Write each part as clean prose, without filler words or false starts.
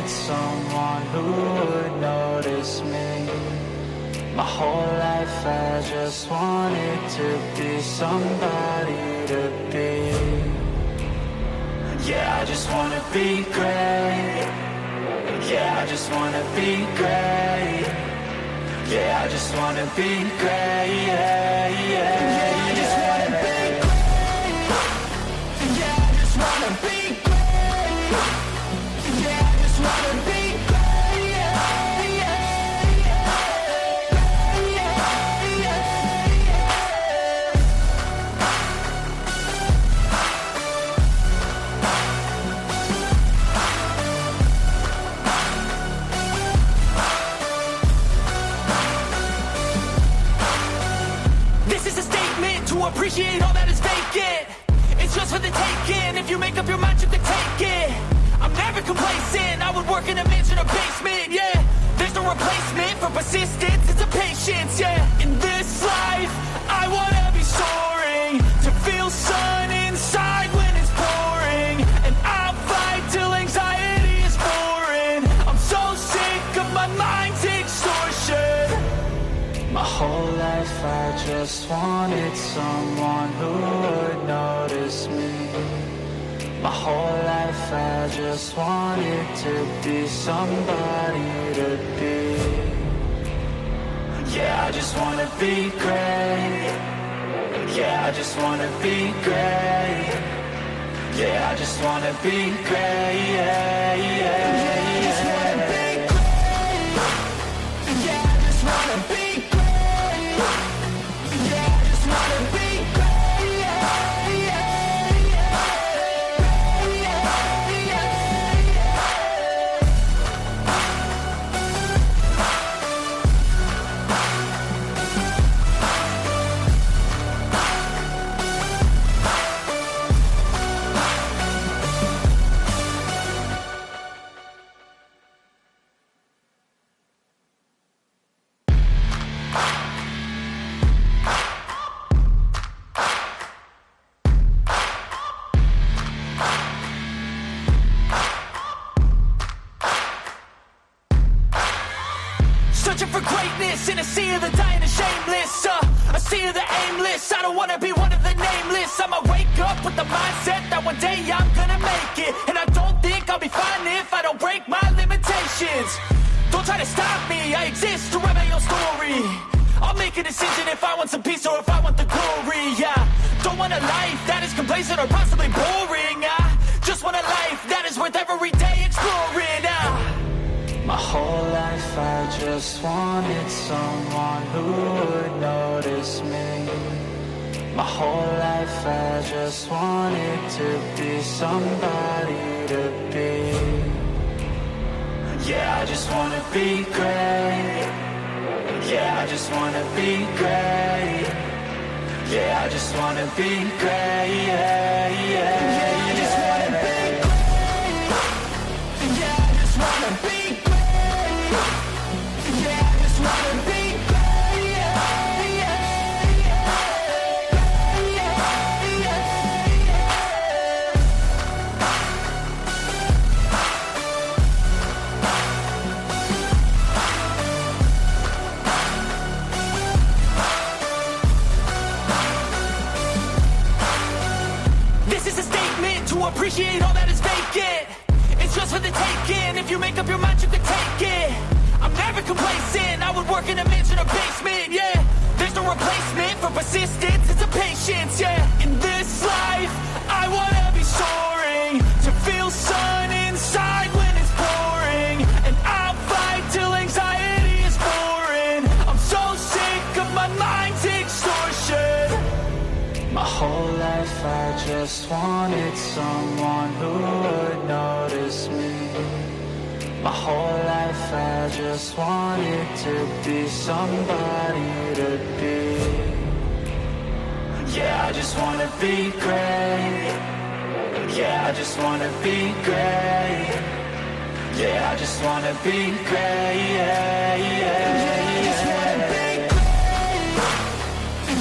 wanted someone who would notice me. My whole life I just wanted to be somebody to be. Yeah, I just wanna be great. Yeah, I just wanna be great. Yeah, I just wanna be great. Yeah, yeah, yeah, I just wanna be great. Yeah, I just wanna be great. Yeah, I just wanna be great. Yeah, yeah, yeah, yeah, yeah. This is a statement to appreciate all that is vacant. It's just for the taking. If you make up your mind, you can take it. I'm never complacent. I would work in a mansion or basement, yeah. There's no replacement for persistence, it's a patience, yeah. In this life, I wanna be soaring, to feel sun inside when it's pouring. And I'll fight till anxiety is foreign. I'm so sick of my mind's extortion. My whole life I just wanted someone who would notice me. My whole life I just wanted to be somebody to be. Yeah, I just wanna be great. Yeah, I just wanna be great. Yeah, I just wanna be great. Yeah, yeah, yeah, I just wanna be great. Yeah, I just wanna be great. Yeah, I just wanna be great. Yeah, yeah, searching for greatness in a sea of the dying and shameless, a sea of the aimless. I don't wanna be one of the nameless. I'ma wake up with the mindset that one day I'm gonna make it. And I don't think I'll be fine if I don't break my limitations. Don't try to stop me, I exist to write my own story. I'll make a decision if I want some peace or if I want the glory. Yeah, don't want a life that is complacent or possibly boring. I just want a life that is worth every day exploring. My whole life I just wanted someone who would notice me. My whole life I just wanted to be somebody to be. Yeah, I just wanna be great. Yeah, I just wanna be great. Yeah, I just wanna be great. Yeah, yeah, yeah, I just wanna be great. Yeah, I just wanna be great. Yeah, I just wanna be great. Yeah, yeah, yeah, yeah, yeah. This is a statement to appreciate all that is vacant. It's just for the taking. If you make up your mind, you can take it. I'm never complacent. I would work in a mansion or basement, yeah. There's no replacement for persistence, it's a patience, yeah. In this life, I wanna be soaring, to feel sun inside when it's pouring. And I'll fight till anxiety is foreign. I'm so sick of my mind's extortion. My whole life I just wanted someone who would notice me. My whole life I just wanted to be somebody to be. Yeah, I just wanna be great. Yeah, I just wanna be great. Yeah, I just wanna be great. Yeah, yeah, yeah, I just wanna be great.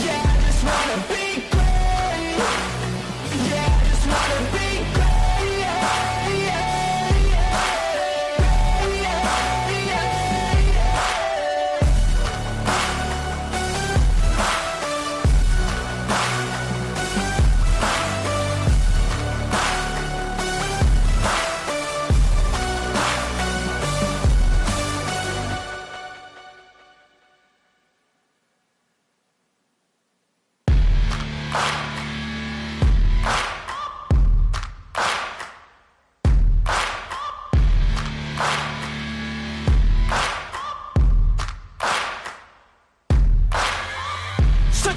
Yeah, I just wanna be great. Yeah, I just wanna be great. Yeah, yeah, yeah,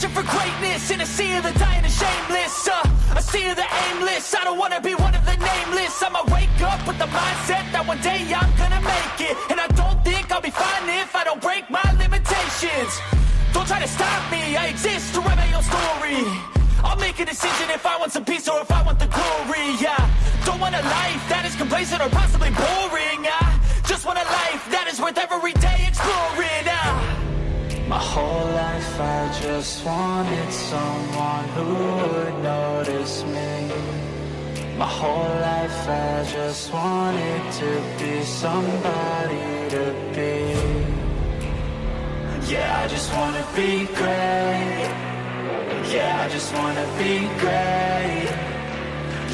Searching for greatness in a sea of the dying and shameless, a sea of the aimless. I don't wanna be one of the nameless. I'ma wake up with the mindset that one day I'm gonna make it. And I don't think I'll be fine if I don't break my limitations. Don't try to stop me, I exist to write my own story. I'll make a decision if I want some peace or if I want the glory. Yeah, don't want a life that is complacent or possibly boring. I just want a life that is worth every day exploring. My whole life I just wanted someone who would notice me. My whole life I just wanted to be somebody to be. Yeah, I just wanna be great. Yeah, I just wanna be great.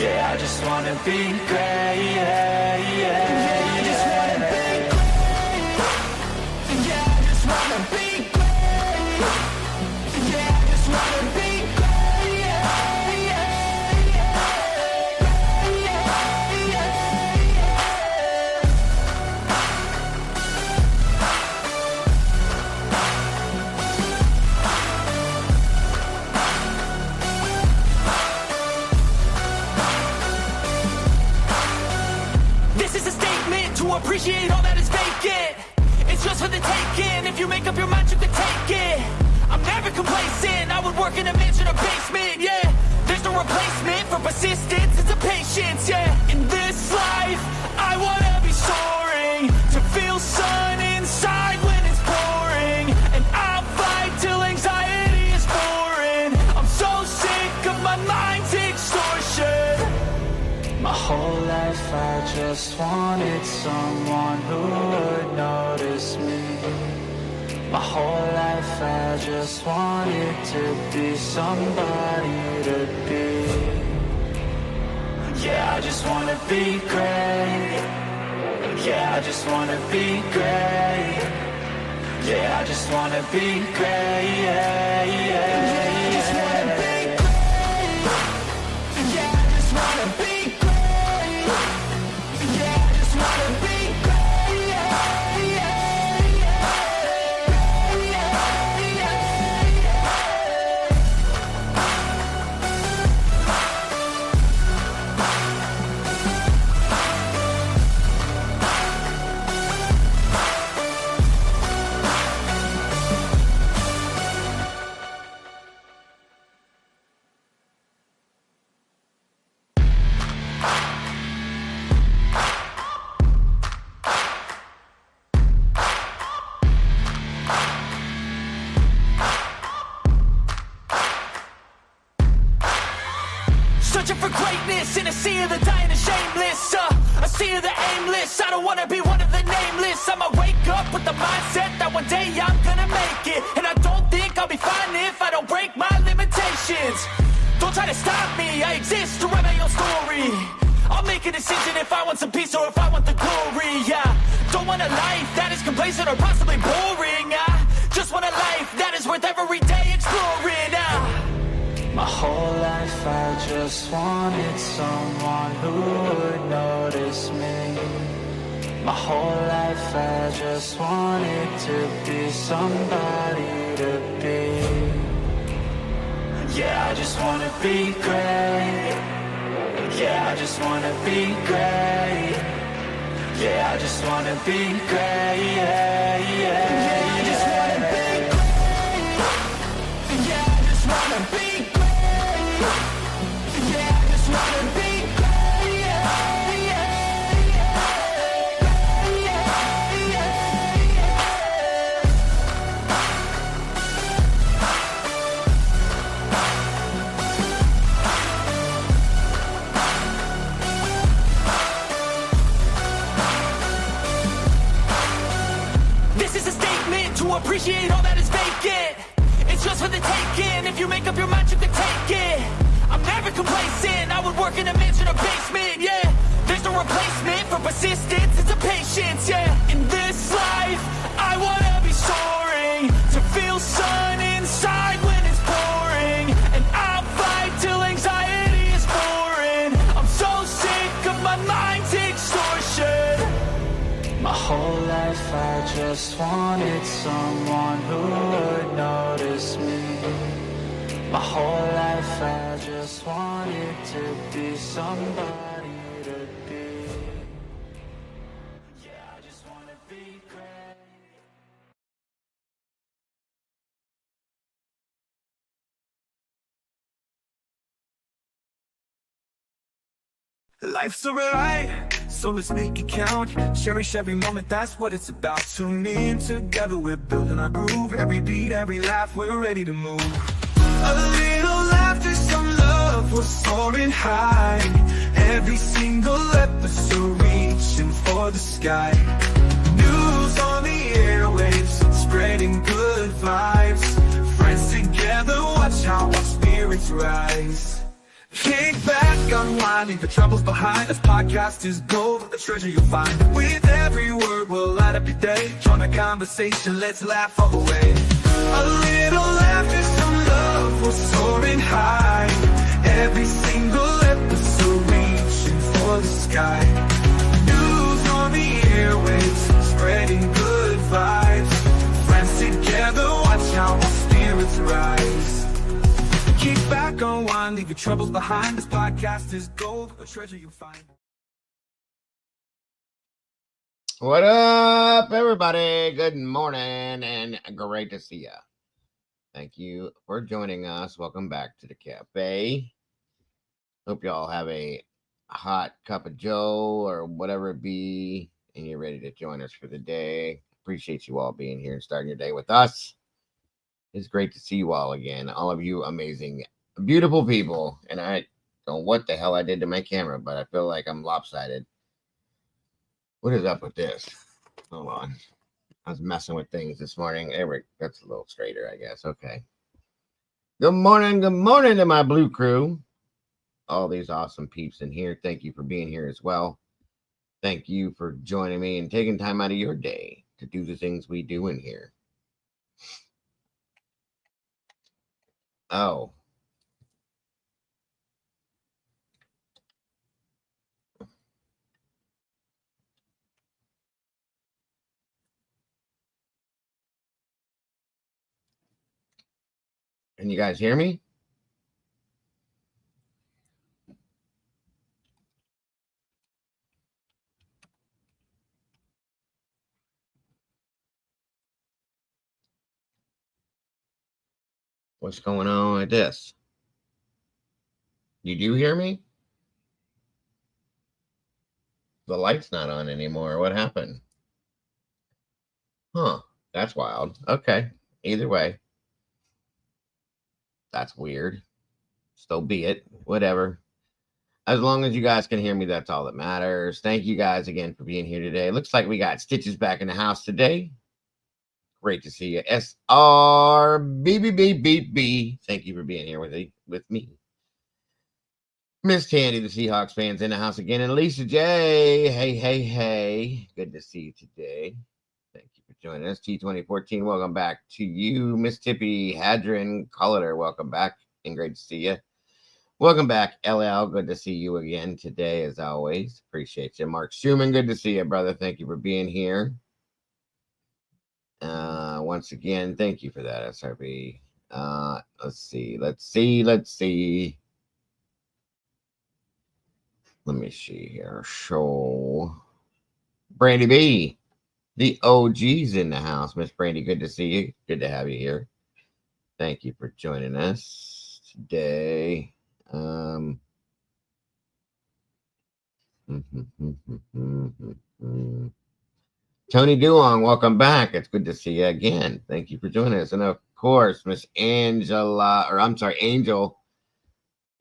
Yeah, I just wanna be great. Yeah, yeah, I just wanna be great. Yeah, I just wanna be great. Yeah, I just wanna be great. Yeah, yeah, This is a statement to appreciate all that is vacant. It's just for the taking. If you make up your mind, you can take it. I'm never complacent. I would work in a mansion or basement. Yeah, there's no replacement for persistence. It's a patience. Yeah, in this life, I wanna be soaring, to feel sun inside when it's pouring. And I'll fight till anxiety is foreign. I'm so sick of my mind's extortion. My whole life I just wanted someone who would notice me. My whole life I just wanted to be somebody to be. Yeah, I just wanna be great. Yeah, I just wanna be great. Yeah, I just wanna be great. Yeah, yeah, yeah, I just wanna be great. Yeah, I just wanna be great. Yeah, I just wanna be great. Yeah, yeah, Searching for greatness in a sea of the dying and shameless, a sea of the aimless. I don't wanna be one of the nameless. I'ma wake up with the mindset that one day I'm gonna make it. And I don't think I'll be fine if I don't break my limitations. Don't try to stop me, I exist to write my own story. I'll make a decision if I want some peace or if I want the glory. Yeah, don't want a life that is complacent or possibly boring. I just want a life that is worth every day exploring. my whole life I just wanted someone who would notice me. My whole life I just wanted to be somebody to be. Yeah, I just wanna be great. Yeah, I just wanna be great. Yeah, I just wanna be great. Yeah, yeah, yeah, I just wanna be great. Yeah, I just wanna be great. Yeah, I just wanna be great. Yeah, yeah, yeah, yeah. This is a statement to appreciate all that is vacant. It's just for the taking. If you make up your mind, you can take it. I'm never complacent. I would work in a mansion or basement. Yeah, there's no replacement for persistence. It's a patience. Yeah, in this life, I wanna be soaring, to feel sun inside when it's pouring. And I'll fight till anxiety is foreign. I'm so sick of my mind's extortion. My whole life I just wanted someone who would notice me. My whole life I just wanted to be somebody to be. Yeah, I just wanna be great. Life's a ride, so let's make it count. Cherish every moment, that's what it's about. Tune in, together we're building our groove. Every beat, every laugh, we're ready to move. A little laughter, some love, we're soaring high. Every single episode, reaching for the sky. News on the airwaves, spreading good vibes. Friends together, watch how our spirits rise. Kick back, unwind, leave the troubles behind. This podcast is gold, the treasure you'll find. With every word, we'll light up your day. Join the conversation, let's laugh all the way. A little laughter, some love, we're soaring high. Every single episode, reaching for the sky. News on the airwaves, spreading good vibes. Friends together, watch how our spirits rise. Kick back, unwind, leave your troubles behind. This podcast is gold, a treasure you'll find. What up, everybody? Good morning and great to see ya. Thank you for joining us. Welcome back to the cafe. Hope y'all have a hot cup of joe or whatever it be, and you're ready to join us for the day. Appreciate you all being here and starting your day with us. It's great to see you all again. All of you amazing, beautiful people. And I don't know what the hell I did to my camera, but I feel like I'm lopsided. What is up with this? Hold on. I was messing with things this morning. That's a little straighter, I guess. Okay. Good morning to my blue crew. All these awesome peeps in here. Thank you for being here as well. Thank you for joining me and taking time out of your day to do the things we do in here. Oh. Can you guys hear me? What's going on with this? Did you hear me? The light's not on anymore. What happened? Huh. That's wild. Okay. Either way. That's weird. So be it. Whatever. As long as you guys can hear me, that's all that matters. Thank you guys again for being here today. Looks like we got Stitches back in the house today. Great to see you. SRBBBBB. Thank you for being here with me. Miss Tandy, the Seahawks fans in the house again. And Lisa J. Hey. Good to see you today. Thank you for joining us. T2014, welcome back to you. Miss Tippy Hadron Culliter, welcome back. And great to see you. Welcome back, LL. Good to see you again today, as always. Appreciate you. Mark Schumann, good to see you, brother. Thank you for being here. Once again, thank you for that, SRB. Let's see. Let me see here. Show Brandy B. The OG's in the house. Miss Brandy, good to see you. Good to have you here. Thank you for joining us today. Tony Duong, welcome back. It's good to see you again. Thank you for joining us. And of course, Miss Angel.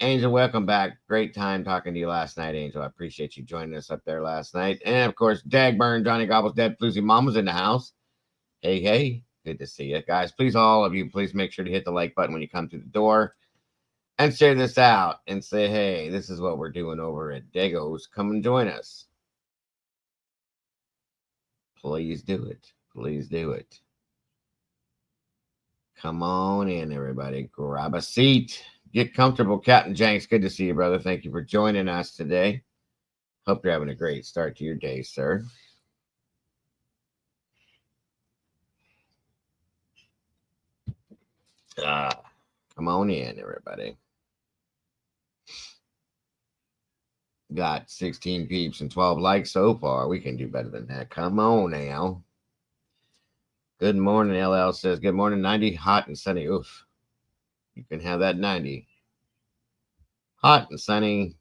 Angel, welcome back. Great time talking to you last night, Angel. I appreciate you joining us up there last night. And of course, Dagburn, Johnny Gobble's Dead Floozy Mom was in the house. Hey. Good to see you. Guys, please, all of you, please make sure to hit the like button when you come through the door. And share this out and say, hey, this is what we're doing over at Dago's. Come and join us. Please do it. Please do it. Come on in, everybody. Grab a seat. Get comfortable. Captain Jenks, good to see you, brother. Thank you for joining us today. Hope you're having a great start to your day, sir. Come on in, everybody. Got 16 peeps and 12 likes so far. We can do better than that. Come on now. Good morning, LL says. Good morning, 90, hot and sunny. Oof. You can have that 90. Hot and sunny.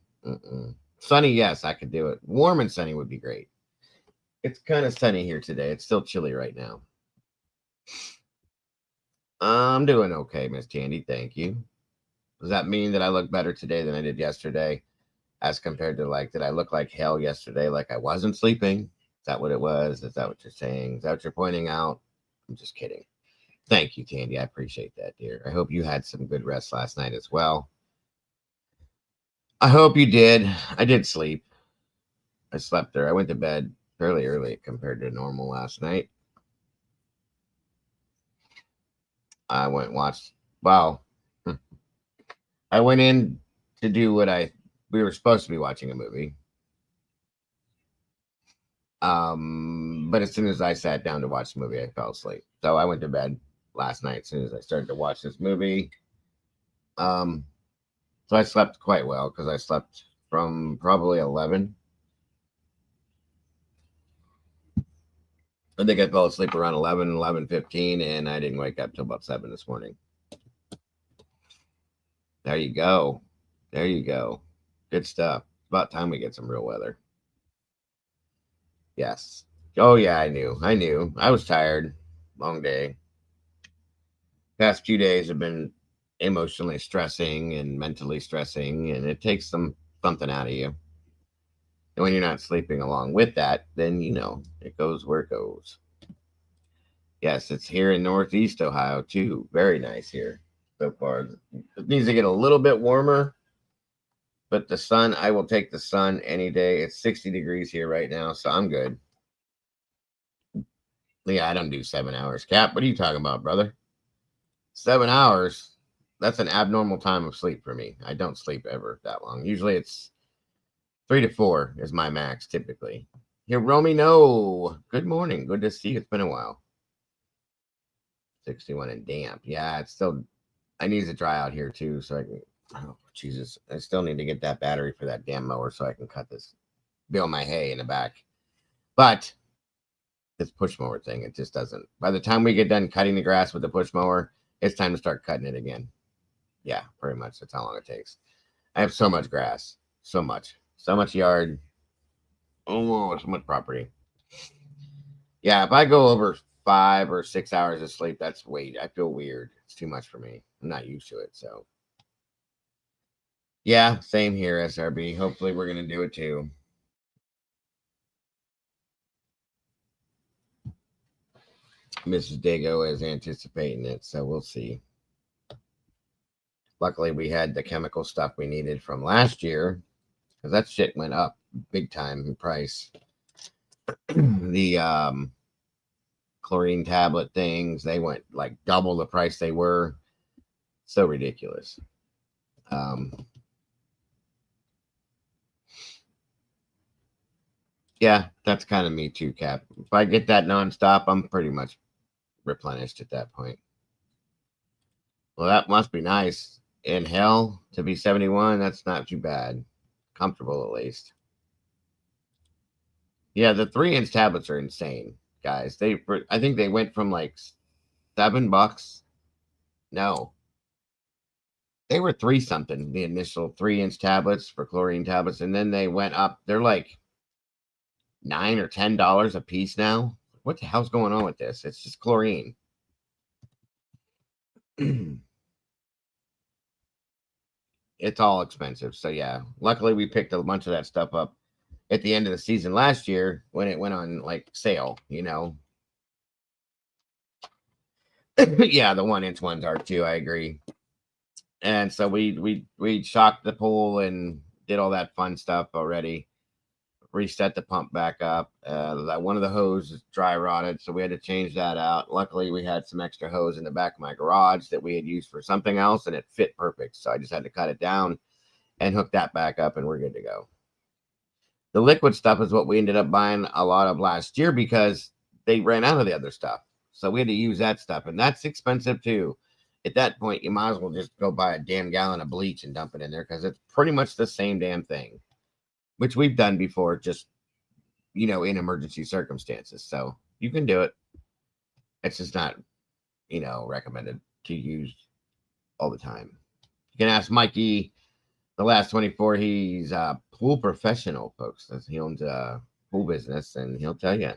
Sunny, yes, I could do it. Warm and sunny would be great. It's kind of sunny here today. It's still chilly right now. I'm doing okay, Miss Tandy. Thank you. Does that mean that I look better today than I did yesterday? As compared to did I look like hell yesterday? Like I wasn't sleeping? Is that what it was? Is that what you're saying? Is that what you're pointing out? I'm just kidding. Thank you, Tandy. I appreciate that, dear. I hope you had some good rest last night as well. I hope you did. I did sleep. I slept there. I went to bed fairly early compared to normal last night. I went and watched. Wow. I went in to do what we were supposed to be watching a movie. But as soon as I sat down to watch the movie, I fell asleep. So I went to bed last night as soon as I started to watch this movie. So I slept quite well because I slept from probably 11. I think I fell asleep around 11:15, and I didn't wake up till about 7 this morning. There you go. There you go. Good stuff. About time we get some real weather. Yes. Oh, yeah, I knew. I was tired. Long day. Past few days have been emotionally stressing and mentally stressing, and it takes something out of you. And when you're not sleeping along with that, then, it goes where it goes. Yes, it's here in Northeast Ohio, too. Very nice here so far. It needs to get a little bit warmer. But the sun, I will take the sun any day. It's 60 degrees here right now, so I'm good. Yeah, I don't do 7 hours. Cap, what are you talking about, brother? 7 hours? That's an abnormal time of sleep for me. I don't sleep ever that long. Usually it's 3 to 4 is my max, typically. Here, Romy, no. Good morning. Good to see you. It's been a while. 61 and damp. Yeah, it's still, I need to dry out here, too, so I can... Oh, Jesus. I still need to get that battery for that damn mower so I can bale my hay in the back. But this push mower thing, it just doesn't. By the time we get done cutting the grass with the push mower, it's time to start cutting it again. Yeah, pretty much. That's how long it takes. I have so much grass. So much yard. Oh, so much property. Yeah, if I go over 5 or 6 hours of sleep, I feel weird. It's too much for me. I'm not used to it, so. Yeah, same here, SRB. Hopefully we're going to do it too. Mrs. Dago is anticipating it, so we'll see. Luckily, we had the chemical stuff we needed from last year, because that shit went up big time in price. The chlorine tablet things, they went like double the price they were. So ridiculous. Yeah, that's kind of me too, Cap. If I get that nonstop, I'm pretty much replenished at that point. Well, that must be nice. In hell, to be 71, that's not too bad. Comfortable, at least. Yeah, the 3-inch tablets are insane, guys. I think they went from like $7. No. They were 3 something, the initial 3-inch tablets for chlorine tablets, and then they went up. They're like $9 or $10 a piece now. What the hell's going on with this? It's just chlorine. It's all expensive. So yeah, luckily we picked a bunch of that stuff up at the end of the season last year when it went on like sale, Yeah, the 1-inch ones are too. I agree. And so we shocked the pool and did all that fun stuff already. Reset the pump back up. One of the hoses dry rotted, so we had to change that out. Luckily, we had some extra hose in the back of my garage that we had used for something else, and it fit perfect. So I just had to cut it down and hook that back up, and we're good to go. The liquid stuff is what we ended up buying a lot of last year because they ran out of the other stuff. So we had to use that stuff, and that's expensive too. At that point, you might as well just go buy a damn gallon of bleach and dump it in there because it's pretty much the same damn thing, which we've done before, just, in emergency circumstances. So you can do it. It's just not, recommended to use all the time. You can ask Mikey, the last 24. He's a pool professional, folks. He owns a pool business, and he'll tell you.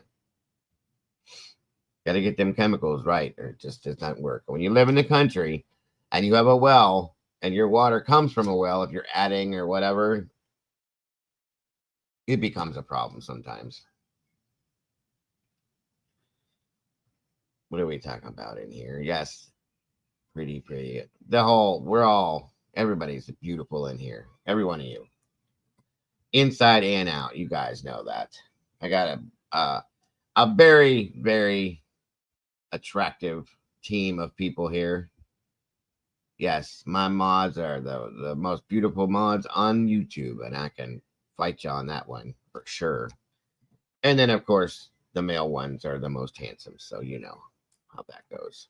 Got to get them chemicals right, or it just does not work. When you live in the country and you have a well and your water comes from a well, if you're adding or whatever, it becomes a problem sometimes. What are we talking about in here? Yes, pretty. Everybody's beautiful in here. Every one of you. Inside and out. You guys know that. I got a very, very attractive team of people here. Yes, my mods are the most beautiful mods on YouTube, and I can fight you on that one for sure. And then, of course, the male ones are the most handsome, so you know how that goes.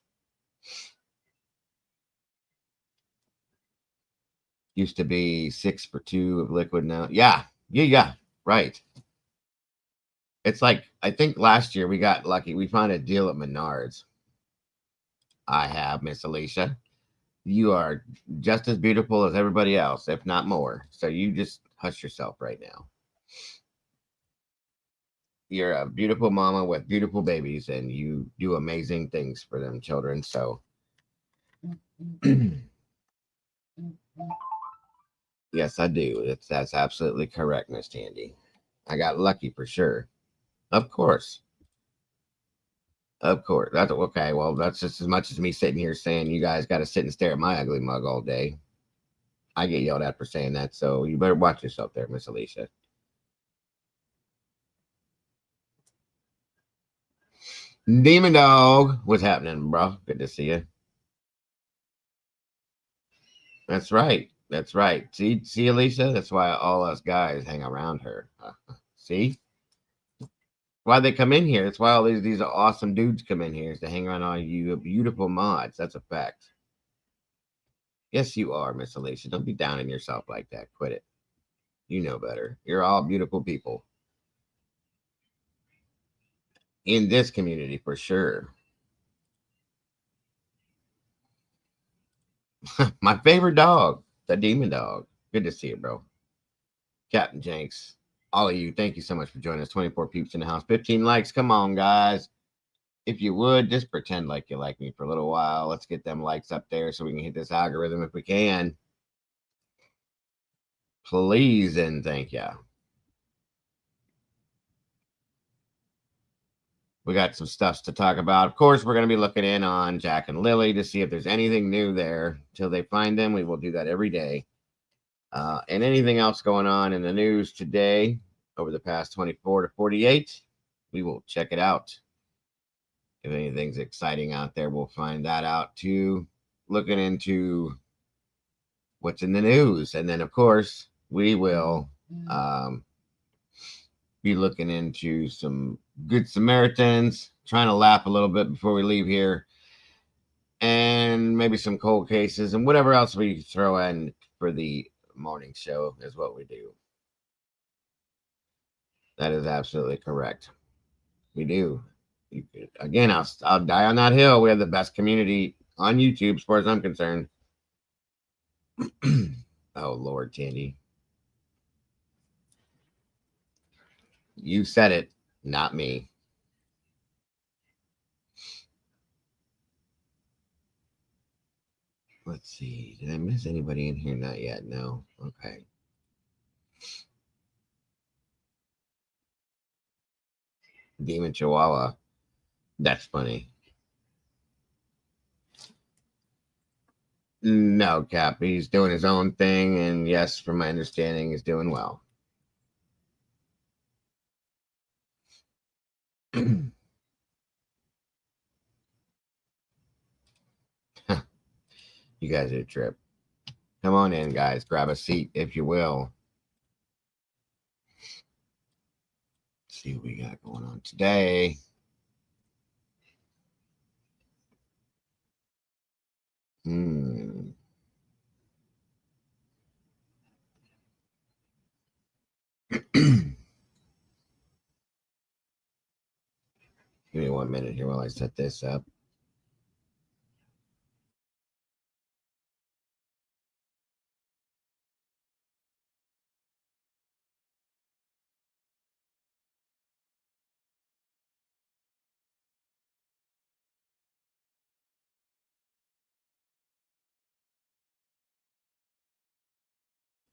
Used to be 6 for 2 of liquid now. Yeah, right. It's like, I think last year we got lucky. We found a deal at Menards. I have, Miss Alicia. You are just as beautiful as everybody else, if not more. So you just hush yourself right now. You're a beautiful mama with beautiful babies, and you do amazing things for them children. So yes, I do. That's absolutely correct, Miss Tandy. I got lucky for sure. Of course. Of course. That's okay. Well, that's just as much as me sitting here saying you guys got to sit and stare at my ugly mug all day. I get yelled at for saying that, so you better watch yourself there, Miss Alicia. Demon Dog, what's happening, bro? Good to see you. That's right. That's right. See, Alicia? That's why all us guys hang around her. See? Why they come in here. That's why all these awesome dudes come in here, is to hang around all you beautiful mods. That's a fact. Yes, you are, Miss Alicia. Don't be down on yourself like that. Quit it. You know better. You're all beautiful people. In this community, for sure. My favorite dog, the Demon Dog. Good to see you, bro. Captain Jenks. All of you, thank you so much for joining us. 24 peeps in the house. 15 likes. Come on, guys. If you would, just pretend like you like me for a little while. Let's get them likes up there so we can hit this algorithm if we can. Please and thank you. We got some stuff to talk about. Of course, we're going to be looking in on Jack and Lily to see if there's anything new there. Till they find them, we will do that every day. And anything else going on in the news today over the past 24 to 48, we will check it out. If anything's exciting out there, we'll find that out too. Looking into what's in the news. And then, of course, we will be looking into some Good Samaritans, trying to laugh a little bit before we leave here, and maybe some cold cases and whatever else we throw in for the morning show is what we do. That is absolutely correct. We do. Again, I'll die on that hill. We have the best community on YouTube as far as I'm concerned. Oh, Lord, Tandy. You said it, not me. Let's see. Did I miss anybody in here? Not yet. No. Okay. Demon Chihuahua. That's funny. No, Cap. He's doing his own thing. And yes, from my understanding, he's doing well. You guys are a trip. Come on in, guys. Grab a seat, if you will. Let's see what we got going on today. Hmm. Give me 1 minute here while I set this up.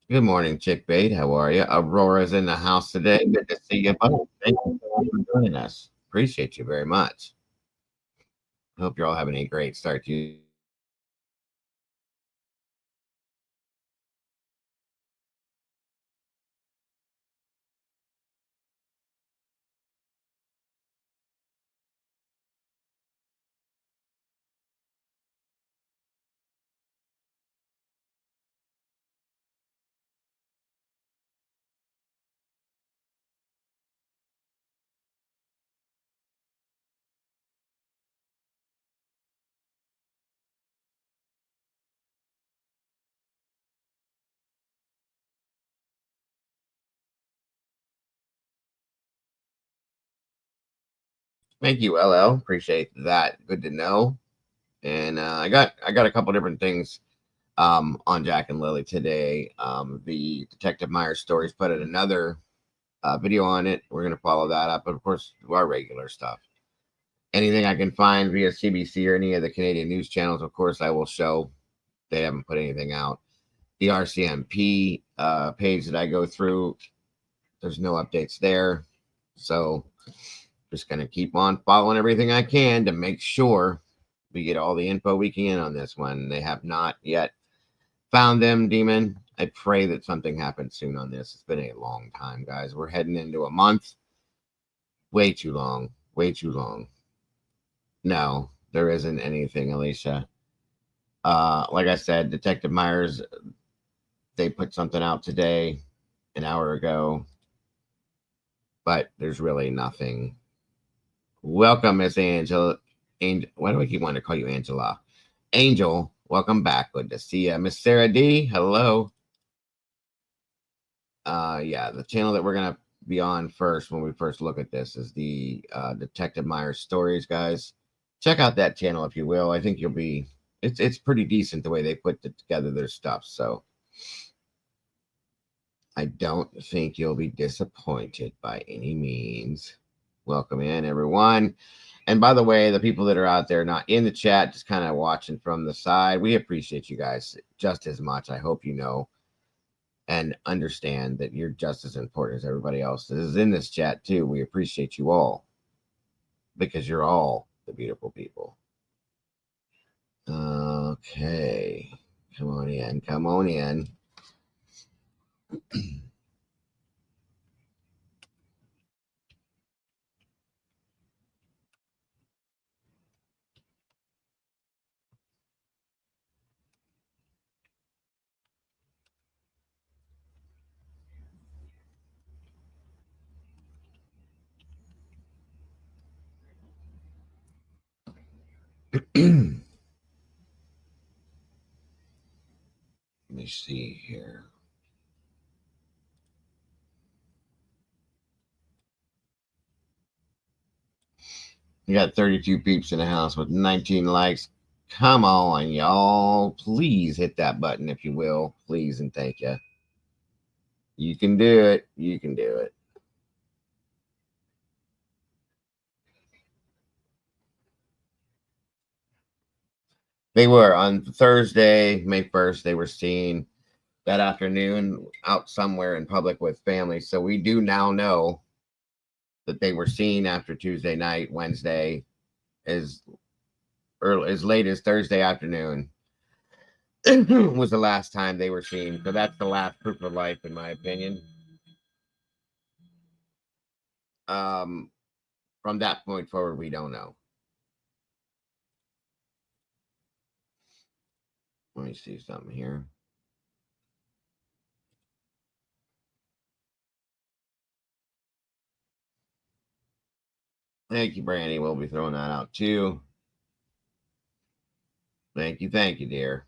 Good morning, Chick Bait. How are you? Aurora's in the house today. Good to see you both. Thank you so much for joining us. Appreciate you very much. Hope you're all having a great start to you. Thank you, LL. Appreciate that. Good to know. And I got a couple different things on Jack and Lily today. The Detective Myers stories put in another video on it. We're gonna follow that up, but of course, our regular stuff. Anything I can find via CBC or any of the Canadian news channels, of course, I will show. They haven't put anything out. The RCMP page that I go through, there's no updates there. So just going to keep on following everything I can to make sure we get all the info we can on this one. They have not yet found them, Demon. I pray that something happens soon on this. It's been a long time, guys. We're heading into a month. Way too long. Way too long. No, there isn't anything, Alicia. Like I said, Detective Myers, they put something out today, an hour ago, but there's really nothing. Welcome, Miss Angela. Angel, why do I keep wanting to call you Angela? Angel, welcome back. Good to see you. Miss Sarah D, hello. Yeah, the channel that we're gonna be on first when we first look at this is the Detective Myers stories, guys. Check out that channel if you will. I think you'll be it's pretty decent the way they put together their stuff. So I don't think you'll be disappointed by any means. Welcome in, everyone. And by the way, the people that are out there not in the chat, just kind of watching from the side, we appreciate you guys just as much. I hope you know and understand that you're just as important as everybody else that is in this chat, too. We appreciate you all because you're all the beautiful people. Okay. Come on in. Come on in. Let me see here. You got 32 peeps in the house with 19 likes. Come on, y'all. Please hit that button if you will. Please and thank you. You can do it. You can do it. They were on Thursday, May 1st. They were seen that afternoon out somewhere in public with family. So we do now know that they were seen after Tuesday night, Wednesday, as early as late as Thursday afternoon was the last time they were seen. So that's the last proof of life, in my opinion. From that point forward, we don't know. Let me see something here. Thank you, Brandy. We'll be throwing that out too. Thank you, dear.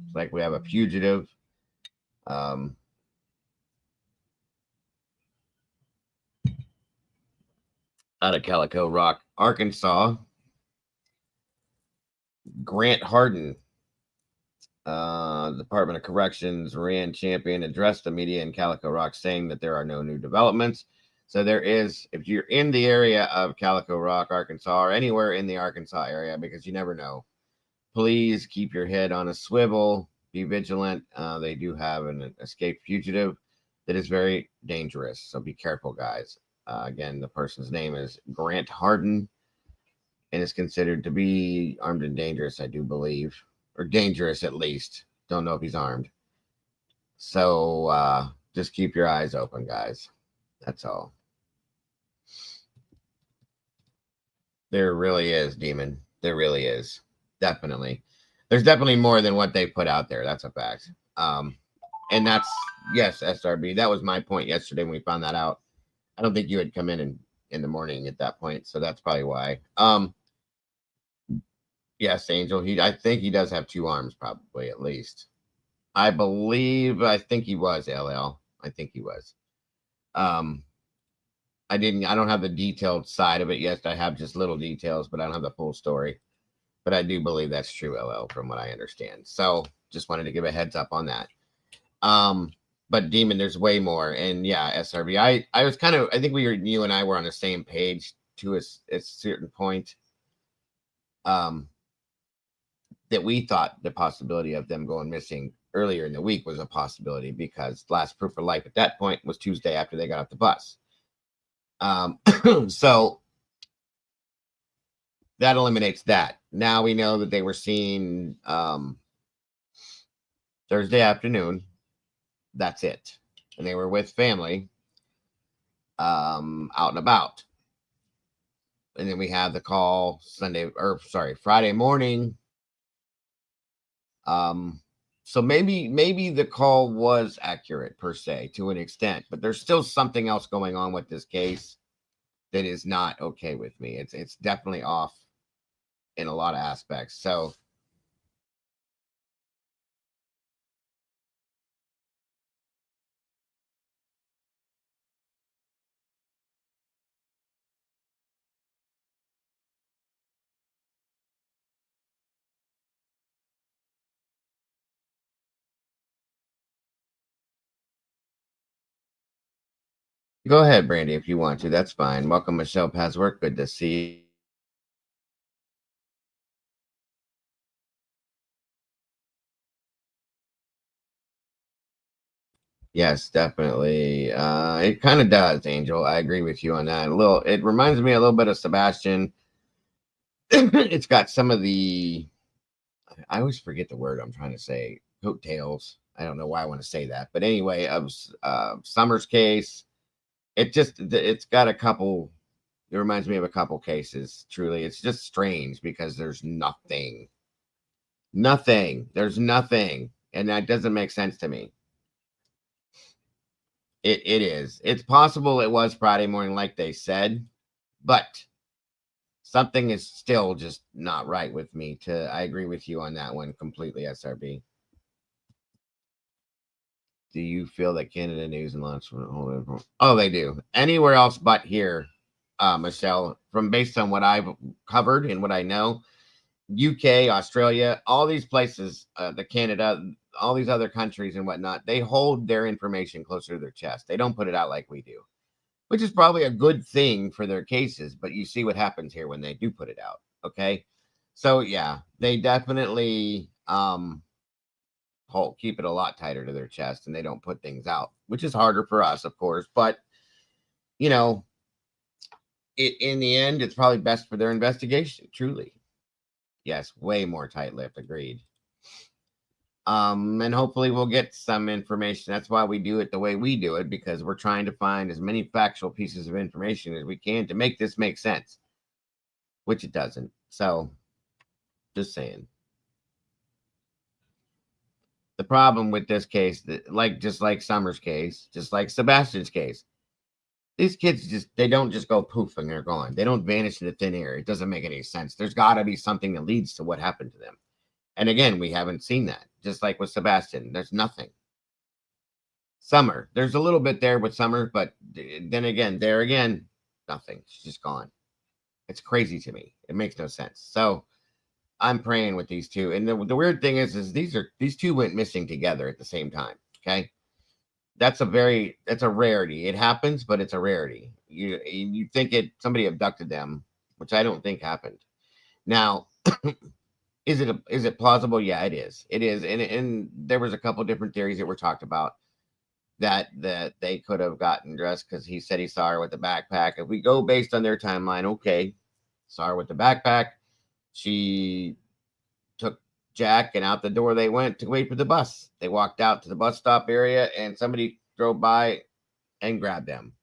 It's like we have a fugitive. Out of Calico Rock, Arkansas. Grant Harden, Department of Corrections, Rand Champion, addressed the media in Calico Rock saying that there are no new developments. So there is, if you're in the area of Calico Rock, Arkansas, or anywhere in the Arkansas area, because you never know, please keep your head on a swivel. Be vigilant. They do have an escaped fugitive that is very dangerous. So be careful, guys. Again, the person's name is Grant Harden and is considered to be armed and dangerous, I do believe, or dangerous at least. Don't know if he's armed. So just keep your eyes open, guys. That's all. There really is, Demon. There really is. Definitely. There's definitely more than what they put out there. That's a fact. And that's, yes, SRB. That was my point yesterday when we found that out. I don't think you had come in the morning at that point, so that's probably why. Yes, Angel. I think he does have 2 arms, probably at least. I think he was LL. I think he was. I don't have the detailed side of it. Yes, I have just little details, but I don't have the full story. But I do believe that's true, LL, from what I understand. So just wanted to give a heads up on that. But Demon, there's way more. And yeah, SRB. I was kind of, I think you and I were on the same page to a certain point. That we thought the possibility of them going missing earlier in the week was a possibility because last proof of life at that point was Tuesday after they got off the bus. So that eliminates that. Now we know that they were seen Thursday afternoon. That's it. And they were with family out and about. And then we have the call Friday morning. So maybe the call was accurate per se to an extent, but there's still something else going on with this case that is not okay with me. It's definitely off in a lot of aspects. So go ahead, Brandy, if you want to. That's fine. Welcome, Michelle Paswork. Good to see you. Yes, definitely. It kind of does, Angel. I agree with you on that. It reminds me a little bit of Sebastian. It's got some of the, I always forget the word I'm trying to say, coattails. I don't know why I want to say that, but anyway, of Summer's case, it's got a couple. It reminds me of a couple cases. Truly, it's just strange because there's nothing. There's nothing, and that doesn't make sense to me. It is. It's possible it was Friday morning, like they said, but something is still just not right with me. I agree with you on that one completely, SRB. Do you feel that Canada News and Launch? Oh, they do. Anywhere else but here, Michelle. From based on what I've covered and what I know, UK, Australia, all these places, the Canada, all these other countries and whatnot, they hold their information closer to their chest. They don't put it out like we do, which is probably a good thing for their cases. But you see what happens here when they do put it out. Okay, so yeah, they definitely keep it a lot tighter to their chest, and they don't put things out, which is harder for us, of course. But you know, in the end, it's probably best for their investigation. Truly. Yes, way more tight-lipped. Agreed. And hopefully we'll get some information. That's why we do it the way we do it, because we're trying to find as many factual pieces of information as we can to make this make sense, which it doesn't. So, just saying. The problem with this case, just like Summer's case, just like Sebastian's case, these kids they don't just go poof and they're gone. They don't vanish into thin air. It doesn't make any sense. There's got to be something that leads to what happened to them. And again, we haven't seen that. Just like with Sebastian, there's nothing. Summer, there's a little bit there with Summer, but then again, there again, nothing. She's just gone. It's crazy to me. It makes no sense. So I'm praying with these two. And the weird thing is these two went missing together at the same time. Okay. That's a rarity. It happens, but it's a rarity. You think somebody abducted them, which I don't think happened. Now, is it plausible? Yeah, it is. It is. And there was a couple different theories that were talked about that they could have gotten dressed because he said he saw her with the backpack. If we go based on their timeline, okay, saw her with the backpack. She took Jack and out the door they went to wait for the bus. They walked out to the bus stop area and somebody drove by and grabbed them.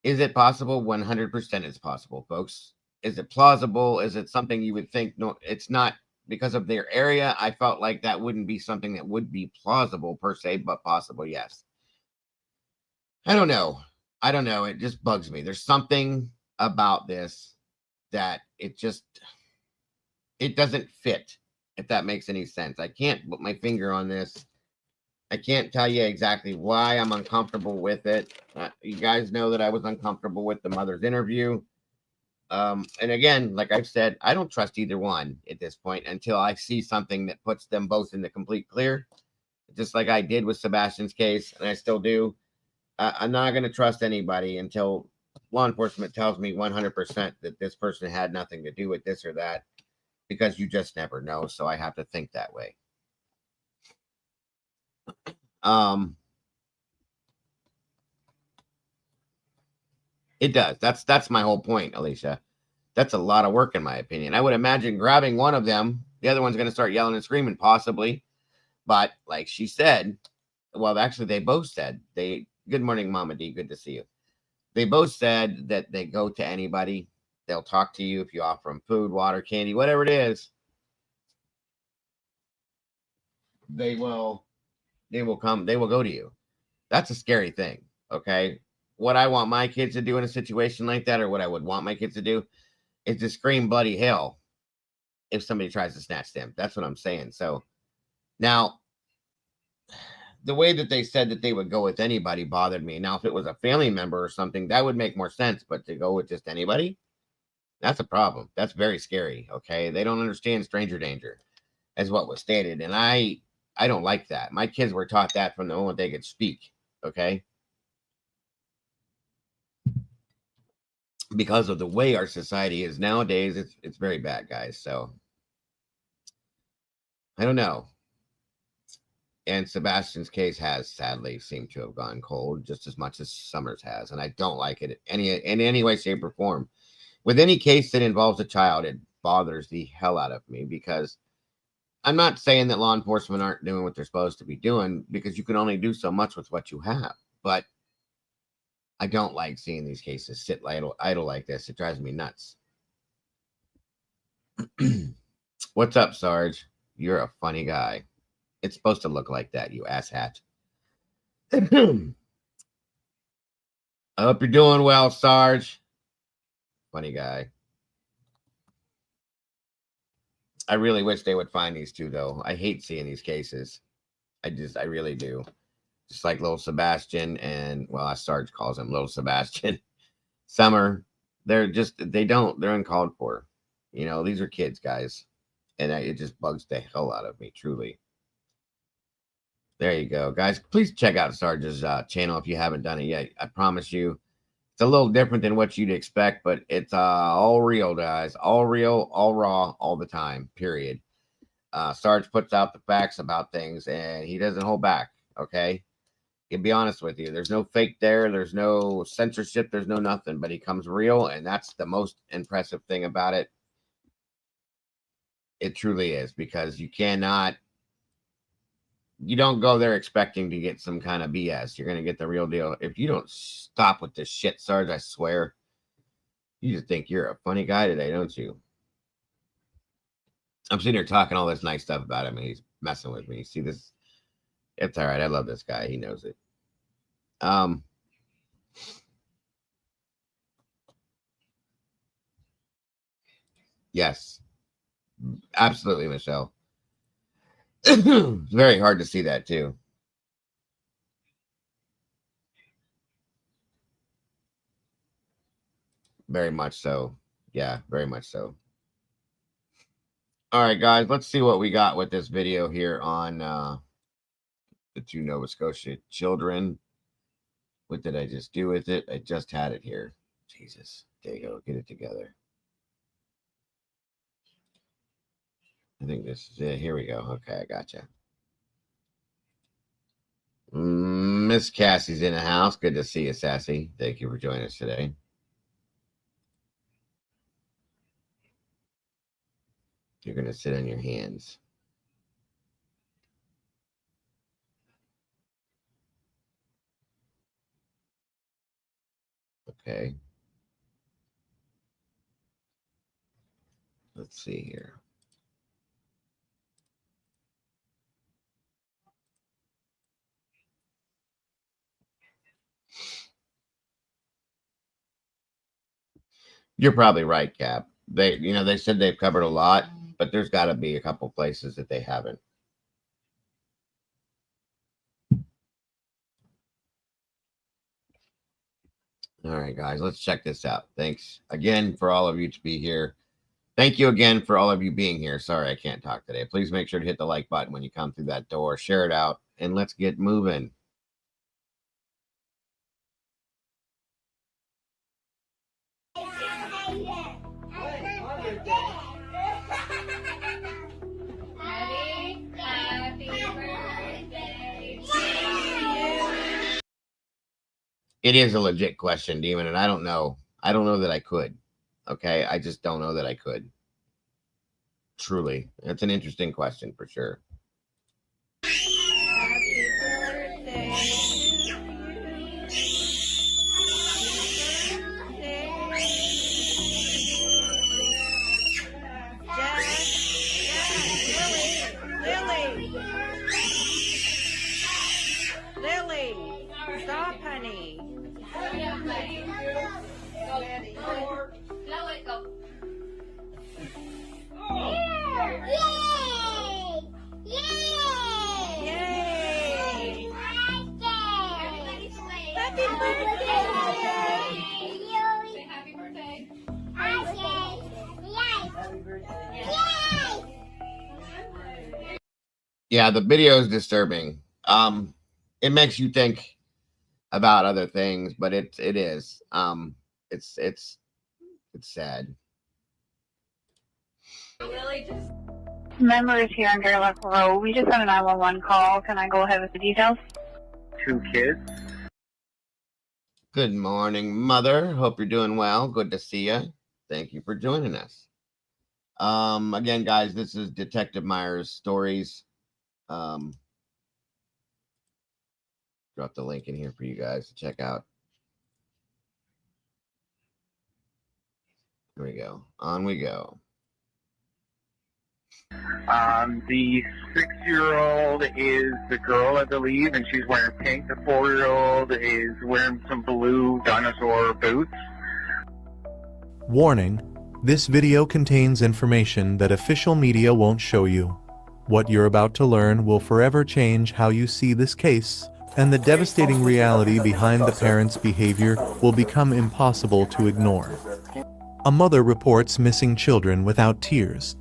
Is it possible? 100% it's possible, folks. Is it plausible? Is it something you would think? No, it's not. Because of their area, I felt like that wouldn't be something that would be plausible per se, but possible, yes. I don't know. It just bugs me. There's something about this that it doesn't fit, if that makes any sense. I can't put my finger on this. I can't tell you exactly why I'm uncomfortable with it. You guys know that I was uncomfortable with the mother's interview. And again, like I've said, I don't trust either one at this point until I see something that puts them both in the complete clear, just like I did with Sebastian's case, and I still do. I'm not going to trust anybody until law enforcement tells me 100% that this person had nothing to do with this or that, because you just never know. So I have to think that way. It does. That's my whole point, Alicia. That's a lot of work, in my opinion. I would imagine grabbing one of them, the other one's going to start yelling and screaming, possibly. But like she said, well, actually, they both said, good morning, Mama D, good to see you. They both said that they go to anybody. They'll talk to you if you offer them food, water, candy, whatever it is. They will come, they will go to you. That's a scary thing. Okay. What I want my kids to do in a situation like that, or what I would want my kids to do, is to scream bloody hell if somebody tries to snatch them. That's what I'm saying. So now, the way that they said that they would go with anybody bothered me. Now, if it was a family member or something, that would make more sense. But to go with just anybody, that's a problem. That's very scary. Okay. They don't understand stranger danger, as what was stated. And I don't like that. My kids were taught that from the moment they could speak. Okay. Because of the way our society is nowadays, it's very bad, guys. So I don't know. And Sebastian's case has sadly seemed to have gone cold just as much as Summers has, and I don't like it in any way, shape, or form. With any case that involves a child, it bothers the hell out of me, because I'm not saying that law enforcement aren't doing what they're supposed to be doing, because you can only do so much with what you have. But I don't like seeing these cases sit idle like this. It drives me nuts. What's up, Sarge? You're a funny guy. It's supposed to look like that, you asshat. I hope you're doing well, Sarge. Funny guy. I really wish they would find these two, though. I hate seeing these cases. I really do. Just like little Sebastian and, well, Sarge calls him little Sebastian. Summer, they're uncalled for. You know, these are kids, guys. And it just bugs the hell out of me, truly. There you go, guys. Please check out Sarge's channel if you haven't done it yet. I promise you, it's a little different than what you'd expect, but it's all real, guys. All real, all raw, all the time, period. Sarge puts out the facts about things, and he doesn't hold back, okay? He'll be honest with you. There's no fake there. There's no censorship. There's no nothing, but he comes real, and that's the most impressive thing about it. It truly is, because you don't go there expecting to get some kind of BS. You're going to get the real deal. If you don't stop with this shit, Sarge, I swear, you just think you're a funny guy today, don't you? I'm sitting here talking all this nice stuff about him, and he's messing with me. See this? It's all right. I love this guy. He knows it. Yes, absolutely, Michelle. It's very hard to see that too. Very much so. Yeah, very much so. All right, guys, let's see what we got with this video here on the 2 Nova Scotia children. What did I just do with it? I just had it here. Jesus. There you go. Get it together. I think this is it. Here we go. Okay, I gotcha. Miss Cassie's in the house. Good to see you, Sassy. Thank you for joining us today. You're going to sit on your hands. Okay. Let's see here. You're probably right, Cap. They said they've covered a lot, but there's got to be a couple places that they haven't. All right, guys, let's check this out. Thanks again for all of you to be here. Thank you again for all of you being here. Sorry, I can't talk today. Please make sure to hit the like button when you come through that door. Share it out, and let's get moving. It is a legit question, Demon, and I don't know. I don't know that I could. Okay, I just don't know that I could. Truly, it's an interesting question for sure. Lily, stop, honey. Yeah, the video is disturbing. It makes you think about other things, but it is. It's sad. Member is here on Garlic Road. We just had a 911 call. Can I go ahead with the details? 2 kids. Good morning, Mother. Hope you're doing well. Good to see you. Thank you for joining us. Again, guys, this is Detective Myers Stories. Drop the link in here for you guys to check out. Here we go. On we go. The 6-year-old is the girl, I believe, and she's wearing pink. The 4-year-old is wearing some blue dinosaur boots. Warning: this video contains information that official media won't show you. What you're about to learn will forever change how you see this case, and the devastating reality behind the parents' behavior will become impossible to ignore. A mother reports missing children without tears.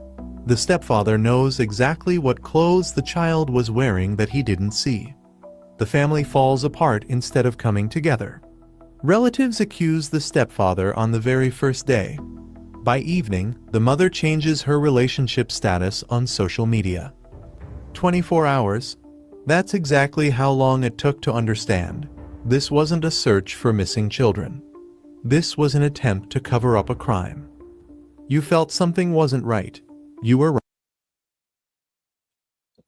The stepfather knows exactly what clothes the child was wearing that he didn't see. The family falls apart instead of coming together. Relatives accuse the stepfather on the very first day. By evening, the mother changes her relationship status on social media. 24 hours? That's exactly how long it took to understand. This wasn't a search for missing children. This was an attempt to cover up a crime. You felt something wasn't right. You were right.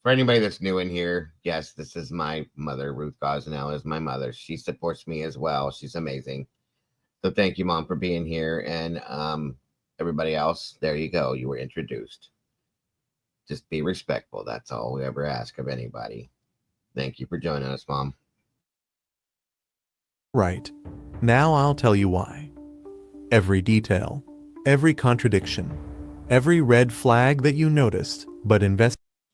For anybody that's new in here, yes, this is my mother. Ruth Gosnell is my mother. She supports me as well. She's amazing. So thank you, Mom, for being here. And everybody else, there you go. You were introduced. Just be respectful. That's all we ever ask of anybody. Thank you for joining us, Mom. Right. Now I'll tell you why. Every detail, every contradiction, every red flag that you noticed, but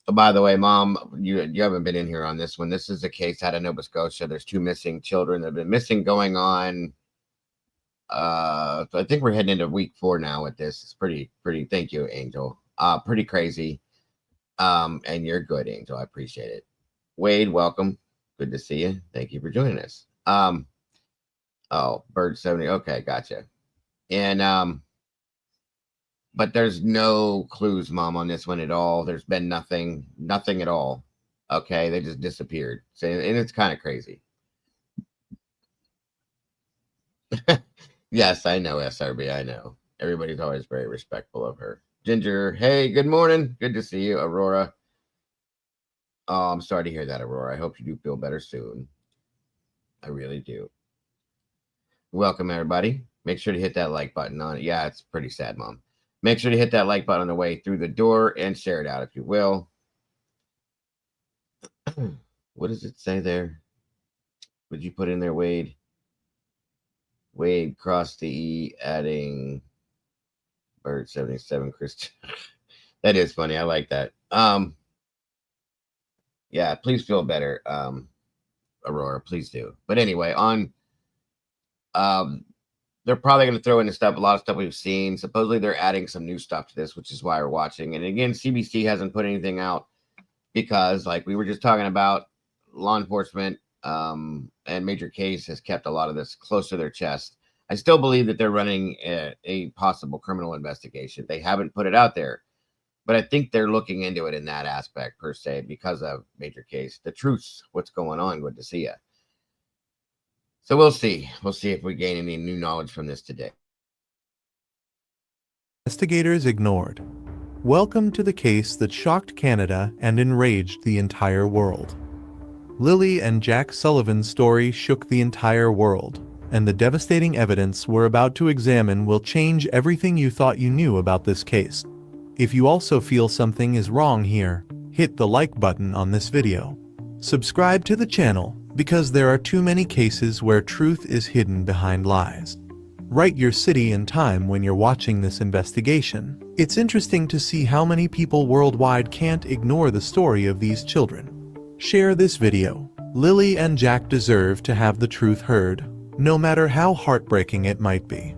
Oh, by the way, Mom, you haven't been in here on this one. This is a case out of Nova Scotia. There's 2 missing children that have been missing going on. So I think we're heading into week 4 now with this. It's pretty. Thank you, Angel. Pretty crazy. And you're good, Angel. I appreciate it. Wade, welcome. Good to see you. Thank you for joining us. Oh, Bird 70. Okay, gotcha. And but there's no clues, Mom, on this one at all. There's been nothing at all. Okay, they just disappeared. So, and it's kind of crazy. Yes, I know, SRB. I know. Everybody's always very respectful of her. Ginger, hey, good morning. Good to see you, Aurora. Oh, I'm sorry to hear that, Aurora. I hope you do feel better soon. I really do. Welcome, everybody. Make sure to hit that like button on it. Yeah, it's pretty sad, Mom. Make sure to hit that like button on the way through the door and share it out if you will. What does it say there? Would you put in there, Wade? Wade cross the E, adding Bird 77 Christian. That is funny. I like that. Yeah, please feel better, Aurora. Please do. But anyway, on they're probably going to throw in a lot of stuff we've seen. Supposedly they're adding some new stuff to this, which is why we're watching. And again, CBC hasn't put anything out because, like we were just talking about, law enforcement and Major Case has kept a lot of this close to their chest. I still believe that they're running a possible criminal investigation. They haven't put it out there, but I think they're looking into it in that aspect per se because of Major Case. The truth's what's going on. Good to see you. So we'll see. We'll see if we gain any new knowledge from this today. Investigators ignored. Welcome to the case that shocked Canada and enraged the entire world. Lily and Jack Sullivan's story shook the entire world, and the devastating evidence we're about to examine will change everything you thought you knew about this case. If you also feel something is wrong here, hit the like button on this video. Subscribe to the channel because there are too many cases where truth is hidden behind lies. Write your city and time when you're watching this investigation. It's interesting to see how many people worldwide can't ignore the story of these children. Share this video. Lily and Jack deserve to have the truth heard, no matter how heartbreaking it might be.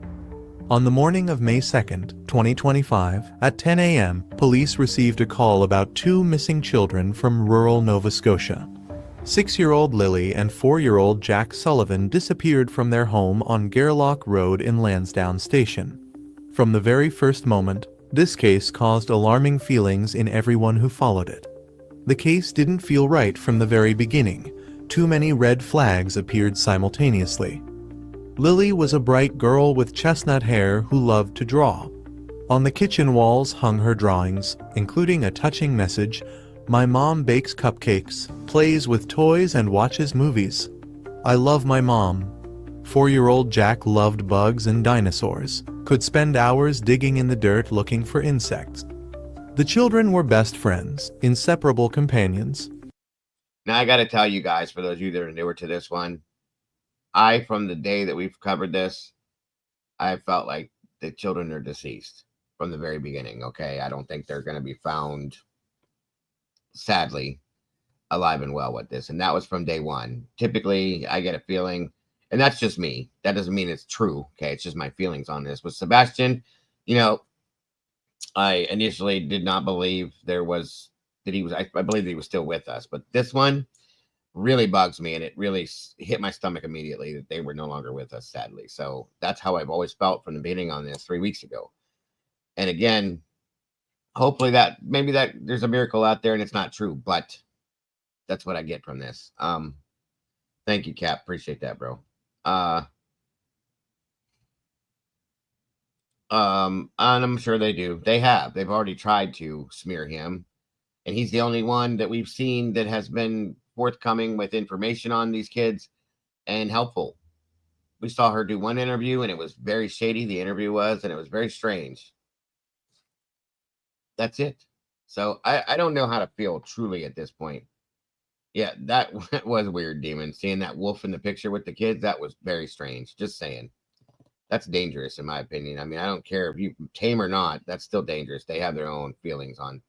On the morning of May 2nd, 2025, at 10 a.m., police received a call about 2 missing children from rural Nova Scotia. 6-year-old Lily and 4-year-old Jack Sullivan disappeared from their home on Gairloch Road in Lansdowne Station. From the very first moment, this case caused alarming feelings in everyone who followed it. The case didn't feel right from the very beginning. Too many red flags appeared simultaneously. Lily was a bright girl with chestnut hair who loved to draw. On the kitchen walls hung her drawings, including a touching message, "My mom bakes cupcakes, plays with toys and watches movies. I love my mom." 4-year-old Jack loved bugs and dinosaurs, could spend hours digging in the dirt looking for insects. The children were best friends, inseparable companions. Now, I got to tell you guys, for those of you that are newer to this one, from the day that we've covered this, I felt like the children are deceased from the very beginning, okay? I don't think they're going to be found, sadly, alive and well with this. And that was from day one. Typically, I get a feeling, and that's just me. That doesn't mean it's true, okay? It's just my feelings on this. With Sebastian, I initially did not believe I believe that he was still with us. But this one really bugs me, and it really hit my stomach immediately that they were no longer with us, sadly. So that's how I've always felt from the beginning on this 3 weeks ago. And again, hopefully maybe there's a miracle out there and it's not true, but that's what I get from this. Thank you, Cap. Appreciate that, bro. And I'm sure they do. They've already tried to smear him, and he's the only one that we've seen that has been forthcoming with information on these kids and helpful. We saw her do one interview and it was very shady. The interview was, and it was very strange. That's it. So I don't know how to feel truly at this point. Yeah, that was weird, Demon. Seeing that wolf in the picture with the kids, that was very strange. Just saying. That's dangerous, in my opinion. I mean, I don't care if you tame or not. That's still dangerous. They have their own feelings on,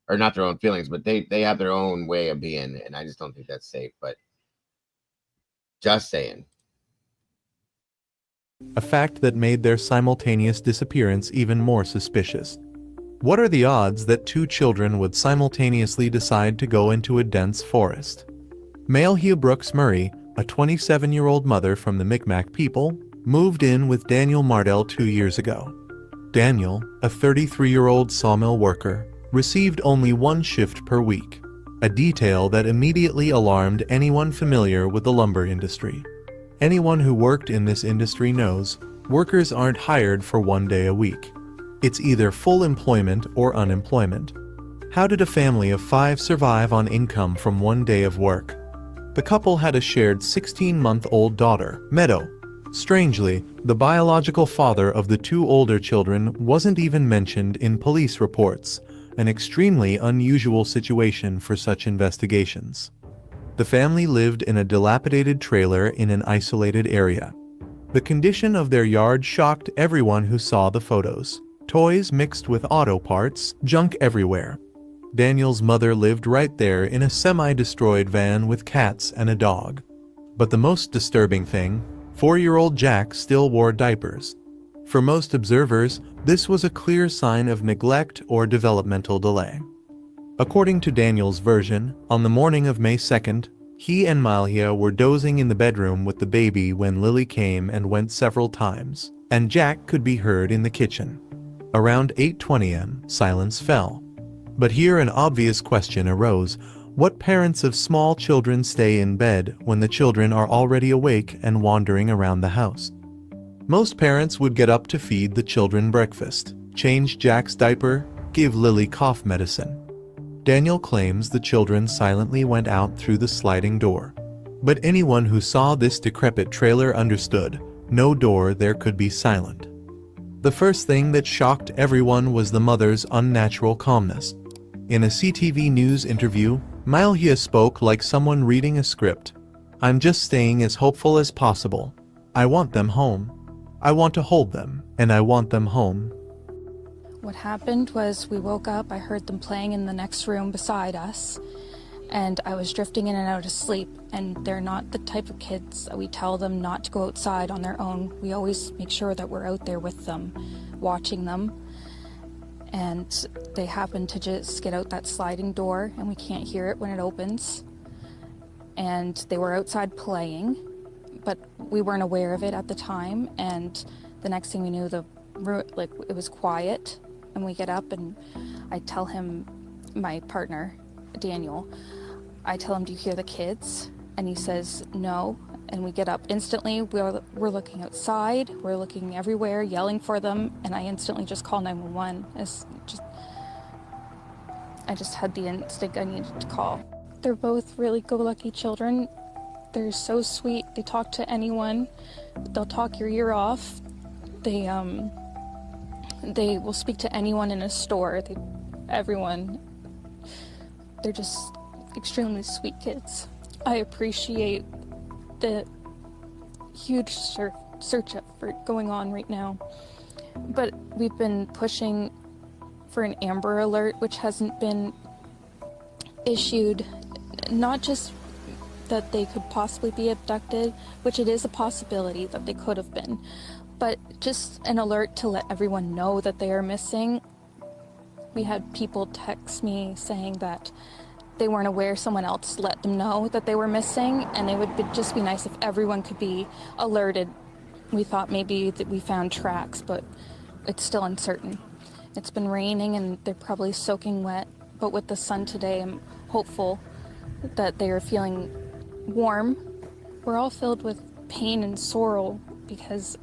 or not their own feelings, but they have their own way of being, and I just don't think that's safe. But just saying. A fact that made their simultaneous disappearance even more suspicious. What are the odds that two children would simultaneously decide to go into a dense forest? Malhia Brooks Murray, a 27-year-old mother from the Mi'kmaq people, moved in with Daniel Mardell 2 years ago. Daniel, a 33-year-old sawmill worker, received only one shift per week, a detail that immediately alarmed anyone familiar with the lumber industry. Anyone who worked in this industry knows workers aren't hired for 1 day a week. It's either full employment or unemployment. How did a family of 5 survive on income from 1 day of work? The couple had a shared 16-month-old daughter, Meadow. Strangely, the biological father of the 2 older children wasn't even mentioned in police reports, an extremely unusual situation for such investigations. The family lived in a dilapidated trailer in an isolated area. The condition of their yard shocked everyone who saw the photos. Toys mixed with auto parts, junk everywhere. Daniel's mother lived right there in a semi-destroyed van with cats and a dog. But the most disturbing thing, 4-year-old Jack still wore diapers. For most observers, this was a clear sign of neglect or developmental delay. According to Daniel's version, on the morning of May 2nd, he and Malhia were dozing in the bedroom with the baby when Lily came and went several times, and Jack could be heard in the kitchen. Around 8:20 am, silence fell. But here an obvious question arose. What parents of small children stay in bed when the children are already awake and wandering around the house? Most parents would get up to feed the children breakfast, change Jack's diaper, give Lily cough medicine. Daniel claims the children silently went out through the sliding door. But anyone who saw this decrepit trailer understood, no door there could be silent. The first thing that shocked everyone was the mother's unnatural calmness. In a CTV News interview, Malhia spoke like someone reading a script. "I'm just staying as hopeful as possible. I want them home. I want to hold them, and I want them home." What happened was we woke up, I heard them playing in the next room beside us, and I was drifting in and out of sleep, and they're not the type of kids that we tell them not to go outside on their own. We always make sure that we're out there with them, watching them, and they happen to just get out that sliding door, and we can't hear it when it opens, and they were outside playing, but we weren't aware of it at the time, and the next thing we knew, it was quiet, and we get up, and I tell him, my partner, Daniel, I tell him, "Do you hear the kids?" And he says, "No." And we get up instantly. We're looking outside. We're looking everywhere, yelling for them. And I instantly just call 911. I just had the instinct I needed to call. They're both really go-lucky children. They're so sweet. They talk to anyone. They'll talk your ear off. They will speak to anyone in a store. Everyone. They're just extremely sweet kids. I appreciate the huge search effort going on right now. But we've been pushing for an Amber Alert, which hasn't been issued. Not just that they could possibly be abducted, which it is a possibility that they could have been, but just an alert to let everyone know that they are missing. We had people text me saying that they weren't aware someone else let them know that they were missing, and it would just be nice if everyone could be alerted. We thought maybe that we found tracks, but it's still uncertain. It's been raining and they're probably soaking wet, but with the sun today, I'm hopeful that they are feeling warm. We're all filled with pain and sorrow because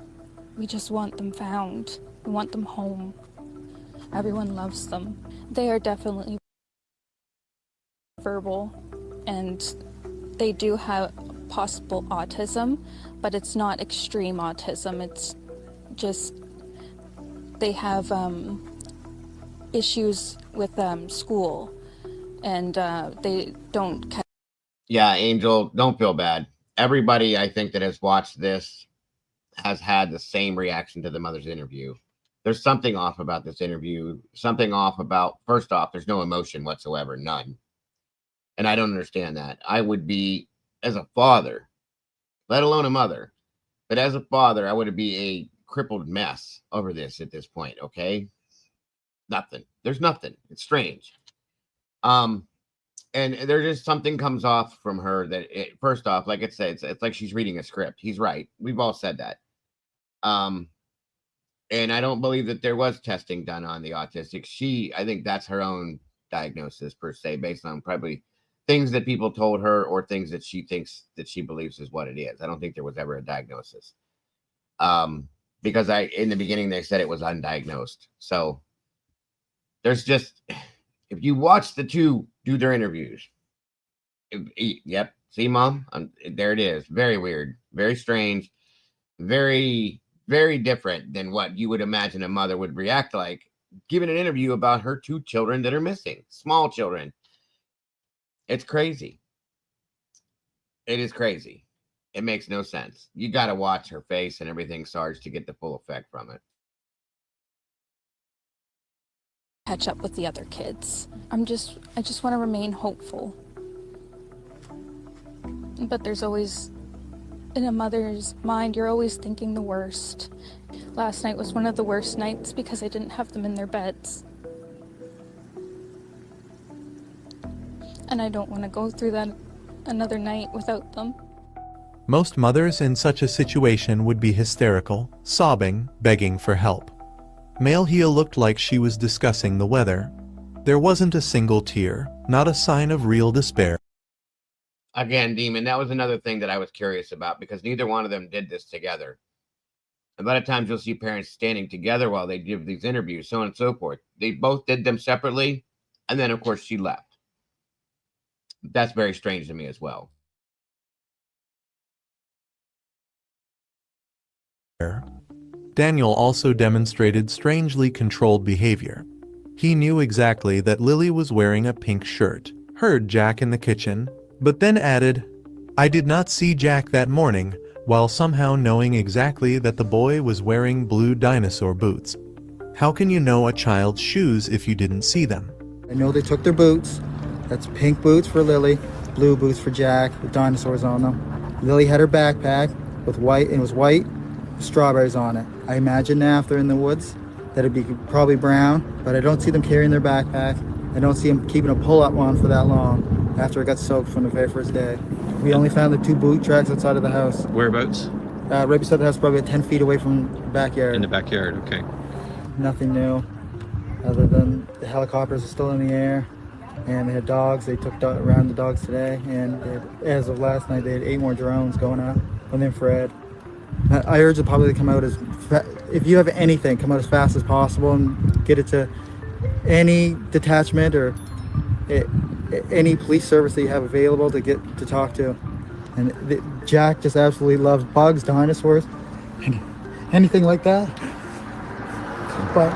we just want them found. We want them home. Everyone loves them. They are definitely verbal, and they do have possible autism, but it's not extreme autism. It's just they have issues with school, and they don't. Yeah, Angel, don't feel bad. Everybody, I think, that has watched this has had the same reaction to the mother's interview. There's something off about this interview. Something off about, first off, there's no emotion whatsoever, none. And I don't understand that. I would be, as a father, let alone a mother, but as a father, I would be a crippled mess over this at this point, okay? Nothing. There's nothing. It's strange. And there just something comes off from her that, first off, like I said, it's like she's reading a script. He's right. We've all said that. And I don't believe that there was testing done on the autistic. I think that's her own diagnosis per se, based on probably things that people told her or things that she thinks that she believes is what it is. I don't think there was ever a diagnosis. Because in the beginning, they said it was undiagnosed. So there's just, if you watch the two do their interviews, yep, see, Mom, there it is. Very weird, very strange, very, very different than what you would imagine a mother would react like giving an interview about her 2 children that are missing, small children. It's crazy. It is crazy. It makes no sense. You got to watch her face and everything, Sarge, to get the full effect from it. Catch up with the other kids. I just want to remain hopeful. But there's always, in a mother's mind, you're always thinking the worst. Last night was one of the worst nights because I didn't have them in their beds. And I don't want to go through that another night without them. Most mothers in such a situation would be hysterical, sobbing, begging for help. Malehia looked like she was discussing the weather. There wasn't a single tear, not a sign of real despair. Again, Demon, that was another thing that I was curious about, because neither one of them did this together. A lot of times you'll see parents standing together while they give these interviews, so on and so forth. They both did them separately, and then, of course, she left. That's very strange to me as well. Daniel also demonstrated strangely controlled behavior. He knew exactly that Lily was wearing a pink shirt, heard Jack in the kitchen, but then added, "I did not see Jack that morning," while somehow knowing exactly that the boy was wearing blue dinosaur boots. How can you know a child's shoes if you didn't see them? I know they took their boots. That's pink boots for Lily, blue boots for Jack with dinosaurs on them. Lily had her backpack with white, and it was white with strawberries on it. I imagine now if they're in the woods that it'd be probably brown, but I don't see them carrying their backpack. I don't see them keeping a pull-up one for that long after it got soaked from the very first day. We only found the 2 boot tracks outside of the house. Whereabouts? Right beside the house, probably 10 feet away from the backyard. In the backyard, okay. Nothing new, other than the helicopters are still in the air, and they had dogs. They took around the dogs today, and as of last night, they had 8 more drones going up on the infrared. I urge the public to come out if you have anything, come out as fast as possible and get it to any detachment or any police service that you have available to get to talk to. And Jack just absolutely loves bugs, dinosaurs, and anything like that. But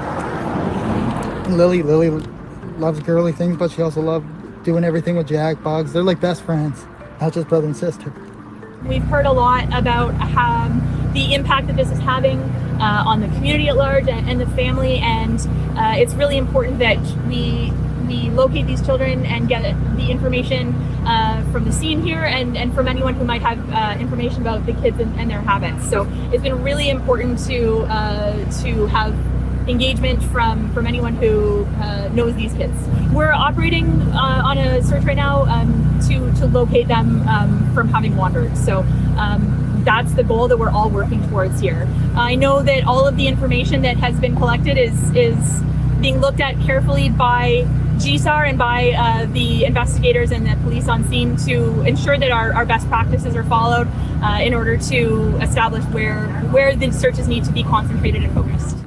Lily loves girly things, but she also loves doing everything with Jack, bugs. They're like best friends, not just brother and sister. We've heard a lot about the impact that this is having on the community at large and the family, and it's really important that we locate these children and get the information from the scene here and from anyone who might have information about the kids and their habits. So it's been really important to have engagement from anyone who knows these kids. We're operating on a search right now to locate them from having wandered. So that's the goal that we're all working towards here. I know that all of the information that has been collected is being looked at carefully by GSAR and by the investigators and the police on scene to ensure that our best practices are followed in order to establish where the searches need to be concentrated and focused.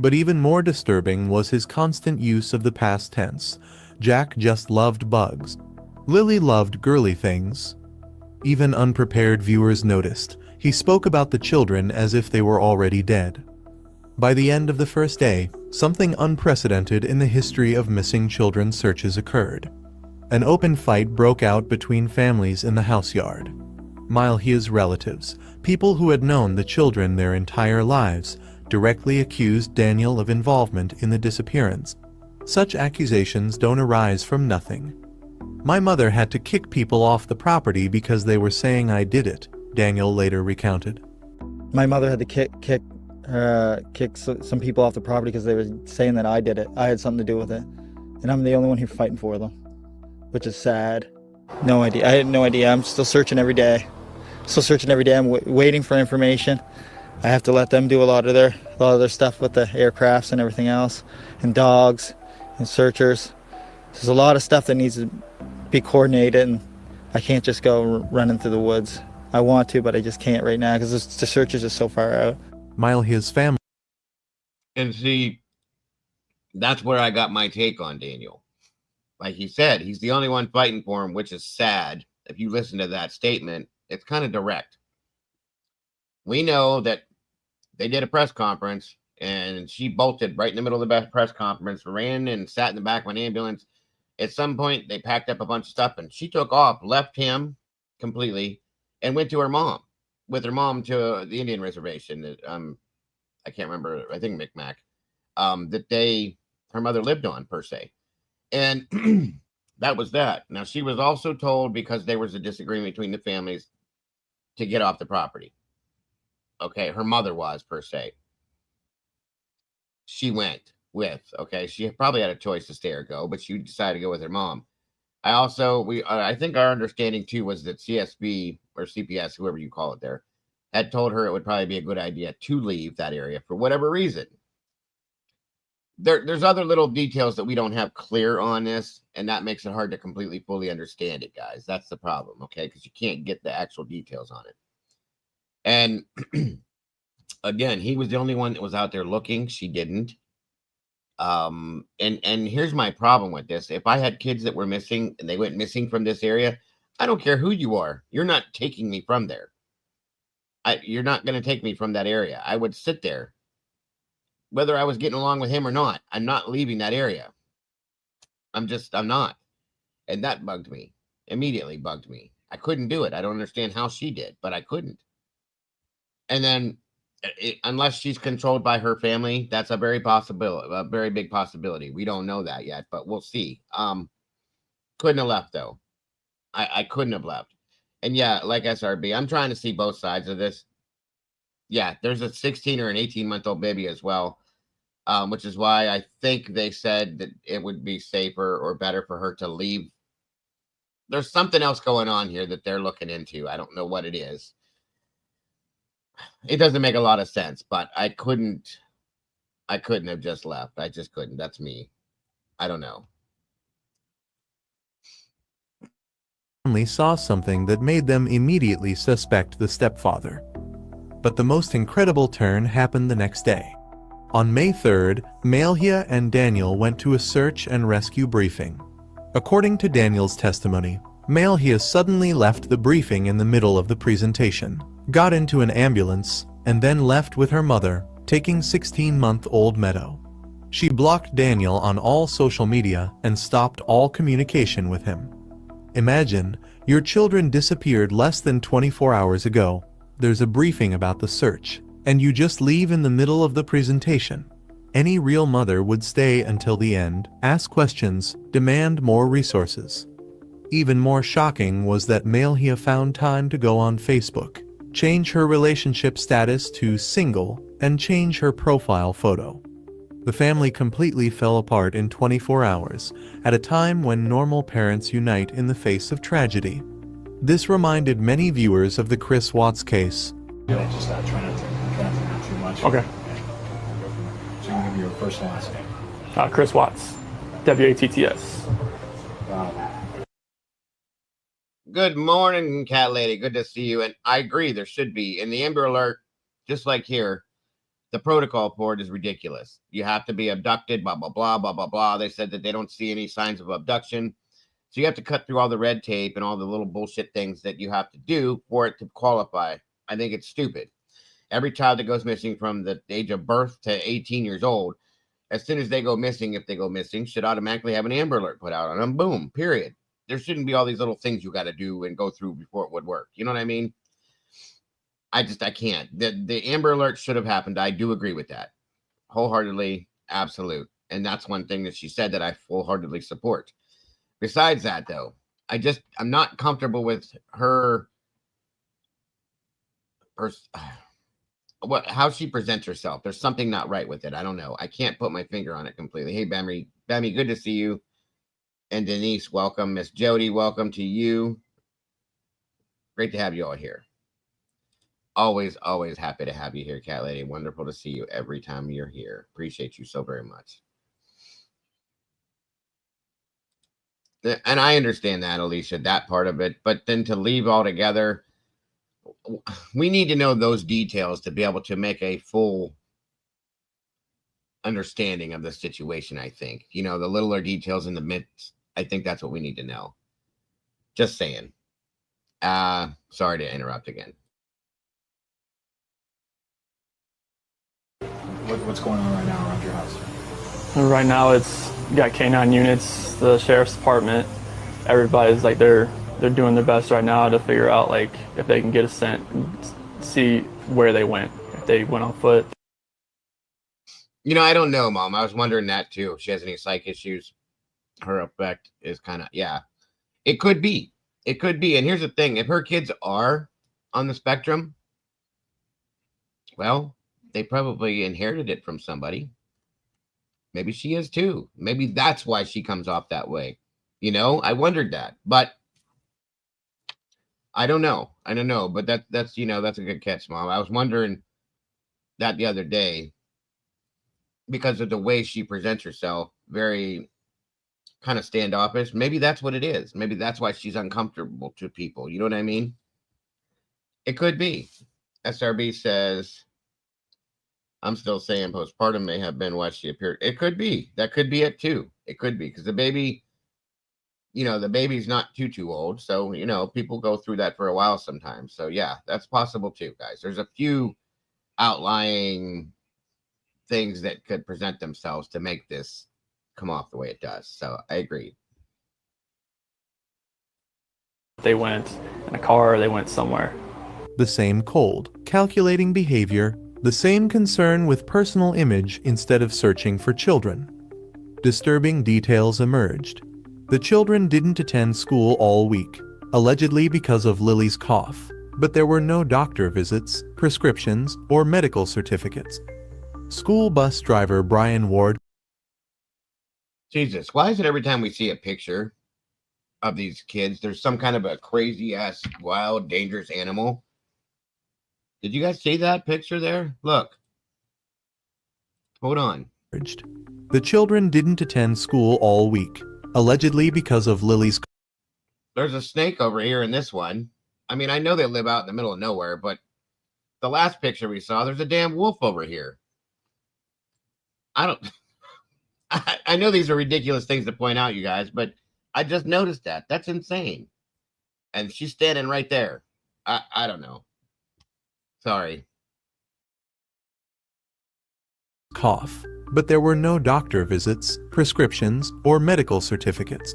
But even more disturbing was his constant use of the past tense. Jack just loved bugs. Lily loved girly things. Even unprepared viewers noticed. He spoke about the children as if they were already dead. By the end of the first day, something unprecedented in the history of missing children searches occurred. An open fight broke out between families in the house yard. Malhehia's relatives, people who had known the children their entire lives, directly accused Daniel of involvement in the disappearance. Such accusations don't arise from nothing. My mother had to kick people off the property because they were saying I did it, Daniel later recounted. My mother had to kick some people off the property because they were saying that I did it. I had something to do with it. And I'm the only one here fighting for them, which is sad. No idea. I had no idea. I'm still searching every day. I'm waiting for information. I have to let them do a lot of their stuff with the aircrafts and everything else, and dogs and searchers. There's a lot of stuff that needs to be coordinated, and I can't just go running through the woods. I want to, but I just can't right now because the searchers are so far out. His family. And see, that's where I got my take on Daniel. Like he said, he's the only one fighting for him, which is sad. If you listen to that statement, it's kind of direct. We know that they did a press conference and she bolted right in the middle of the press conference, ran and sat in the back of an ambulance. At some point, they packed up a bunch of stuff and she took off, left him completely, and went to her mom, with her mom to the Indian reservation that I can't remember, I think Micmac, that her mother lived on, per se. And that was that. Now, she was also told, because there was a disagreement between the families, to get off the property. Okay, her mother was, per se. She went with, okay, she probably had a choice to stay or go, but she decided to go with her mom. I think our understanding too was that CSB or CPS, whoever you call it there, had told her it would probably be a good idea to leave that area for whatever reason. There's other little details that we don't have clear on this, and that makes it hard to completely fully understand it, guys. That's the problem, okay? Because you can't get the actual details on it. And again, he was the only one that was out there looking. She didn't. And here's my problem with this. If I had kids that were missing and they went missing from this area, I don't care who you are. You're not taking me from there. You're not going to take me from that area. I would sit there, whether I was getting along with him or not. I'm not leaving that area. I'm not. And that bugged me. Immediately bugged me. I couldn't do it. I don't understand how she did, but I couldn't. And then, unless she's controlled by her family, that's a very big possibility. We don't know that yet, but we'll see. Couldn't have left though. I couldn't have left. And yeah, like SRB, I'm trying to see both sides of this. Yeah, there's a 16 or an 18-month-old baby as well, which is why I think they said that it would be safer or better for her to leave. There's something else going on here that they're looking into. I don't know what it is. It doesn't make a lot of sense, but I couldn't have just left. I just couldn't. That's me. I don't know. Family saw something that made them immediately suspect the stepfather. But the most incredible turn happened the next day. On May 3rd, Malhia and Daniel went to a search and rescue briefing. According to Daniel's testimony, Malhia suddenly left the briefing in the middle of the presentation, got into an ambulance, and then left with her mother, taking 16-month-old Meadow. She blocked Daniel on all social media and stopped all communication with him. Imagine, your children disappeared less than 24 hours ago. There's a briefing about the search, and you just leave in the middle of the presentation. Any real mother would stay until the end, ask questions, demand more resources. Even more shocking was that Malhia found time to go on Facebook, change her relationship status to single, and change her profile photo. The family completely fell apart in 24 hours, at a time when normal parents unite in the face of tragedy. This reminded many viewers of the Chris Watts case. Yeah, just try not to pronounce too much. Okay. So you can give me your first and last name. Chris Watts, WATTS. Good morning, Cat Lady. Good to see you. And I agree, there should be. In the Amber Alert, just like here, the protocol for it is ridiculous. You have to be abducted, blah, blah, blah, blah, blah, blah. They said that they don't see any signs of abduction. So you have to cut through all the red tape and all the little bullshit things that you have to do for it to qualify. I think it's stupid. Every child that goes missing from the age of birth to 18 years old, as soon as they go missing, if they go missing, should automatically have an Amber Alert put out on them. Boom, period. There shouldn't be all these little things you got to do and go through before it would work. You know what I mean? I can't. The Amber Alert should have happened. I do agree with that. Wholeheartedly, absolute. And that's one thing that she said that I wholeheartedly support. Besides that, though, I'm not comfortable with her how she presents herself. There's something not right with it. I don't know. I can't put my finger on it completely. Hey, Bammy, good to see you. And Denise, welcome. Miss Jody, welcome to you. Great to have you all here. Always happy to have you here, Cat Lady. Wonderful to see you every time you're here. Appreciate you so very much. And I understand that, Alicia, that part of it. But then to leave altogether, we need to know those details to be able to make a full understanding of the situation, I think. The littler details in the midst, I think that's what we need to know. Just saying. Sorry to interrupt again. What's going on right now around your house? Right now, you got K9 units, the sheriff's department. Everybody's like they're doing their best right now to figure out like if they can get a scent and see where they went, if they went on foot. I don't know, Mom. I was wondering that too. If she has any psych issues, her effect is kind of, yeah. It could be. It could be. And here's the thing. If her kids are on the spectrum, well, they probably inherited it from somebody. Maybe she is too. Maybe that's why she comes off that way. I wondered that, but I don't know. But that's that's a good catch, Mom. I was wondering that the other day because of the way she presents herself, very kind of standoffish. Maybe that's what it is. Maybe that's why she's uncomfortable to people. You know what I mean? It could be. SRB says, I'm still saying postpartum may have been why she appeared. It could be. That could be it too. It could be because the baby, the baby's not too old. So, people go through that for a while sometimes. So yeah, that's possible too, guys. There's a few outlying things that could present themselves to make this come off the way it does. So I agree. They went in a car, they went somewhere. The same cold, calculating behavior, the same concern with personal image instead of searching for children. Disturbing details emerged. The children didn't attend school all week, allegedly because of Lily's cough, but there were no doctor visits, prescriptions, or medical certificates. School bus driver Brian Ward. Jesus, why is it every time we see a picture of these kids, there's some kind of a crazy ass, wild, dangerous animal? Did you guys see that picture there? Look. Hold on. The children didn't attend school all week, allegedly because of Lily's. There's a snake over here in this one. I mean, I know they live out in the middle of nowhere, but the last picture we saw, there's a damn wolf over here. I know these are ridiculous things to point out, you guys, but I just noticed that. That's insane. And she's standing right there. I don't know. Sorry. Cough, but there were no doctor visits, prescriptions, or medical certificates.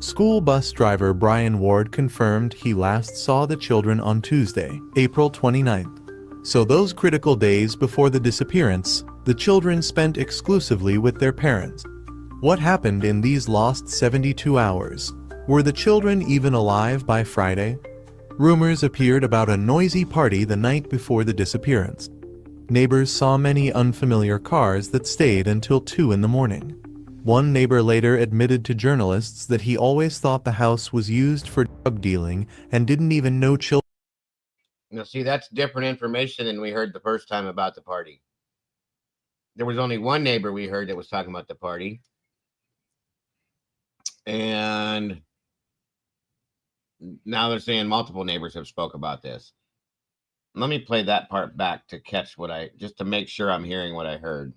School bus driver Brian Ward confirmed he last saw the children on Tuesday, April 29th. So those critical days before the disappearance, the children spent exclusively with their parents. What happened in these lost 72 hours? Were the children even alive by Friday? Rumors appeared about a noisy party the night before the disappearance. Neighbors saw many unfamiliar cars that stayed until 2 in the morning. One neighbor later admitted to journalists that he always thought the house was used for drug dealing and didn't even know children. Now, see, that's different information than we heard the first time about the party. There was only one neighbor we heard that was talking about the party. And now they're saying multiple neighbors have spoke about this. Let me play that part back to catch just to make sure I'm hearing what I heard.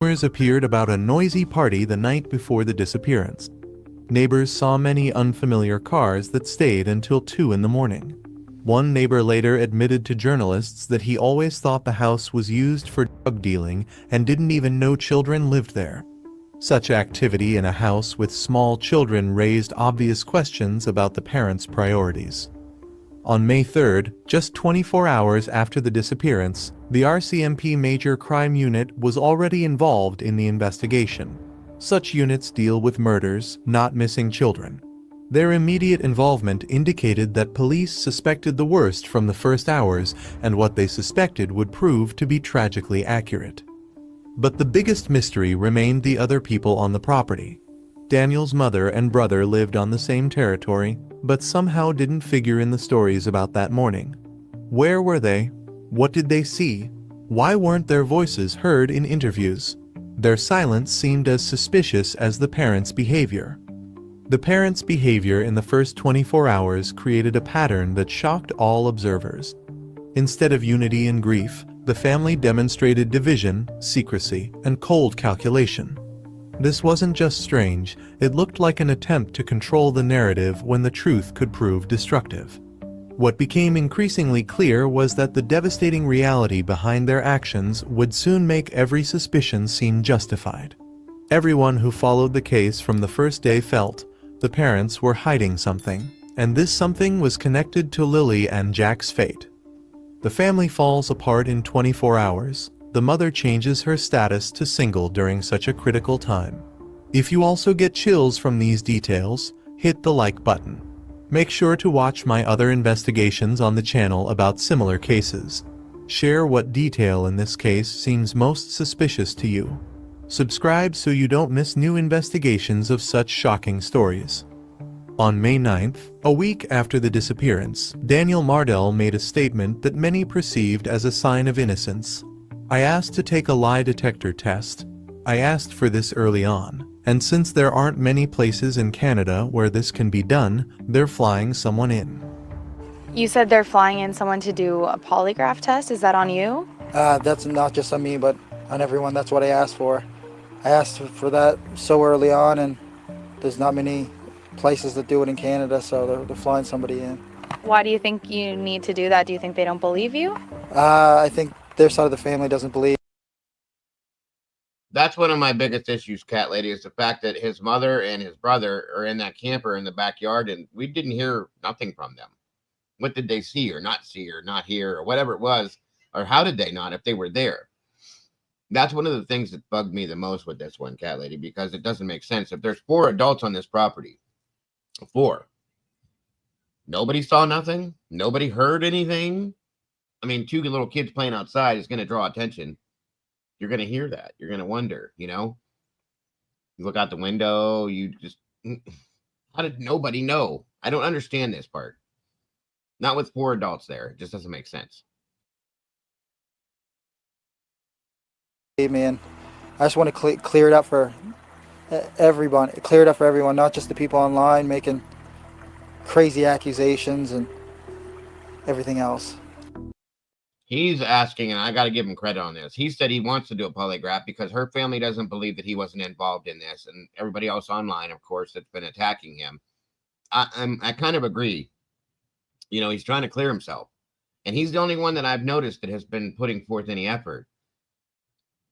Rumors appeared about a noisy party the night before the disappearance. Neighbors saw many unfamiliar cars that stayed until 2 in the morning. One neighbor later admitted to journalists that he always thought the house was used for drug dealing and didn't even know children lived there. Such activity in a house with small children raised obvious questions about the parents' priorities. On May 3rd, just 24 hours after the disappearance, the RCMP Major Crime Unit was already involved in the investigation. Such units deal with murders, not missing children. Their immediate involvement indicated that police suspected the worst from the first hours, and what they suspected would prove to be tragically accurate. But the biggest mystery remained the other people on the property. Daniel's mother and brother lived on the same territory, but somehow didn't figure in the stories about that morning. Where were they? What did they see? Why weren't their voices heard in interviews? Their silence seemed as suspicious as the parents' behavior. The parents' behavior in the first 24 hours created a pattern that shocked all observers. Instead of unity and grief, the family demonstrated division, secrecy, and cold calculation. This wasn't just strange, it looked like an attempt to control the narrative when the truth could prove destructive. What became increasingly clear was that the devastating reality behind their actions would soon make every suspicion seem justified. Everyone who followed the case from the first day felt the parents were hiding something, and this something was connected to Lily and Jack's fate. The family falls apart in 24 hours. The mother changes her status to single during such a critical time. If you also get chills from these details, hit the like button. Make sure to watch my other investigations on the channel about similar cases. Share what detail in this case seems most suspicious to you. Subscribe so you don't miss new investigations of such shocking stories. On May 9th, a week after the disappearance, Daniel Mardell made a statement that many perceived as a sign of innocence. I asked to take a lie detector test. I asked for this early on, and since there aren't many places in Canada where this can be done, they're flying someone in. You said they're flying in someone to do a polygraph test. Is that on you? That's not just on me, but on everyone. That's what I asked for. I asked for that so early on, and there's not many places that do it in Canada, so they're flying somebody in. Why do you think you need to do that? Do you think they don't believe you? I think their side of the family doesn't believe. That's one of my biggest issues, Cat Lady, is the fact that his mother and his brother are in that camper in the backyard, and we didn't hear nothing from them. What did they see or not hear, or whatever it was, or how did they not if they were there? That's one of the things that bugged me the most with this one, Cat Lady, because it doesn't make sense. If there's 4 adults on this property, 4, nobody saw nothing, nobody heard anything. I mean, 2 little kids playing outside is going to draw attention. You're going to hear that. You're going to wonder, you know? You look out the window, you just... How did nobody know? I don't understand this part. Not with 4 adults there. It just doesn't make sense. Hey, man, I just want to clear it up for everyone. Clear it up for everyone, not just the people online making crazy accusations and everything else. He's asking, and I got to give him credit on this. He said he wants to do a polygraph because her family doesn't believe that he wasn't involved in this, and everybody else online, of course, that's been attacking him. I kind of agree. You know, he's trying to clear himself, and he's the only one that I've noticed that has been putting forth any effort.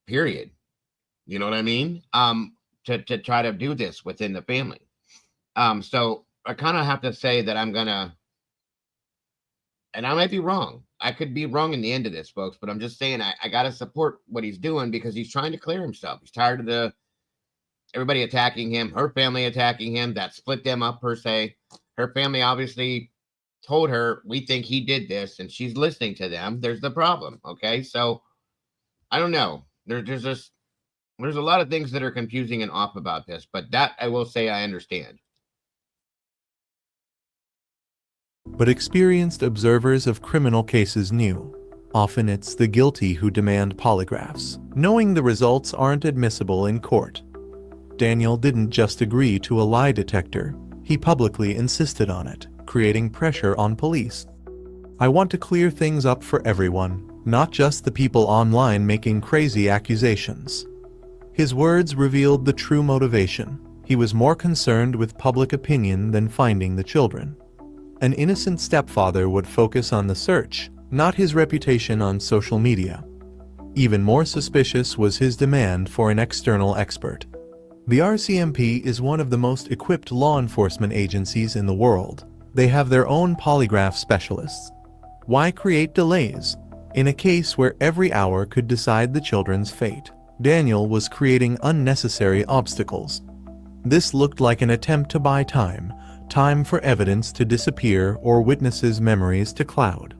Period. You know what I mean? To try to do this within the family. So I kind of have to say that I'm gonna, and I might be wrong. I could be wrong in the end of this, folks, but I'm just saying I got to support what he's doing because he's trying to clear himself. He's tired of everybody attacking him, her family attacking him. That split them up, per se. Her family obviously told her, we think he did this, and she's listening to them. There's the problem, okay? So I don't know. There's a lot of things that are confusing and off about this, but that I will say I understand. But experienced observers of criminal cases knew. Often it's the guilty who demand polygraphs, knowing the results aren't admissible in court. Daniel didn't just agree to a lie detector, he publicly insisted on it, creating pressure on police. I want to clear things up for everyone, not just the people online making crazy accusations. His words revealed the true motivation. He was more concerned with public opinion than finding the children. An innocent stepfather would focus on the search, not his reputation on social media. Even more suspicious was his demand for an external expert. The RCMP is one of the most equipped law enforcement agencies in the world. They have their own polygraph specialists. Why create delays? In a case where every hour could decide the children's fate, Daniel was creating unnecessary obstacles. This looked like an attempt to buy time for evidence to disappear or witnesses' memories to cloud.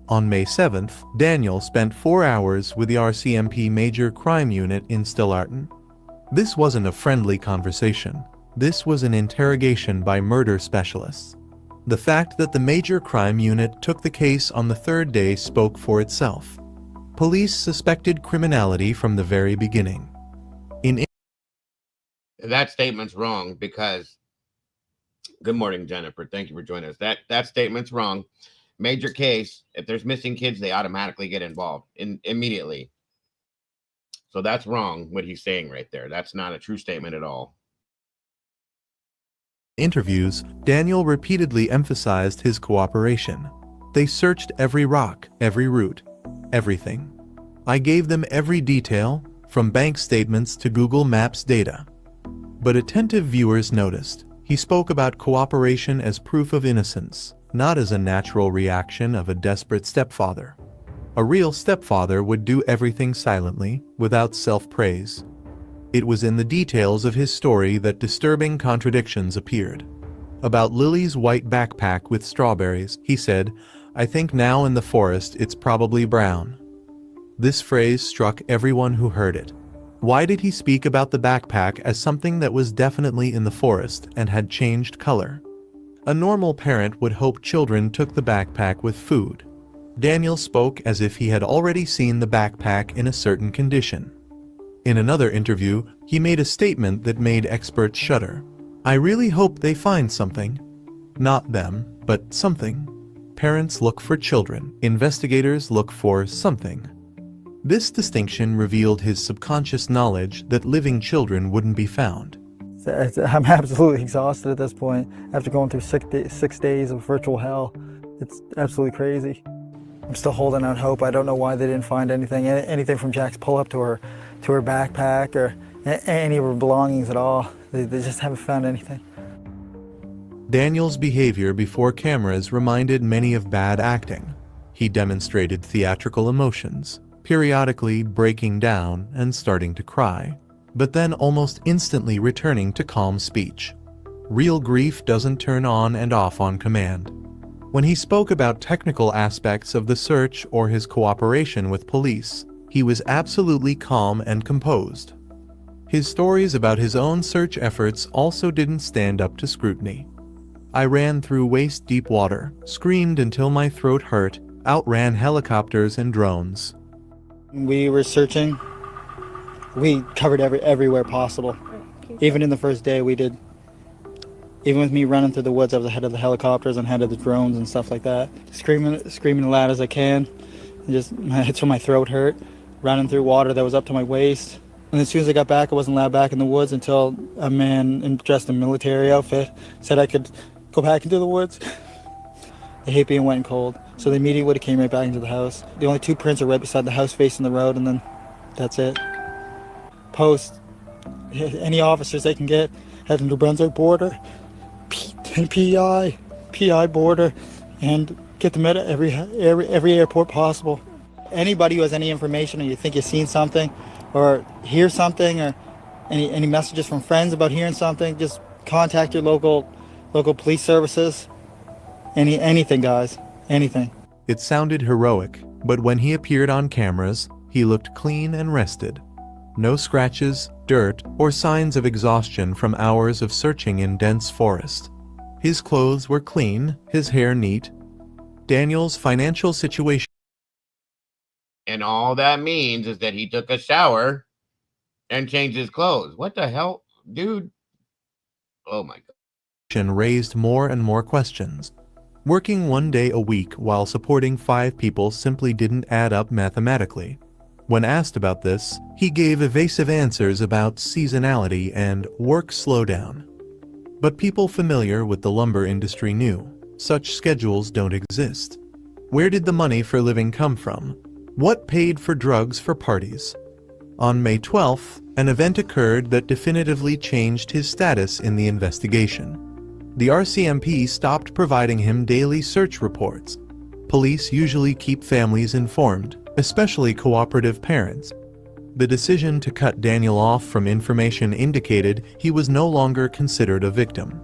On May 7th, Daniel spent 4 hours with the RCMP Major Crime Unit in Stillarton. This wasn't a friendly conversation. This was an interrogation by murder specialists. The fact that the Major Crime Unit took the case on the third day spoke for itself. Police suspected criminality from the very beginning. That statement's wrong because, good morning, Jennifer. Thank you for joining us. That statement's wrong. Major case, if there's missing kids, they automatically get involved immediately. So that's wrong, what he's saying right there. That's not a true statement at all. Interviews, Daniel repeatedly emphasized his cooperation. They searched every rock, every route, everything. I gave them every detail, from bank statements to Google Maps data. But attentive viewers noticed, he spoke about cooperation as proof of innocence, not as a natural reaction of a desperate stepfather. A real stepfather would do everything silently, without self-praise. It was in the details of his story that disturbing contradictions appeared. About Lily's white backpack with strawberries, he said, "I think now in the forest it's probably brown." This phrase struck everyone who heard it. Why did he speak about the backpack as something that was definitely in the forest and had changed color? A normal parent would hope children took the backpack with food. Daniel spoke as if he had already seen the backpack in a certain condition. In another interview, he made a statement that made experts shudder. "I really hope they find something." Not them, but something. Parents look for children. Investigators look for something. This distinction revealed his subconscious knowledge that living children wouldn't be found. I'm absolutely exhausted at this point. After going through 6 days of virtual hell, it's absolutely crazy. I'm still holding out hope. I don't know why they didn't find anything from Jack's pull-up to her backpack or any of her belongings at all. They just haven't found anything. Daniel's behavior before cameras reminded many of bad acting. He demonstrated theatrical emotions, periodically breaking down and starting to cry, but then almost instantly returning to calm speech. Real grief doesn't turn on and off on command. When he spoke about technical aspects of the search or his cooperation with police, he was absolutely calm and composed. His stories about his own search efforts also didn't stand up to scrutiny. "I ran through waist-deep water, screamed until my throat hurt, outran helicopters and drones." We were searching. We covered everywhere possible. Even in the first day we did. Even with me running through the woods, I was ahead of the helicopters and ahead of the drones and stuff like that. Screaming as loud as I can. Until my throat hurt. Running through water that was up to my waist. And as soon as I got back, I wasn't allowed back in the woods until a man dressed in military outfit said I could go back into the woods. They hate being wet and cold, so they immediately would have came right back into the house. The only 2 prints are right beside the house facing the road, and then that's it. Post any officers they can get at the New Brunswick border, PI border, and get them at every airport possible. Anybody who has any information, or you think you've seen something, or hear something, or any messages from friends about hearing something, just contact your local police services. Anything, guys. Anything. It sounded heroic, but when he appeared on cameras, he looked clean and rested. No scratches, dirt, or signs of exhaustion from hours of searching in dense forest. His clothes were clean, his hair neat. Daniel's financial situation. And all that means is that he took a shower and changed his clothes. What the hell, dude? Oh my God. Raised more and more questions. Working 1 day a week while supporting 5 people simply didn't add up mathematically. When asked about this, he gave evasive answers about seasonality and work slowdown. But people familiar with the lumber industry knew such schedules don't exist. Where did the money for living come from? What paid for drugs for parties? On May 12th, an event occurred that definitively changed his status in the investigation. The RCMP stopped providing him daily search reports. Police usually keep families informed, especially cooperative parents. The decision to cut Daniel off from information indicated he was no longer considered a victim.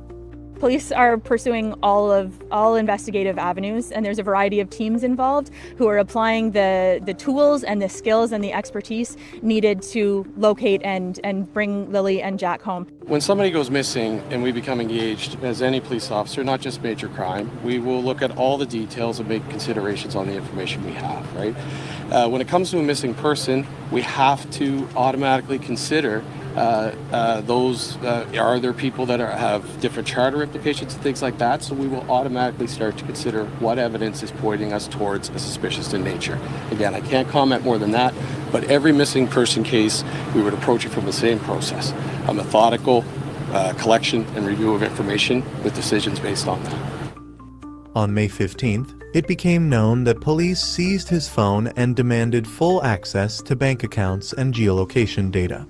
Police are pursuing all investigative avenues, and there's a variety of teams involved who are applying the tools and the skills and the expertise needed to locate and bring Lily and Jack home. When somebody goes missing and we become engaged as any police officer, not just major crime, we will look at all the details and make considerations on the information we have, right? When it comes to a missing person, we have to automatically consider are there people that have different charter implications and things like that? So we will automatically start to consider what evidence is pointing us towards a suspicious in nature. Again, I can't comment more than that, but every missing person case, we would approach it from the same process, a methodical collection and review of information with decisions based on that. On May 15th, it became known that police seized his phone and demanded full access to bank accounts and geolocation data.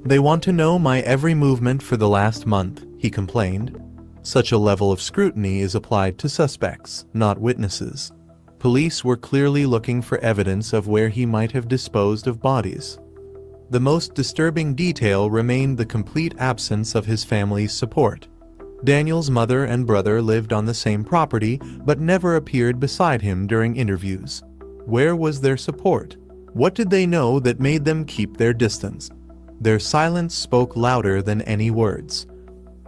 "They want to know my every movement for the last month," he complained. Such a level of scrutiny is applied to suspects, not witnesses. Police were clearly looking for evidence of where he might have disposed of bodies. The most disturbing detail remained the complete absence of his family's support. Daniel's mother and brother lived on the same property, but never appeared beside him during interviews. Where was their support? What did they know that made them keep their distance? Their silence spoke louder than any words.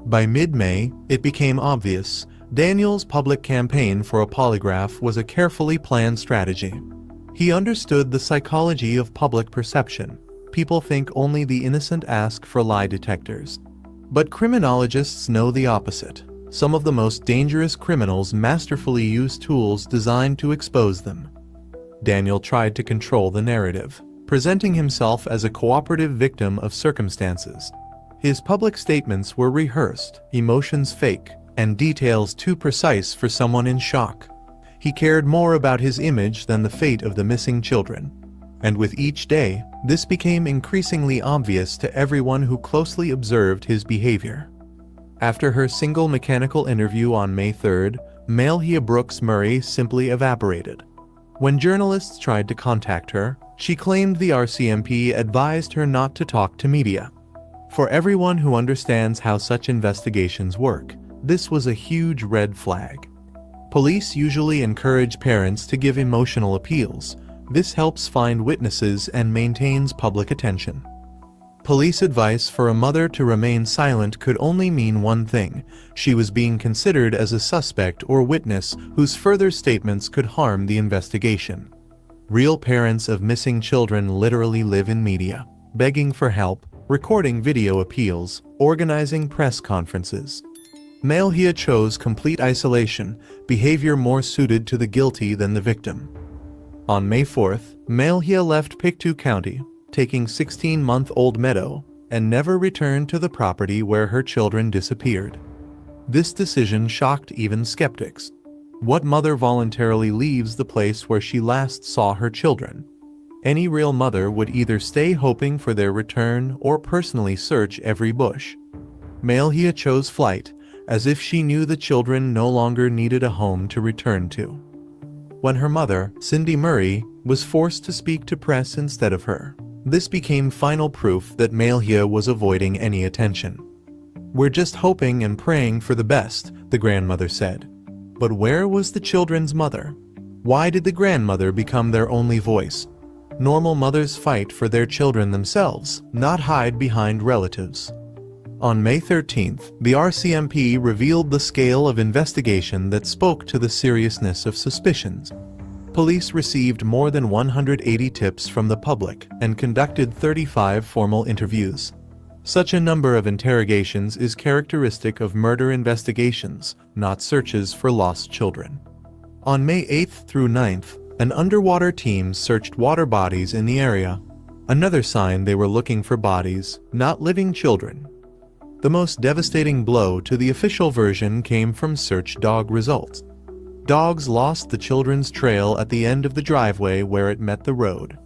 By mid-May, it became obvious Daniel's public campaign for a polygraph was a carefully planned strategy. He understood the psychology of public perception. People think only the innocent ask for lie detectors. But criminologists know the opposite. Some of the most dangerous criminals masterfully use tools designed to expose them. Daniel tried to control the narrative, presenting himself as a cooperative victim of circumstances. His public statements were rehearsed, emotions fake, and details too precise for someone in shock. He cared more about his image than the fate of the missing children. And with each day, this became increasingly obvious to everyone who closely observed his behavior. After her single mechanical interview on May 3rd, Malhia Brooks Murray simply evaporated. When journalists tried to contact her, she claimed the RCMP advised her not to talk to media. For everyone who understands how such investigations work, this was a huge red flag. Police usually encourage parents to give emotional appeals. This helps find witnesses and maintains public attention. Police advice for a mother to remain silent could only mean one thing: she was being considered as a suspect or witness whose further statements could harm the investigation. Real parents of missing children literally live in media, begging for help, recording video appeals, organizing press conferences. Malhia chose complete isolation, behavior more suited to the guilty than the victim. On May 4th, Malhia left Pictou County, taking 16-month-old Meadow, and never returned to the property where her children disappeared. This decision shocked even skeptics. What mother voluntarily leaves the place where she last saw her children? Any real mother would either stay hoping for their return or personally search every bush. Malhia chose flight, as if she knew the children no longer needed a home to return to. When her mother, Cindy Murray, was forced to speak to press instead of her, this became final proof that Malhia was avoiding any attention. "We're just hoping and praying for the best," the grandmother said. But where was the children's mother? Why did the grandmother become their only voice? Normal mothers fight for their children themselves, not hide behind relatives. On May 13th, the RCMP revealed the scale of investigation that spoke to the seriousness of suspicions. Police received more than 180 tips from the public and conducted 35 formal interviews. Such a number of interrogations is characteristic of murder investigations, not searches for lost children. On May 8th through 9th, an underwater team searched water bodies in the area, another sign they were looking for bodies, not living children. The most devastating blow to the official version came from search dog results. Dogs lost the children's trail at the end of the driveway where it met the road.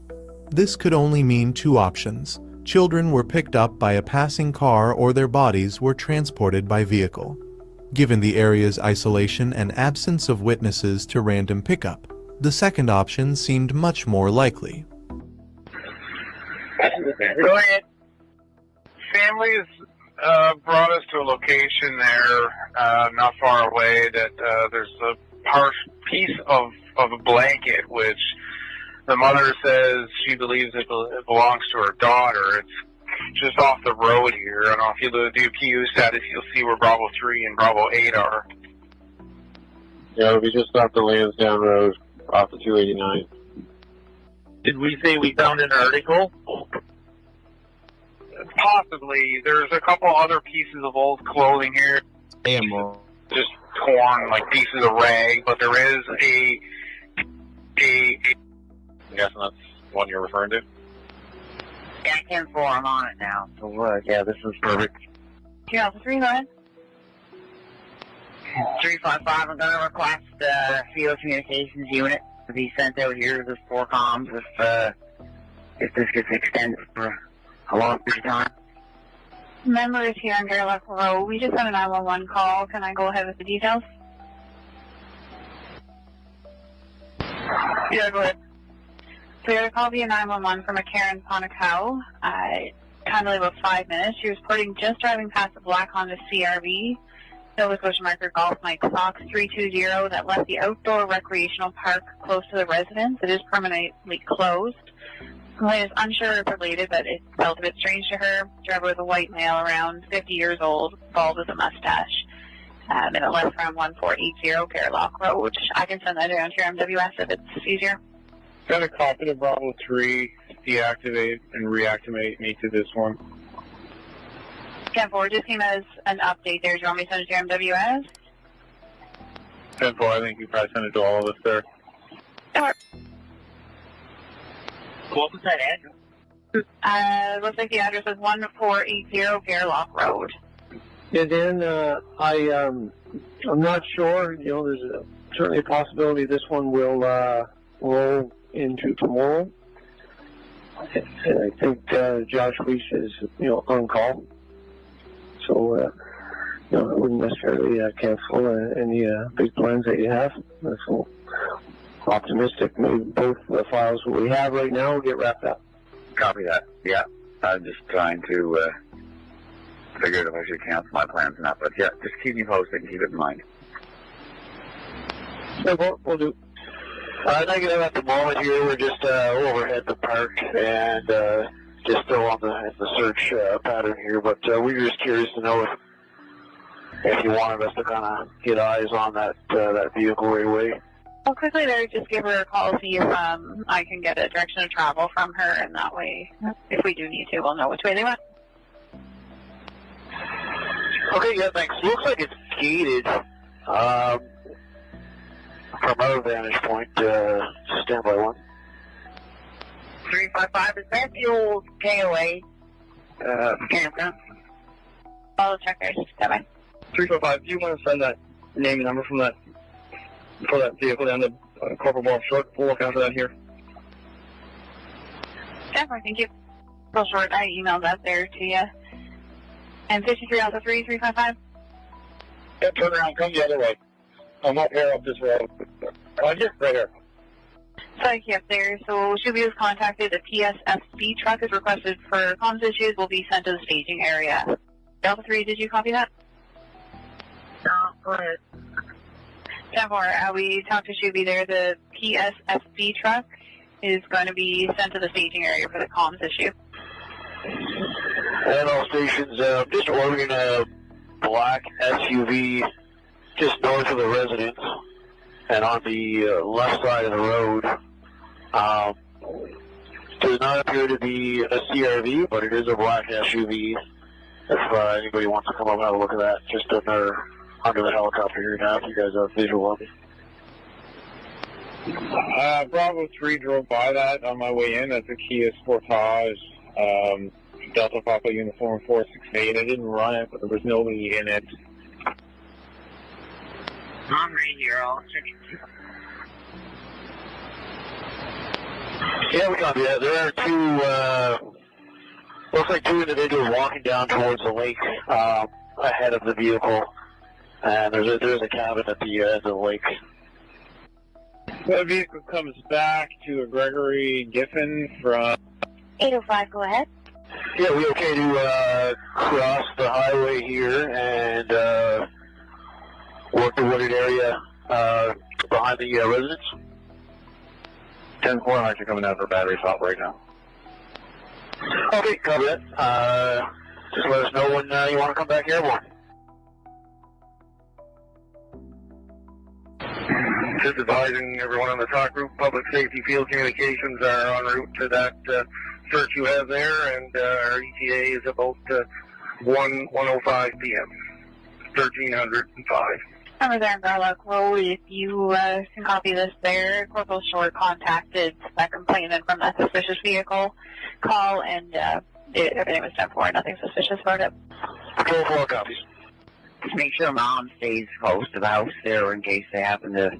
This could only mean two options: children were picked up by a passing car or their bodies were transported by vehicle. Given the area's isolation and absence of witnesses to random pickup, the second option seemed much more likely. Go ahead. Families brought us to a location there, not far away, that there's a piece of a blanket which the mother says she believes it belongs to her daughter. It's just off the road here. I don't know if you do PU status, you'll see where Bravo 3 and Bravo 8 are. Yeah, we just off the Lansdowne Road, off the 289. Did we say we found an article? Possibly. There's a couple other pieces of old clothing here. Just torn, like pieces of rag, but there is I'm guessing that's the one you're referring to? Yeah, 10-4, I'm on it now. So, yeah, this is perfect. Yeah, Alpha 3, go ahead. 355, I'm going to request field communications unit to be sent out here to this 4 comms if this gets extended for a long period of time. Member is here on Garlock Road. We just had a 911 call. Can I go ahead with the details? Yeah, go ahead. So we had a call via 911 from a Karen Ponacau. Kindly about 5 minutes. She was reporting just driving past a black Honda CRV, Nova Scotia marker Golf Mike Sox 320 that left the outdoor recreational park close to the residence. It is permanently closed. Complainant is unsure if related, but it felt a bit strange to her. Driver was a white male around 50 years old, bald with a mustache. And it left from 1480 Garlock Road. I can send that down to your MWS if it's easier. Got a copy to Bravo 3, deactivate and reactivate me to this one. 10-4, just came as an update there. Do you want me to send it to your MWS? 10-4, I think you probably sent it to all of us there. What was that address? Looks like the address is 1480 Garlock Road. And then I'm not sure. You know, there's certainly a possibility this one will roll into tomorrow. And I think Josh Weiss is, on call. So, I wouldn't necessarily cancel any big plans that you have. So optimistic. Maybe both the files that we have right now will get wrapped up. Copy that. Yeah, I'm just trying to figure out if I should cancel my plans or not. But yeah, just keep me posted and keep it in mind. Yeah, we'll do. Negative at the moment here. We're just over at the park and just still on the search pattern here. But we were just curious to know if you wanted us to kind of get eyes on that vehicle right away. Well, quickly there, just give her a call, see if I can get a direction of travel from her, and that way, if we do need to, we'll know which way they went. Okay, yeah, thanks. Looks like it's gated. From our vantage point, standby one. 355, is that the old KOA campground? I'll check there. Bye-bye. 355, do you want to send that name and number for that vehicle down to Corporal Bob Short? We'll look after that here. Definitely, thank you. Real short, I emailed that there to you. And 53 Alpha 3, 355? Yeah, turn around, come the other way. I'm up here up this road. Just right here. Sorry, up there. So should we have contacted the PSFB truck is requested for comms issues will be sent to the staging area. Delta 3, did you copy that? No, go ahead. 10-4, we talked to Shuby there. The PSFB truck is going to be sent to the staging area for the comms issue. And all stations, just ordering a black SUV just north of the residence and on the left side of the road. Does not appear to be a CRV, but it is a black SUV. If anybody wants to come up and have a look at that, just under the helicopter here now, if you guys have visual of it. Bravo 3 drove by that on my way in. That's a Kia Sportage, Delta Papa Uniform 468. I didn't run it, but there was nobody in it. I'm right here, I'll check it. Yeah, we copy that. There are two, looks like two individuals walking down towards the lake ahead of the vehicle. And there's a cabin at the end of the lake. That vehicle comes back to a Gregory Giffen from 805, go ahead. Yeah, we okay to cross the highway here and work the wooded area behind the residence? 10-4, I'm actually coming out for battery swap right now. Okay, copy that. Just let us know when you want to come back airborne. Just advising everyone on the talk group, public safety field communications are en route to that search you have there, and our ETA is about 1:05 p.m. 1305. Over there in Garlock Road, if you can copy this there, Corporal Short contacted a complainant from that suspicious vehicle call, and everything was done for it. Nothing suspicious about it. Control 4 copies. Just make sure Mom stays close to the house there in case they happen to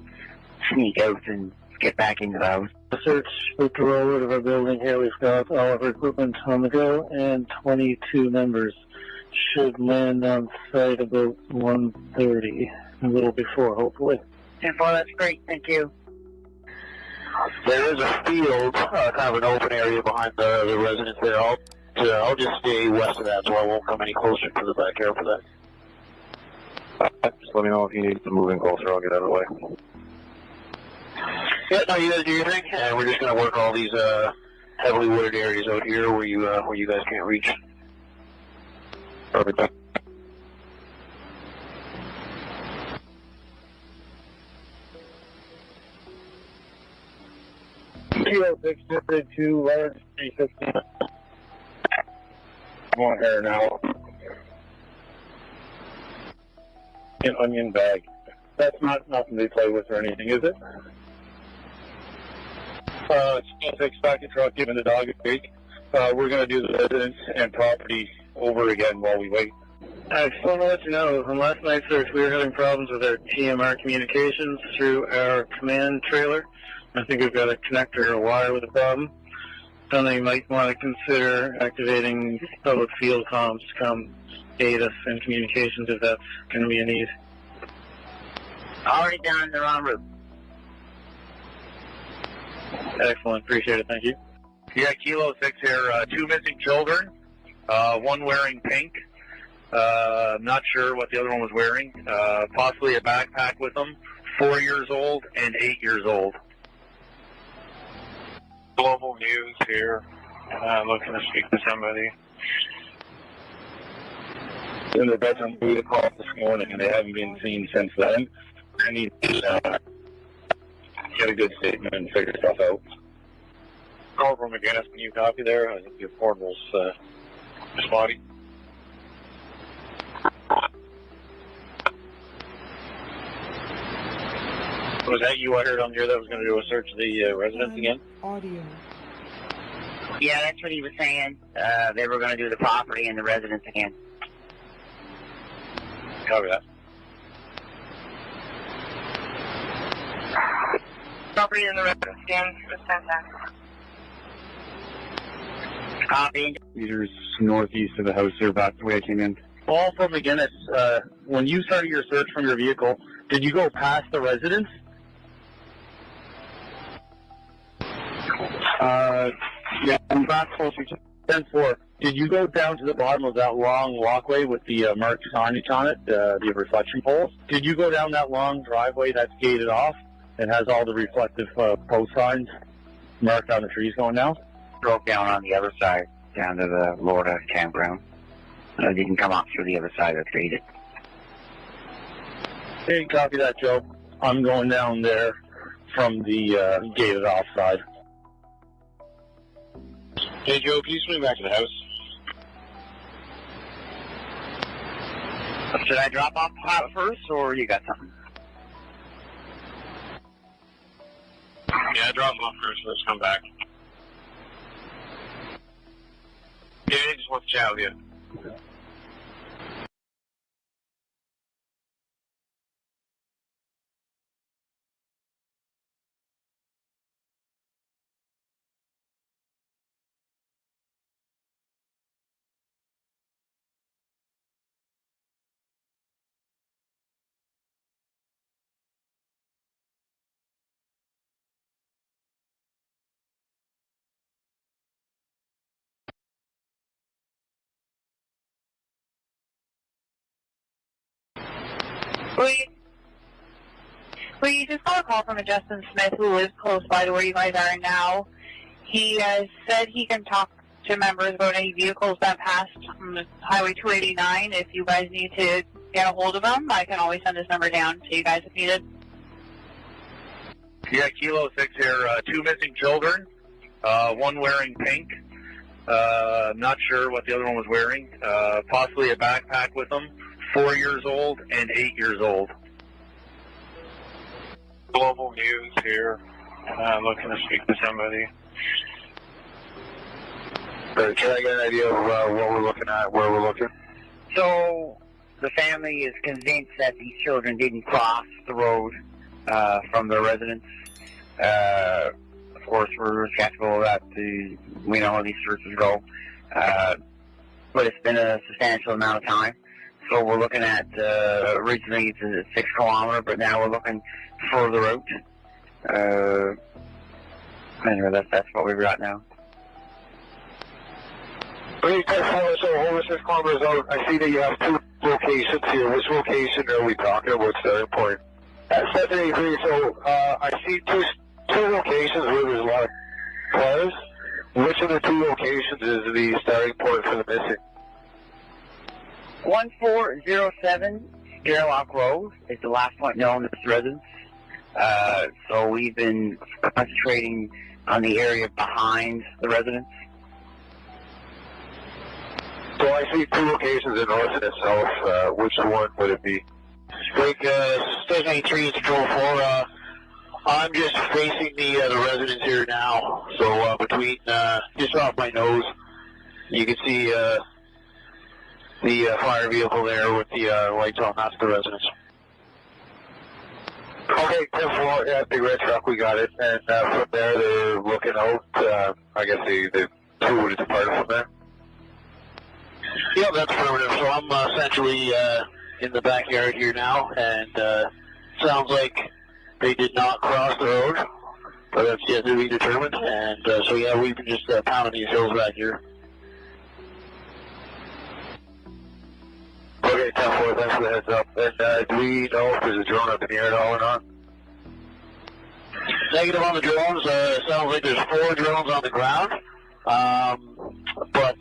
sneak out and get back into the house. Search with the road of our building here. We've got all of our equipment on the go, and 22 members should land on site about 1:30, a little before, hopefully. 10-4, that's great. Thank you. There is a field, kind of an open area behind the residence there. I'll just stay west of that, so I won't come any closer to the backyard for that. Just let me know if you need to move in closer. I'll get out of the way. Yeah, no, you guys do your thing, and we're just going to work all these heavily wooded areas out here where you guys can't reach. Perfect. Kilo 652, large 315. I'm on here now. An onion bag. That's not nothing they play with or anything, is it? Fix packet truck giving the dog a break. We're going to do the residence and property over again while we wait. I just want to let you know, from last night's search, we were having problems with our TMR communications through our command trailer. I think we've got a connector or a wire with a problem. Something you might want to consider activating public field comms to come aid us in communications if that's going to be a need. Already done, they're en route. Excellent, appreciate it, thank you. Yeah, Kilo 6 here, 2 missing children, one wearing pink. Not sure what the other one was wearing. Possibly a backpack with them, 4 years old and 8 years old. Global News here, looking to speak to somebody. And the veteran we had called this morning, and they haven't been seen since then. I need to get a good statement and figure stuff out. Call from McGinnis, can you copy there? I think your portable's spotty. Was that you I heard on here that was going to do a search of the residence again? Audio. Yeah, that's what he was saying. They were going to do the property and the residence again. Copy that. Property and the residence again. Just send that. Copy. Meters northeast of the house here, back the way I came in. Paul from McGinnis, when you started your search from your vehicle, did you go past the residence? Yeah, I'm back closer to 10-4. Did you go down to the bottom of that long walkway with the marked signage on it, the reflection poles? Did you go down that long driveway that's gated off and has all the reflective post signs marked on the trees going down? Drove down on the other side, down to the Florida campground. You can come up through the other side of the street. Hey, copy that, Joe. I'm going down there from the gated off side. Hey, Joe, can you swing back to the house? Should I drop off the pot first, or you got something? Yeah, drop them off first. Let's come back. Yeah, I just want to chat with you. We just got a call from a Justin Smith who lives close by to where you guys are now. He said he can talk to members about any vehicles that passed Highway 289. If you guys need to get a hold of him, I can always send his number down to you guys if needed. Yeah, Kilo 6 here. 2 missing children. One wearing pink. Not sure what the other one was wearing. Possibly a backpack with them. 4 years old and 8 years old. Global News here. Looking to speak to somebody. Can I get an idea of what we're looking at, where we're looking? So, the family is convinced that these children didn't cross the road from their residence. Of course, we're skeptical that we know how these searches go. But it's been a substantial amount of time. So we're looking at, originally it's a 6 kilometer, but now we're looking further out. Anyway, that's what we've got now. Okay, so over 6 kilometers out, I see that you have 2 locations here. Which location are we talking about starting point? At 783, so I see two locations where there's a lot of cars. Which of the 2 locations is the starting point for the missing? 1407 Scarlock Road is the last point known as residence. So we've been concentrating on the area behind the residence. So I see 2 locations in north and south. Which one would it be? Break, Station 83 is Control 4. I'm just facing the residence here now. So between, just off my nose, you can see the fire vehicle there with the lights on. That's the residence. Okay, 10-4, yeah, big red truck, we got it. And from there, they're looking out. I guess the 2 would have departed from there. Yeah, that's affirmative. So I'm essentially in the backyard here now, and sounds like they did not cross the road, but that's yet to be determined. And so yeah, we've been just pounding these hills back here. Okay, 10-4, thanks for the heads up. And do we know if there's a drone up in the air at all or not? Negative on the drones. Sounds like there's 4 drones on the ground. But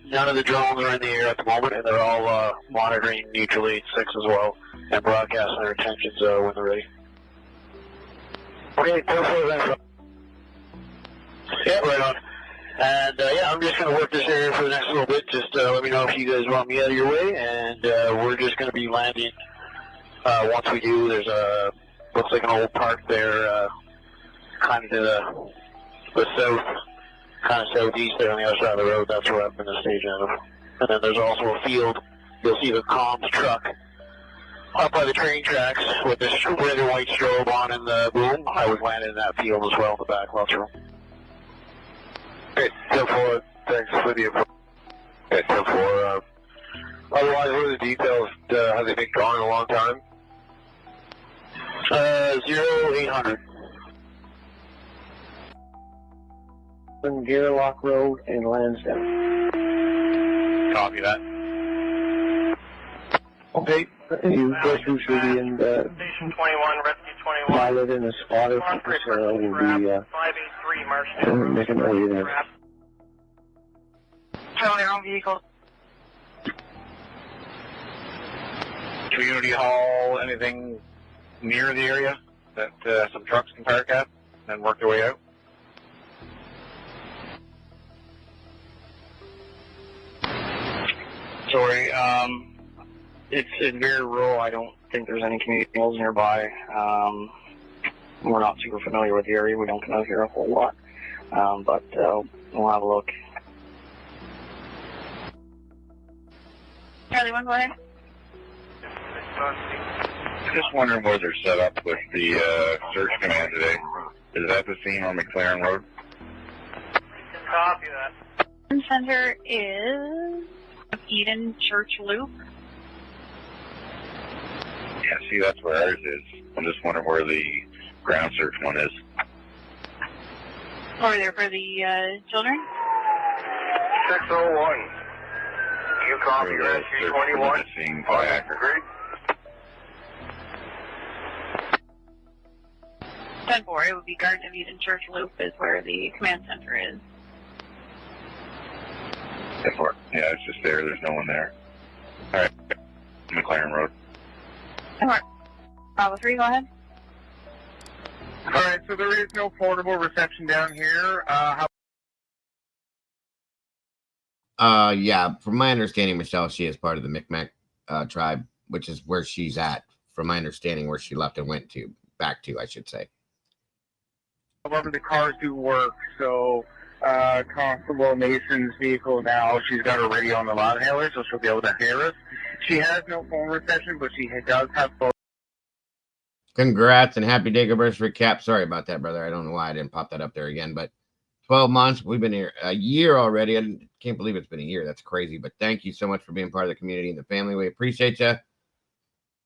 none of the drones are in the air at the moment, and they're all monitoring Neutral 8-6 as well, and broadcasting their intentions when they're ready. Okay, 10-4, thanks. Yeah, right on. And yeah, I'm just going to work this area for the next little bit. Just let me know if you guys want me out of your way, and we're just going to be landing. Once we do, there's a, looks like an old park there, kind of to the south. Kind of southeast there on the other side of the road. That's where I'm going to stage out of. And then there's also a field. You'll see the comms truck up by the train tracks with this red and white strobe on in the boom. I was landing in that field as well in the back. Lots of room. Okay, 10-4, thanks for the info. Okay, 10-4. Otherwise, what are the details? Have they been gone in a long time? 0800. Garlock Road and Lansdowne. Copy that. Okay, you guys who should be in the Station 21, Rescue 21. pilot and a spotter will be 583 Marshall. making a note there. Travel their own vehicle. Community hall, anything near the area that some trucks can park at, and work their way out? Sorry, it's very rural. I don't think there's any community halls nearby. We're not super familiar with the area. We don't come out here a whole lot, but we'll have a look. Charlie, one, go ahead. Just wondering where they're set up with the search command today. Is that the scene on McLaren Road? Copy that. Center is Eden Church Loop. Yeah, see, that's where ours is. I'm just wondering where the ground search one is. Over there for the children? 601. You copy Rescue 21? Missing kayaker. 10-4, it would be Garden of Eden Church Loop is where the command center is. 10-4. Yeah, it's just there. There's no one there. All right. McLaren Road. 10-4. Bravo 3, go ahead. All right, so there is no portable reception down here. Yeah, from my understanding, Michelle, she is part of the Micmac tribe, which is where she's at, from my understanding, where she left and went to, back to, I should say. However, the cars do work, so Constable Mason's vehicle now, she's got her radio on the loudhailer, so she'll be able to hear us. She has no phone reception, but she does have phone. Congrats and happy day anniversary, Cap. Sorry about that, brother. I don't know why I didn't pop that up there again, but 12 months. We've been here a year already. I can't believe it's been a year. That's crazy. But thank you so much for being part of the community and the family. We appreciate you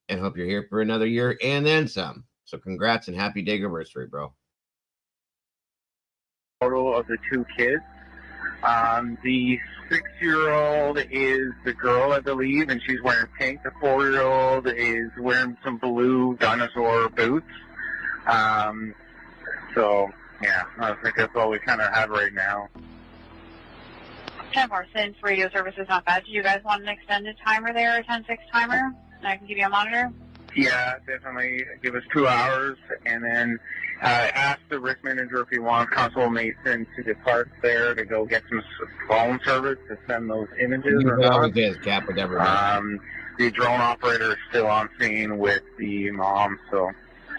and hope you're here for another year and then some. So congrats and happy day anniversary, bro. Photo of the two kids. The 6-year-old is the girl, I believe, and she's wearing pink. The 4-year-old is wearing some blue dinosaur boots. So, yeah, I think that's all we kind of have right now. 10-4, since radio service is not bad, do you guys want an extended timer there, a 10-6 timer? And I can give you a monitor? Yeah, definitely. Give us 2 hours, and then ask the risk manager if he wants Constable Mason to depart there to go get some phone service to send those images. Or always is, Cap, with everybody. The drone operator is still on scene with the mom, so.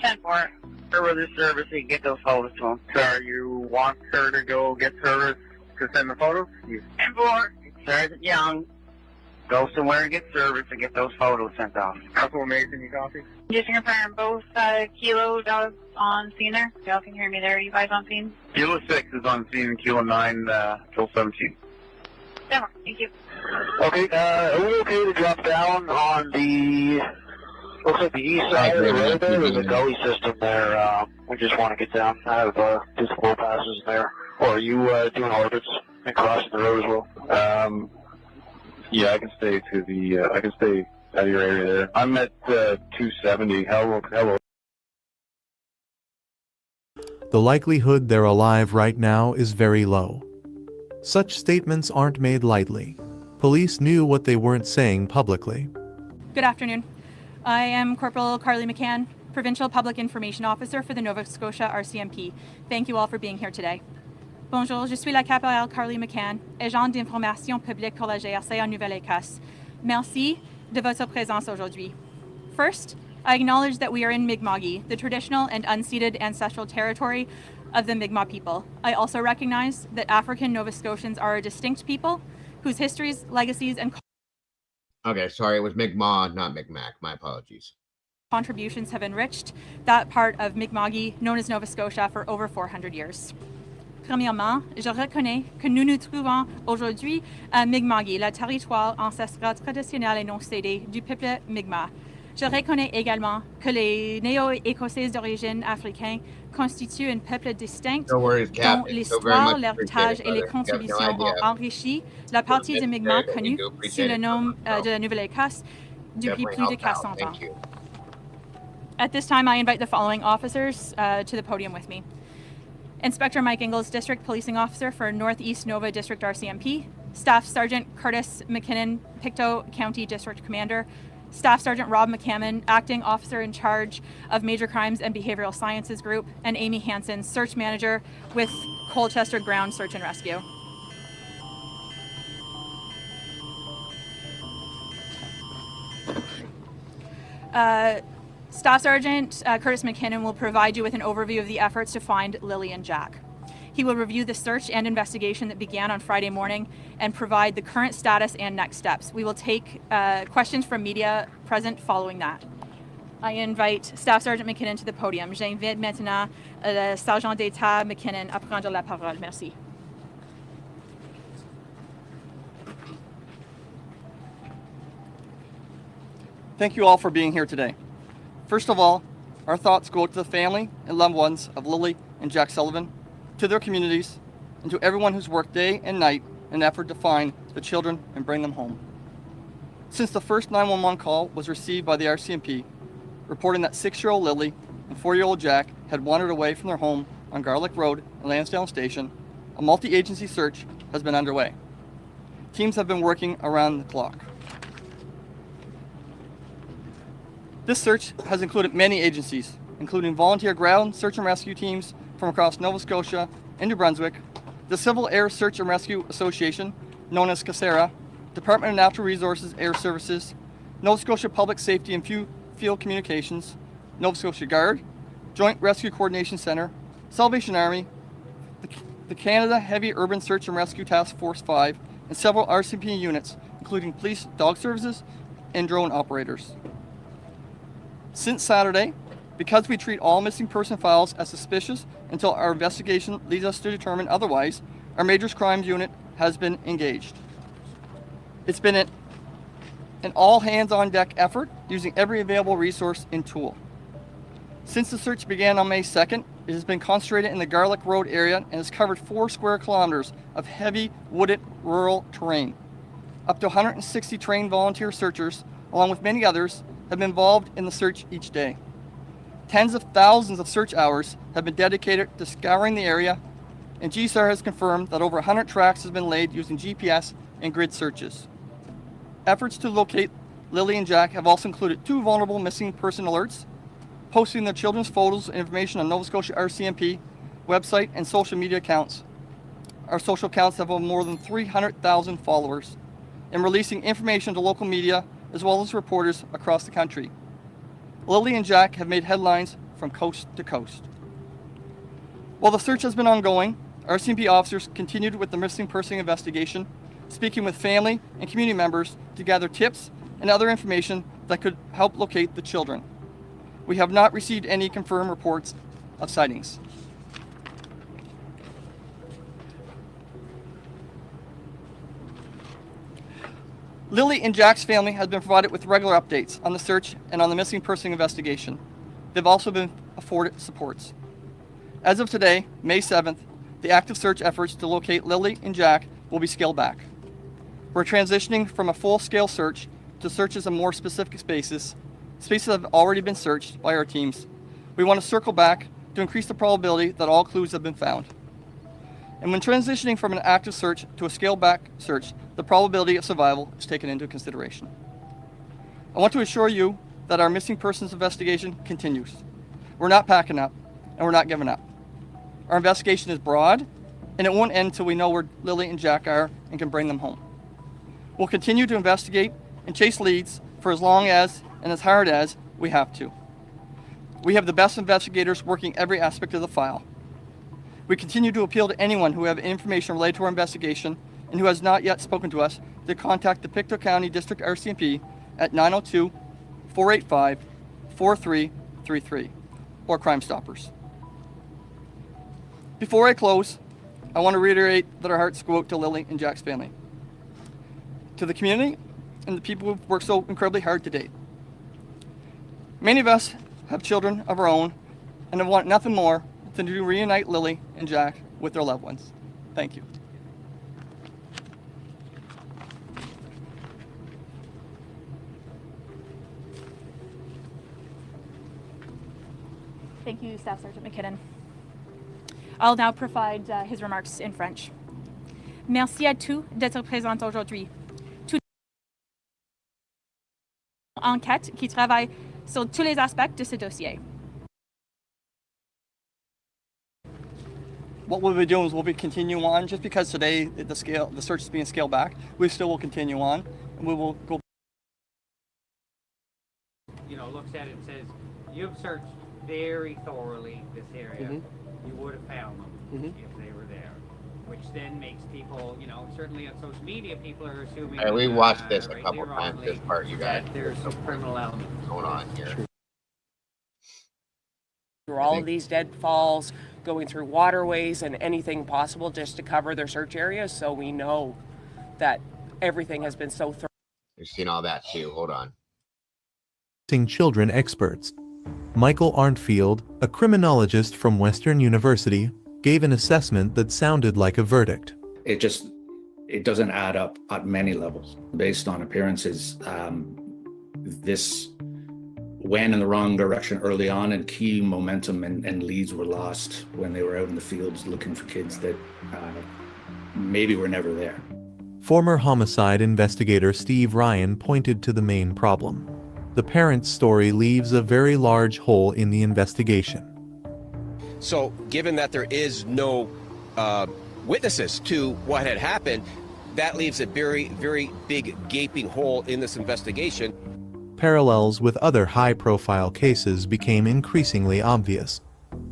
10-4. With the service, you can get those photos to him. So you want her to go get service to send the photos? 10-4. Sergeant Young. Go somewhere and get service and get those photos sent off. Constable Mason, you copy? Just to confirm, both Kilo dogs on scene there? Y'all can hear me there. Are you guys on scene? Kilo 6 is on scene and Kilo 9, Kilo 17. 10-4. Thank you. Okay, are we okay to drop down on the, looks like the east side of the road there? There's a gully system there. We just want to get down. I have two slow passes there. Or are you doing orbits and crossing the road as well? Yeah, I can stay to the, I can stay out of your area there. I'm at 270. Hello. The likelihood they're alive right now is very low. Such statements aren't made lightly. Police knew what they weren't saying publicly. Good afternoon. I am Corporal Carly McCann, Provincial Public Information Officer for the Nova Scotia RCMP. Thank you all for being here today. Bonjour, je suis la caporale Carly McCann, agent d'information publique pour la GRC en Nouvelle-Écosse. Merci de votre présence aujourd'hui. First, I acknowledge that we are in Mi'kma'ki, the traditional and unceded ancestral territory of the Mi'kmaq people. I also recognize that African Nova Scotians are a distinct people whose histories, legacies, and Okay, sorry, it was Mi'kmaq, not Micmac. My apologies. Contributions have enriched that part of Mi'kma'ki known as Nova Scotia for over 400 years. Premièrement, je reconnais que nous nous trouvons aujourd'hui à Mi'kma'ki, le territoire ancestral traditionnel et non cédé du peuple Mi'kmaq. Je reconnais également que les Néo-Écossais d'origine africaine constituent un peuple distinct dont l'histoire, l'héritage et les contributions ont enrichi la partie de Mi'kmaq connue sous le nom de la Nouvelle-Écosse depuis plus de 400 ans. At this time, I invite the following officers to the podium with me. Inspector Mike Ingalls, District Policing Officer for Northeast Nova District RCMP, Staff Sergeant Curtis McKinnon, Pictou County District Commander, Staff Sergeant Rob McCammon, Acting Officer in Charge of Major Crimes and Behavioral Sciences Group, and Amy Hansen, Search Manager with Colchester Ground Search and Rescue. Staff Sergeant Curtis McKinnon will provide you with an overview of the efforts to find Lily and Jack. He will review the search and investigation that began on Friday morning and provide the current status and next steps. We will take questions from media present following that. I invite Staff Sergeant McKinnon to the podium. J'invite maintenant le Sergent d'État McKinnon à prendre la parole. Merci. Thank you all for being here today. First of all, our thoughts go out to the family and loved ones of Lily and Jack Sullivan, to their communities, and to everyone who's worked day and night in an effort to find the children and bring them home. Since the first 911 call was received by the RCMP, reporting that 6-year-old Lily and 4-year-old Jack had wandered away from their home on Garlick Road and Lansdowne Station, a multi-agency search has been underway. Teams have been working around the clock. This search has included many agencies, including volunteer ground search and rescue teams from across Nova Scotia and New Brunswick, the Civil Air Search and Rescue Association, known as CASERA, Department of Natural Resources Air Services, Nova Scotia Public Safety and Field Communications, Nova Scotia Guard, Joint Rescue Coordination Center, Salvation Army, the Canada Heavy Urban Search and Rescue Task Force 5, and several RCMP units, including police dog services and drone operators. Since Saturday, because we treat all missing person files as suspicious until our investigation leads us to determine otherwise, our Major Crimes Unit has been engaged. It's been an all hands-on-deck effort using every available resource and tool. Since the search began on May 2nd, it has been concentrated in the Garlick Road area and has covered 4 square kilometers of heavy, wooded, rural terrain. Up to 160 trained volunteer searchers, along with many others, have been involved in the search each day. Tens of thousands of search hours have been dedicated to scouring the area, and GSAR has confirmed that over 100 tracks has been laid using GPS and grid searches. Efforts to locate Lily and Jack have also included 2 vulnerable missing person alerts, posting their children's photos and information on Nova Scotia RCMP website and social media accounts. Our social accounts have more than 300,000 followers, and releasing information to local media as well as reporters across the country. Lily and Jack have made headlines from coast to coast. While the search has been ongoing, RCMP officers continued with the missing person investigation, speaking with family and community members to gather tips and other information that could help locate the children. We have not received any confirmed reports of sightings. Lily and Jack's family has been provided with regular updates on the search and on the missing person investigation. They've also been afforded supports. As of today, May 7th, the active search efforts to locate Lily and Jack will be scaled back. We're transitioning from a full-scale search to searches of more specific spaces that have already been searched by our teams. We want to circle back to increase the probability that all clues have been found. And when transitioning from an active search to a scaled-back search, the probability of survival is taken into consideration. I want to assure you that our missing persons investigation continues. We're not packing up, and we're not giving up. Our investigation is broad, and it won't end until we know where Lily and Jack are and can bring them home. We'll continue to investigate and chase leads for as long as and as hard as we have to. We have the best investigators working every aspect of the file. We continue to appeal to anyone who have information related to our investigation and who has not yet spoken to us to contact the Pictou County District RCMP at 902-485-4333 or Crime Stoppers. Before I close, I want to reiterate that our hearts go out to Lily and Jack's family, to the community, and the people who've worked so incredibly hard to date. Many of us have children of our own and have want nothing more than to reunite Lily and Jack with their loved ones. Thank you. Thank you, Staff Sergeant McKinnon. I'll now provide his remarks in French. Merci à tous d'être présents aujourd'hui. Toute enquête qui travaille sur tous les aspects de ce dossier. What we'll be doing is we'll be continuing on. Just because today the search is being scaled back, we still will continue on, and we will go. Looks at it and says, you've searched very thoroughly this area. Mm-hmm. You would have found them if they were there, which then makes people, certainly on social media, people are assuming. Hey, we watched this a couple times. This part, you guys. There's some criminal elements going on here. Through all of these deadfalls, going through waterways and anything possible just to cover their search areas, so we know that everything has been so thorough. You've seen all that too. Hold on. Children experts. Michael Arnfield, a criminologist from Western University, gave an assessment that sounded like a verdict. It doesn't add up at many levels. Based on appearances, this went in the wrong direction early on, and key momentum and leads were lost when they were out in the fields looking for kids that maybe were never there. Former homicide investigator Steve Ryan pointed to the main problem. The parent's story leaves a very large hole in the investigation. So, given that there is no witnesses to what had happened, that leaves a very, very big gaping hole in this investigation. Parallels with other high-profile cases became increasingly obvious.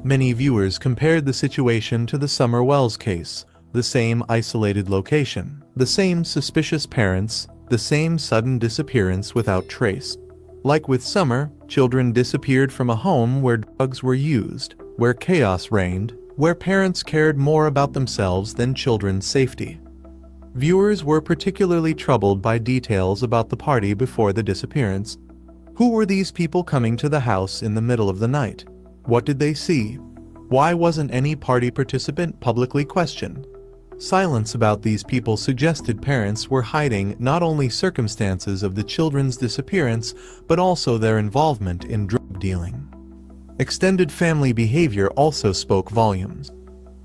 Many viewers compared the situation to the Summer Wells case, the same isolated location, the same suspicious parents, the same sudden disappearance without trace. Like with Summer, children disappeared from a home where drugs were used, where chaos reigned, where parents cared more about themselves than children's safety. Viewers were particularly troubled by details about the party before the disappearance. Who were these people coming to the house in the middle of the night? What did they see? Why wasn't any party participant publicly questioned? Silence about these people suggested parents were hiding not only circumstances of the children's disappearance, but also their involvement in drug dealing. Extended family behavior also spoke volumes.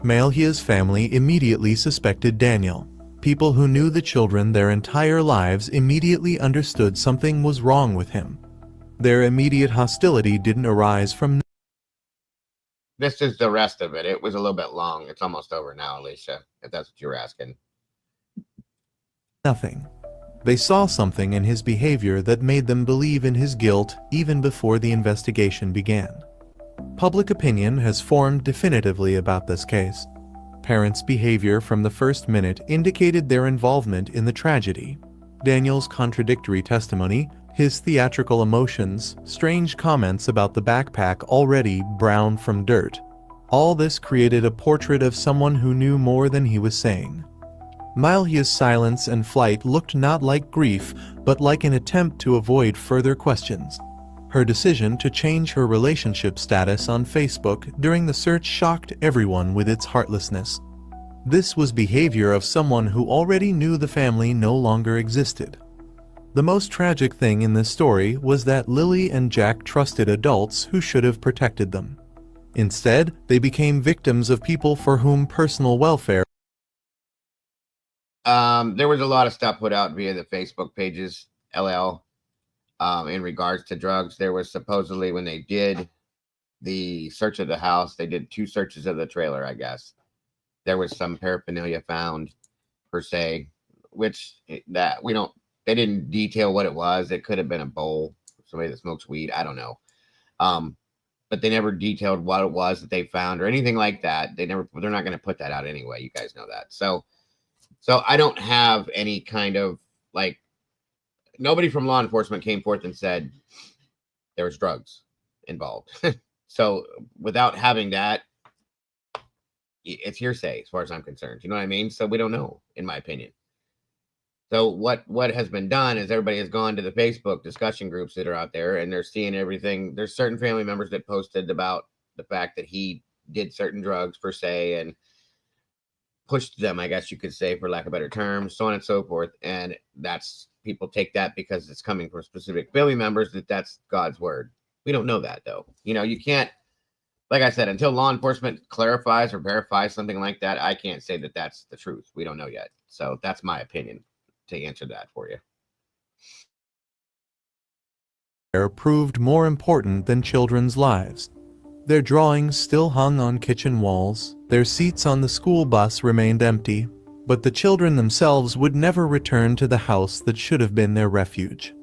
Malhia's family immediately suspected Daniel. People who knew the children their entire lives immediately understood something was wrong with him. Their immediate hostility didn't arise from... This is the rest of it. It was a little bit long. It's almost over now, Alicia, if that's what you were asking. Nothing. They saw something in his behavior that made them believe in his guilt even before the investigation began. Public opinion has formed definitively about this case. Parents' behavior from the first minute indicated their involvement in the tragedy. Daniel's contradictory testimony, his theatrical emotions, strange comments about the backpack already brown from dirt. All this created a portrait of someone who knew more than he was saying. Malhia's silence and flight looked not like grief, but like an attempt to avoid further questions. Her decision to change her relationship status on Facebook during the search shocked everyone with its heartlessness. This was behavior of someone who already knew the family no longer existed. The most tragic thing in this story was that Lily and Jack trusted adults who should have protected them. Instead, they became victims of people for whom personal welfare. There was a lot of stuff put out via the Facebook pages, LL, in regards to drugs. There was supposedly, when they did the search of the house, they did 2 searches of the trailer, I guess. There was some paraphernalia found, per se, which that we don't, they didn't detail what it was. It could have been a bowl, somebody that smokes weed, I don't know. But they never detailed what it was that they found or anything like that. They're not going to put that out anyway. You guys know that. So I don't have any kind of, like, nobody from law enforcement came forth and said there was drugs involved. So without having that, it's hearsay as far as I'm concerned. You know what I mean? So we don't know, in my opinion. So what has been done is everybody has gone to the Facebook discussion groups that are out there, and they're seeing everything. There's certain family members that posted about the fact that he did certain drugs, per se, and pushed them, I guess you could say, for lack of better terms, so on and so forth. And that's, people take that because it's coming from specific family members, that's God's word. We don't know that, though. You know, you can't, like I said, until law enforcement clarifies or verifies something like that, I can't say that that's the truth. We don't know yet. So that's my opinion to answer that for you. Proved more important than children's lives. Their drawings still hung on kitchen walls, their seats on the school bus remained empty, but the children themselves would never return to the house that should have been their refuge.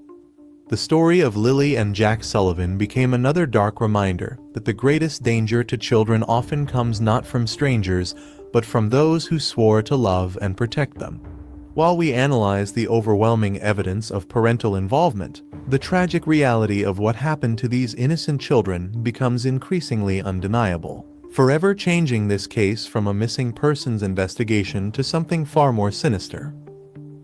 The story of Lily and Jack Sullivan became another dark reminder that the greatest danger to children often comes not from strangers, but from those who swore to love and protect them. While we analyze the overwhelming evidence of parental involvement, the tragic reality of what happened to these innocent children becomes increasingly undeniable, forever changing this case from a missing persons investigation to something far more sinister.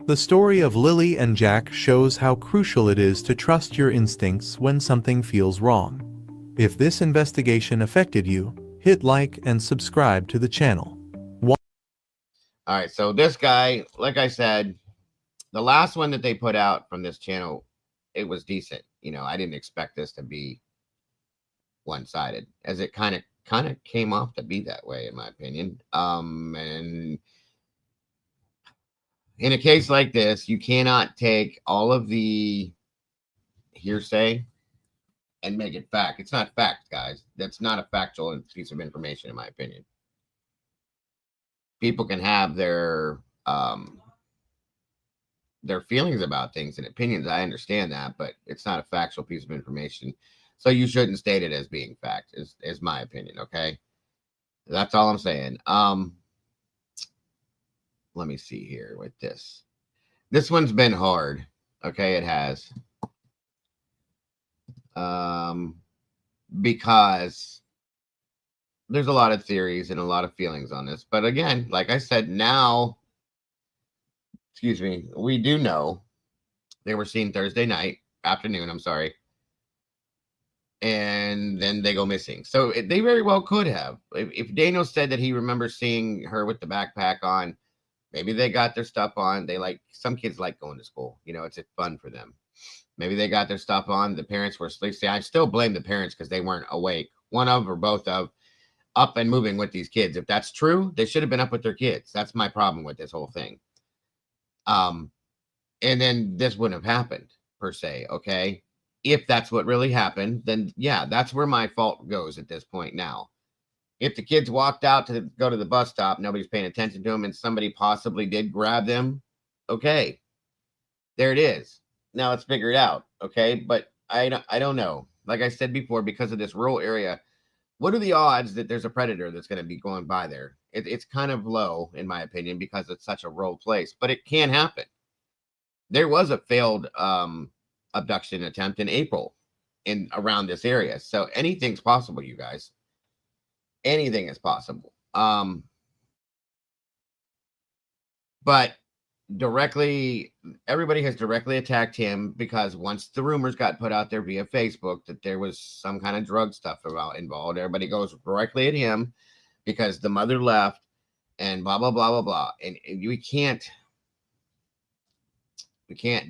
The story of Lily and Jack shows how crucial it is to trust your instincts when something feels wrong. If this investigation affected you, hit like and subscribe to the channel. All right, so this guy, like I said, the last one that they put out from this channel it was decent. I didn't expect this to be one-sided, as it kind of came off to be that way, in my opinion. And in a case like this, you cannot take all of the hearsay and make it fact. It's not fact, guys. That's not a factual piece of information, in my opinion. People can have their feelings about things and opinions. I understand that, but it's not a factual piece of information. So you shouldn't state it as being fact, is my opinion. Okay. That's all I'm saying. Let me see here with this. This one's been hard. Okay. It has. Because there's a lot of theories and a lot of feelings on this. But again, like I said, now, excuse me, we do know they were seen Thursday afternoon, I'm sorry. And then they go missing. So they very well could have. If Daniel said that he remembers seeing her with the backpack on, maybe they got their stuff on. Some kids like going to school. It's fun for them. Maybe they got their stuff on. The parents were asleep. See, I still blame the parents because they weren't awake. One of or both of, up and moving with these kids. If that's true, they should have been up with their kids. That's my problem with this whole thing. And then this wouldn't have happened, per se. Okay. If that's what really happened, then yeah, that's where my fault goes at this point now. If the kids walked out to go to the bus stop, nobody's paying attention to them, and somebody possibly did grab them, okay, there it is. Now let's figure it out, okay? But I don't know. Like I said before, because of this rural area, what are the odds that there's a predator that's going to be going by there? It's kind of low, in my opinion, because it's such a rural place, but it can happen. There was a failed abduction attempt in April around this area. So anything's possible, you guys. Anything is possible. But everybody has directly attacked him because once the rumors got put out there via Facebook that there was some kind of drug stuff involved, everybody goes directly at him because the mother left and blah, blah, blah, blah, blah. And we can't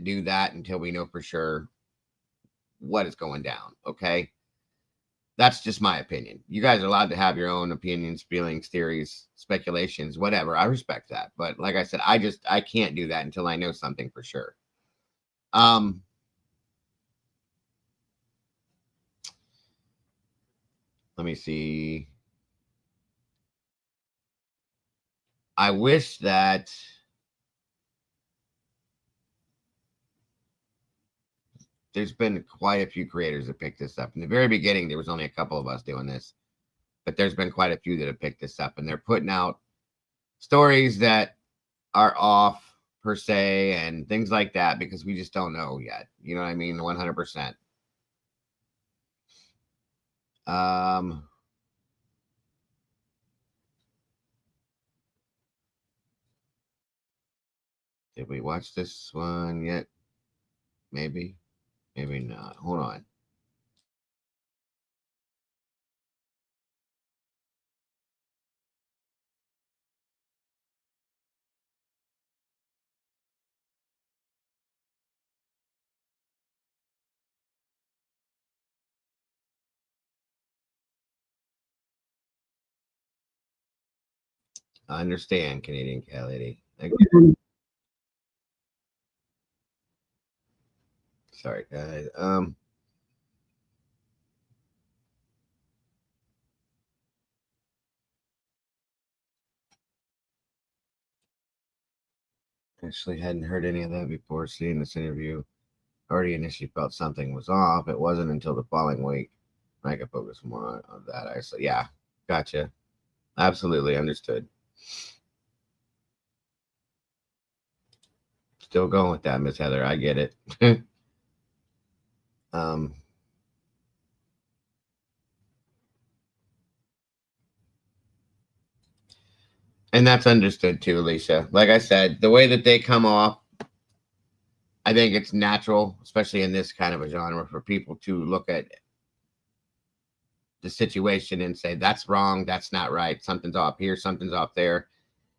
do that until we know for sure what is going down. Okay. That's just my opinion. You guys are allowed to have your own opinions, feelings, theories, speculations, whatever. I respect that. But like I said, I can't do that until I know something for sure. Let me see. I wish that there's been quite a few creators that picked this up. In the very beginning, there was only a couple of us doing this, but there's been quite a few that have picked this up, and they're putting out stories that are off per se and things like that because we just don't know yet. You know what I mean? 100%. Did we watch this one yet? Maybe. Maybe not. Hold on. I understand, Canadian Cat Lady. Sorry, guys. Actually hadn't heard any of that before seeing this interview. Already initially felt something was off. It wasn't until the following week I could focus more on that. I said, yeah, gotcha. Absolutely understood. Still going with that, Miss Heather. I get it. And that's understood too, Alicia. Like I said, the way that they come off, I think it's natural, especially in this kind of a genre, for people to look at the situation and say, that's wrong, that's not right, something's off here, something's off there.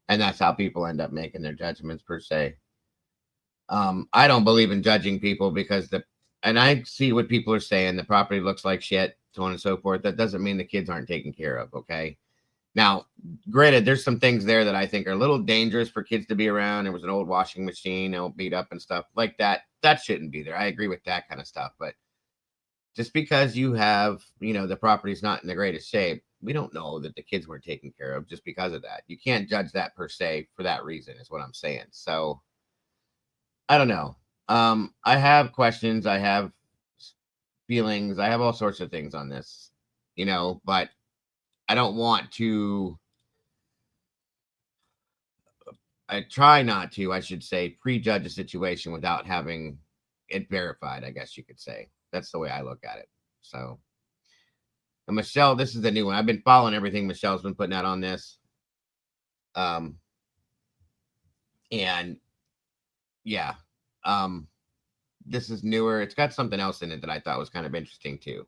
And that's how people end up making their judgments per se. I don't believe in judging people because and I see what people are saying. The property looks like shit, so on and so forth. That doesn't mean the kids aren't taken care of. Okay. Now, granted, there's some things there that I think are a little dangerous for kids to be around. There was an old washing machine, all beat up and stuff like that. That shouldn't be there. I agree with that kind of stuff. But just because you have, the property's not in the greatest shape, we don't know that the kids weren't taken care of just because of that. You can't judge that per se for that reason, is what I'm saying. So I don't know. I have questions. I have feelings. I have all sorts of things on this, but I don't want to. I try not to, I should say, prejudge a situation without having it verified, I guess you could say. That's the way I look at it. So, and Michelle, this is the new one. I've been following everything Michelle's been putting out on this. And yeah, this is newer. It's got something else in it that I thought was kind of interesting too.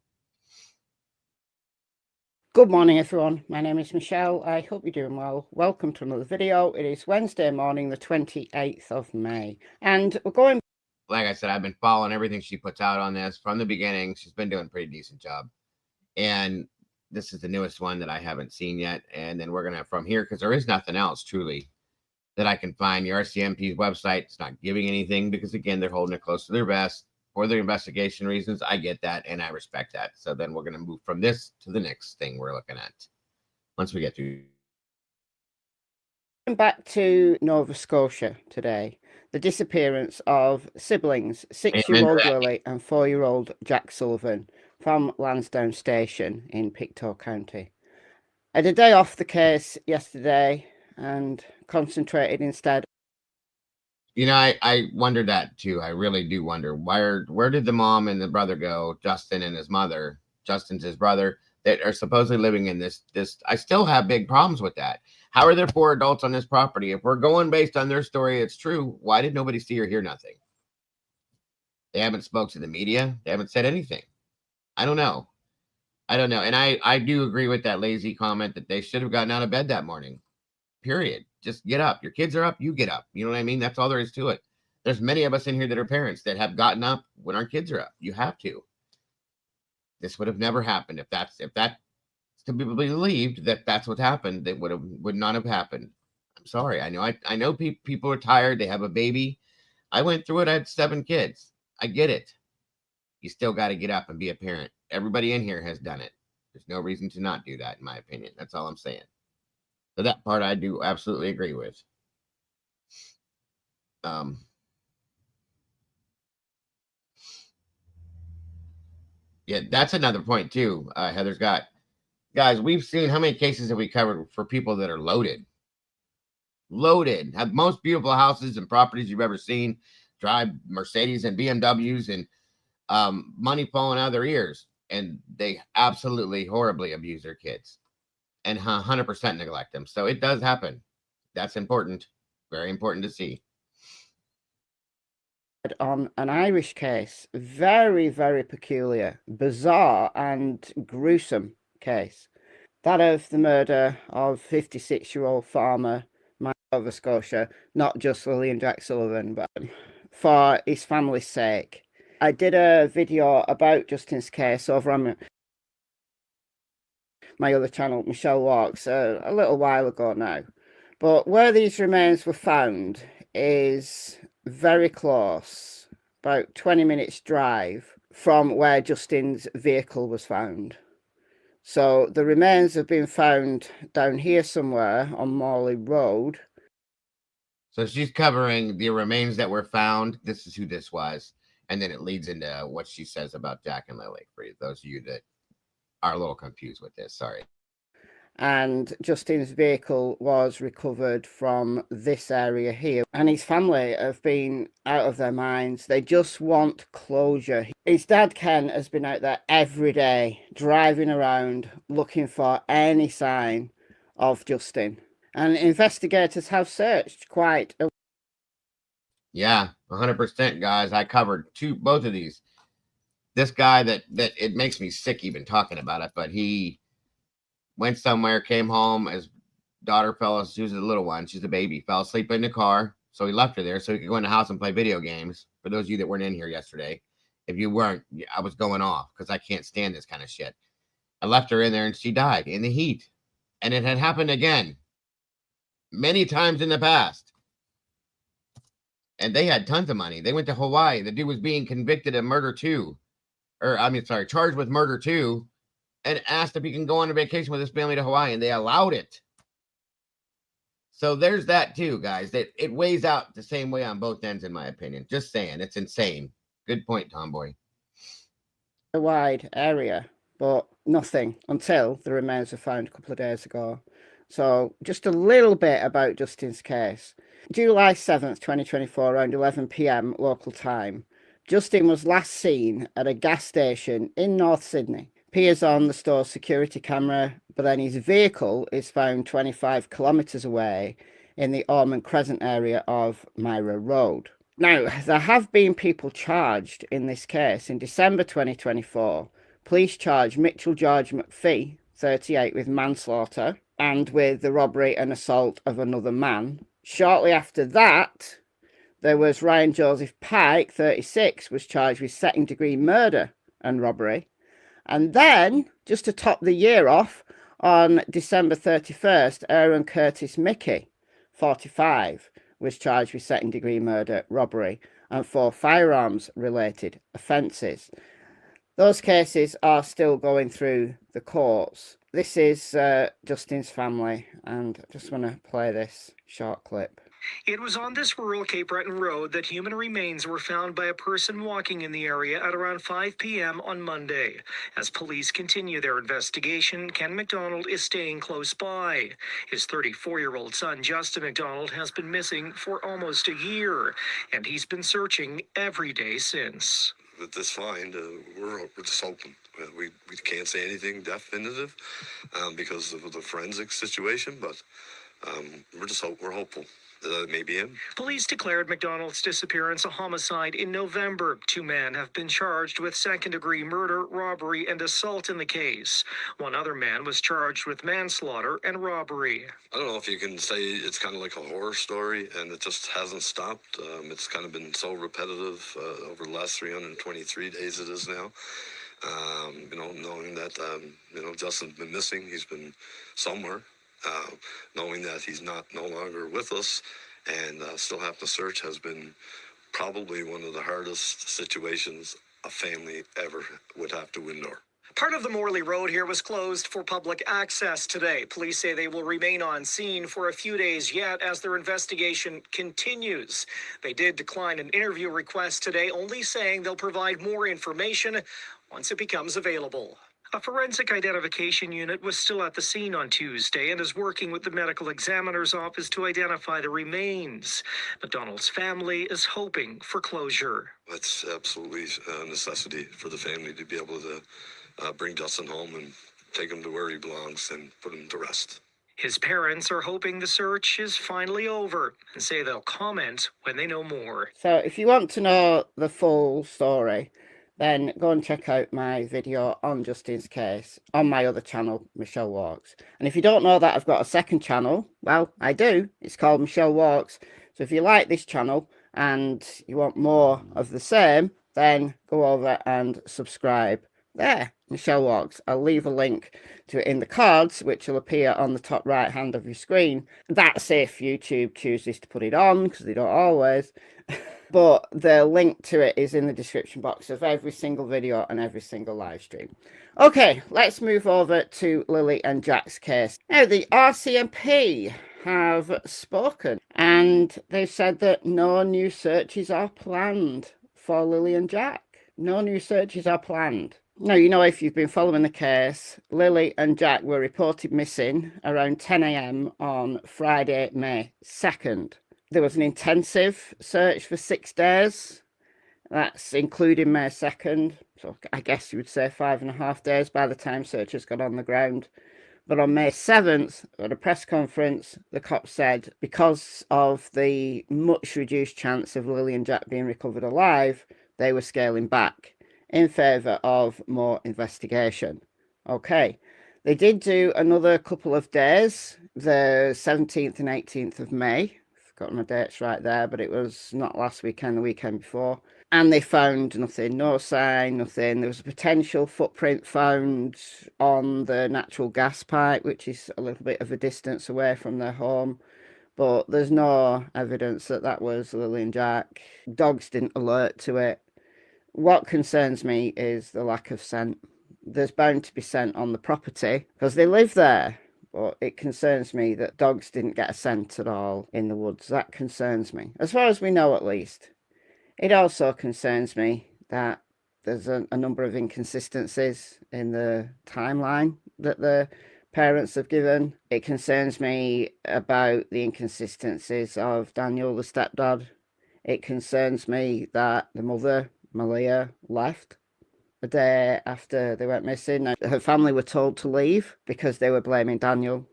Good morning, everyone. My name is Michelle. I hope you're doing well. Welcome to another video. It is Wednesday morning, the 28th of May. And we're going... Like I said, I've been following everything she puts out on this from the beginning. She's been doing a pretty decent job. And this is the newest one that I haven't seen yet. And then we're going to, from here, because there is nothing else, truly, that I can find. The RCMP's website is not giving anything because, again, they're holding it close to their vest for their investigation reasons. I get that, and I respect that. So then we're going to move from this to the next thing we're looking at once we get through. Back to Nova Scotia today. The disappearance of siblings, 6-year-old Lily and 4-year-old Jack Sullivan from Lansdowne Station in Pictou County. I had a day off the case yesterday and concentrated instead. I wondered that too. I really do wonder where did the mom and the brother go? Justin and his mother. Justin's his brother that are supposedly living in this. I still have big problems with that. How are there 4 adults on this property? If we're going based on their story, it's true. Why did nobody see or hear nothing? They haven't spoke to the media. They haven't said anything. I don't know. And I do agree with that lazy comment that they should have gotten out of bed that morning. Period. Just get up. Your kids are up. You get up. You know what I mean? That's all there is to it. There's many of us in here that are parents that have gotten up when our kids are up. You have to. This would have never happened if that's to be believed that that's what happened. That would not have happened. I'm sorry. I know people are tired. They have a baby. I went through it. I had 7 kids. I get it. You still got to get up and be a parent. Everybody in here has done it. There's no reason to not do that, in my opinion. That's all I'm saying. So that part I do absolutely agree with. Yeah, that's another point too. Heather's got, guys, we've seen, how many cases have we covered for people that are loaded? Have most beautiful houses and properties you've ever seen, drive Mercedes and BMWs and money falling out of their ears. And they absolutely horribly abuse their kids and 100% neglect them. So it does happen. That's important. Very important to see. On an Irish case, very, very peculiar, bizarre and gruesome case. That of the murder of 56-year-old farmer, Nova Scotia, not just Lily and Jack Sullivan, but for his family's sake. I did a video about Justin's case over on my other channel, Michelle Walks, a little while ago now. But where these remains were found is very close, about 20 minutes drive from where Justin's vehicle was found. So the remains have been found down here somewhere on Morley Road. So she's covering the remains that were found. This is who this was. And then it leads into what she says about Jack and Lily, for those of you that are a little confused with this. Sorry. And Justin's vehicle was recovered from this area here. And his family have been out of their minds. They just want closure. His dad, Ken, has been out there every day, driving around, looking for any sign of Justin. And investigators have searched quite a... Yeah, 100%, guys. I covered both of these. This guy that it makes me sick even talking about it, but he went somewhere, came home, his daughter she was a little one, she's a baby, fell asleep in the car, so he left her there so he could go in the house and play video games. For those of you that weren't in here yesterday, If you weren't, I was going off because I can't stand this kind of shit. I left her in there and she died in the heat. And it had happened again many times in the past. And they had tons of money. They went to Hawaii. The dude was being convicted of murder too. Charged with murder too. And asked if he can go on a vacation with his family to Hawaii. And they allowed it. So there's that too, guys. That it weighs out the same way on both ends, in my opinion. Just saying. It's insane. Good point, Tomboy. A wide area, but nothing until the remains were found a couple of days ago. So just a little bit about Justin's case. July 7th, 2024, around 11 p.m. local time, Justin was last seen at a gas station in North Sydney. Appears on the store's security camera, but then his vehicle is found 25 kilometres away in the Ormond Crescent area of Myra Road. Now, there have been people charged in this case. In December 2024, police charged Mitchell George McPhee, 38, with manslaughter and with the robbery and assault of another man. Shortly after that, there was Ryan Joseph Pike, 36, was charged with second-degree murder and robbery. And then, just to top the year off, on December 31st, Aaron Curtis Mickey, 45, was charged with second-degree murder, robbery, and 4 firearms-related offences. Those cases are still going through the courts. This is Justin's family, and I just want to play this short clip. It was on this rural Cape Breton road that human remains were found by a person walking in the area at around 5 p.m. on Monday. As police continue their investigation, Ken McDonald is staying close by. His 34-year-old son, Justin McDonald, has been missing for almost a year, and he's been searching every day since. With this find, we're just hoping. We can't say anything definitive because of the forensic situation, but we're hopeful. Maybe him. Police declared McDonald's disappearance a homicide in November. 2 men have been charged with second-degree murder, robbery, and assault in the case. 1 other man was charged with manslaughter and robbery. I don't know if you can say it's kind of like a horror story, and it just hasn't stopped. It's kind of been so repetitive over the last 323 days it is now. Knowing that, Justin's been missing, he's been somewhere. Knowing that he's no longer with us and still have to search has been probably one of the hardest situations a family ever would have to endure. Part of the Morley Road here was closed for public access today. Police say they will remain on scene for a few days yet as their investigation continues. They did decline an interview request today, only saying they'll provide more information once it becomes available. A forensic identification unit was still at the scene on Tuesday and is working with the medical examiner's office to identify the remains. McDonald's family is hoping for closure. It's absolutely a necessity for the family to be able to bring Justin home and take him to where he belongs and put him to rest. His parents are hoping the search is finally over and say they'll comment when they know more. So if you want to know the full story, then go and check out my video on Justin's case on my other channel, Michelle Walks. And if you don't know that I've got a second channel, well, I do. It's called Michelle Walks. So if you like this channel and you want more of the same, then go over and subscribe there, Michelle Walks. I'll leave a link to it in the cards, which will appear on the top right hand of your screen. That's if YouTube chooses to put it on, because they don't always. But the link to it is in the description box of every single video and every single live stream. Okay, let's move over to Lily and Jack's case. Now, the RCMP have spoken and they've said that no new searches are planned for Lily and Jack. No new searches are planned. Now, if you've been following the case, Lily and Jack were reported missing around 10 a.m. on Friday, May 2nd. There was an intensive search for 6 days. That's including May 2nd. So I guess you would say 5.5 days by the time searchers got on the ground. But on May 7th, at a press conference, the cops said because of the much reduced chance of Lily and Jack being recovered alive, they were scaling back in favour of more investigation. Okay. They did do another couple of days, the 17th and 18th of May. Got my dates right there, but it was not last weekend, the weekend before. And they found nothing, no sign, nothing. There was a potential footprint found on the natural gas pipe, which is a little bit of a distance away from their home. But there's no evidence that that was Lily and Jack. Dogs didn't alert to it. What concerns me is the lack of scent. There's bound to be scent on the property because they live there. But it concerns me that dogs didn't get a scent at all in the woods. That concerns me, as far as we know at least. It also concerns me that there's a number of inconsistencies in the timeline that the parents have given. It concerns me about the inconsistencies of Daniel, the stepdad. It concerns me that the mother, Malia, left the day after they went missing. Now, her family were told to leave because they were blaming Daniel.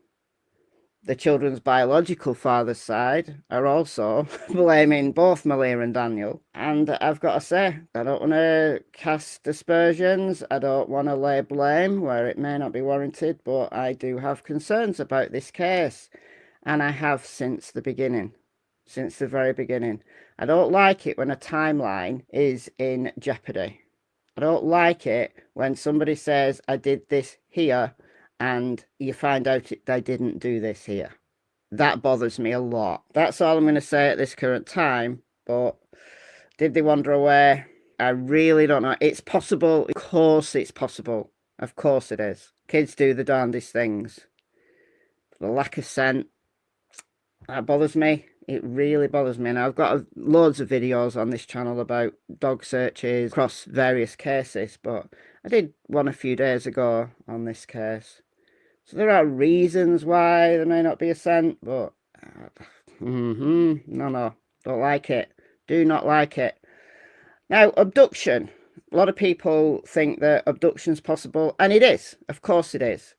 The children's biological father's side are also blaming both Malia and Daniel. And I've got to say, I don't want to cast aspersions. I don't want to lay blame where it may not be warranted, but I do have concerns about this case. And I have since the beginning, since the very beginning. I don't like it when a timeline is in jeopardy. I don't like it when somebody says, I did this here, and you find out they didn't do this here. That bothers me a lot. That's all I'm going to say at this current time. But did they wander away? I really don't know. It's possible. Of course it's possible. Of course it is. Kids do the darndest things. The lack of scent, that bothers me. It really bothers me. And I've got loads of videos on this channel about dog searches across various cases. But I did one a few days ago on this case. So there are reasons why there may not be a scent, but no, don't like it. Do not like it. Now, abduction. A lot of people think that abduction's possible, and it is. Of course it is.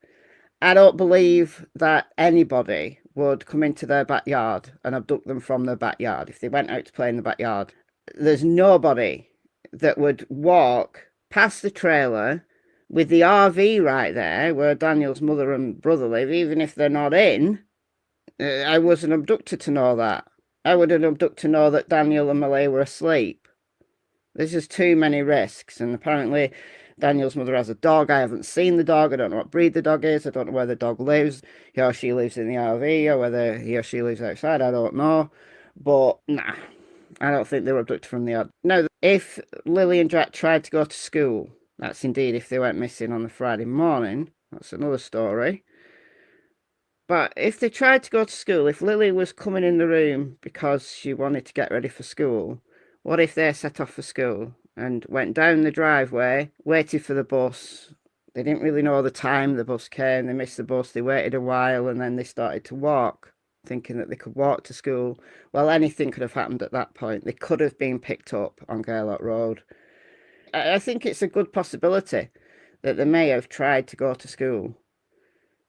I don't believe that anybody would come into their backyard and abduct them from their backyard if they went out to play in the backyard. There's nobody that would walk past the trailer with the RV right there where Daniel's mother and brother live, even if they're not in. I was an abductor to know that. I would an abductor to know that Daniel and Malay were asleep. There's just too many risks, and apparently Daniel's mother has a dog. I haven't seen the dog. I don't know what breed the dog is. I don't know where the dog lives. He or she lives in the RV, or whether he or she lives outside. I don't know. But, nah, I don't think they were abducted from the yard. Now, if Lily and Jack tried to go to school, that's indeed if they went missing on the Friday morning. That's another story. But if they tried to go to school, if Lily was coming in the room because she wanted to get ready for school, what if they set off for school and went down the driveway, waited for the bus? They didn't really know the time the bus came. They missed the bus. They waited a while, and then they started to walk, thinking that they could walk to school. Well, anything could have happened at that point. They could have been picked up on Gaylord Road. I think it's a good possibility that they may have tried to go to school.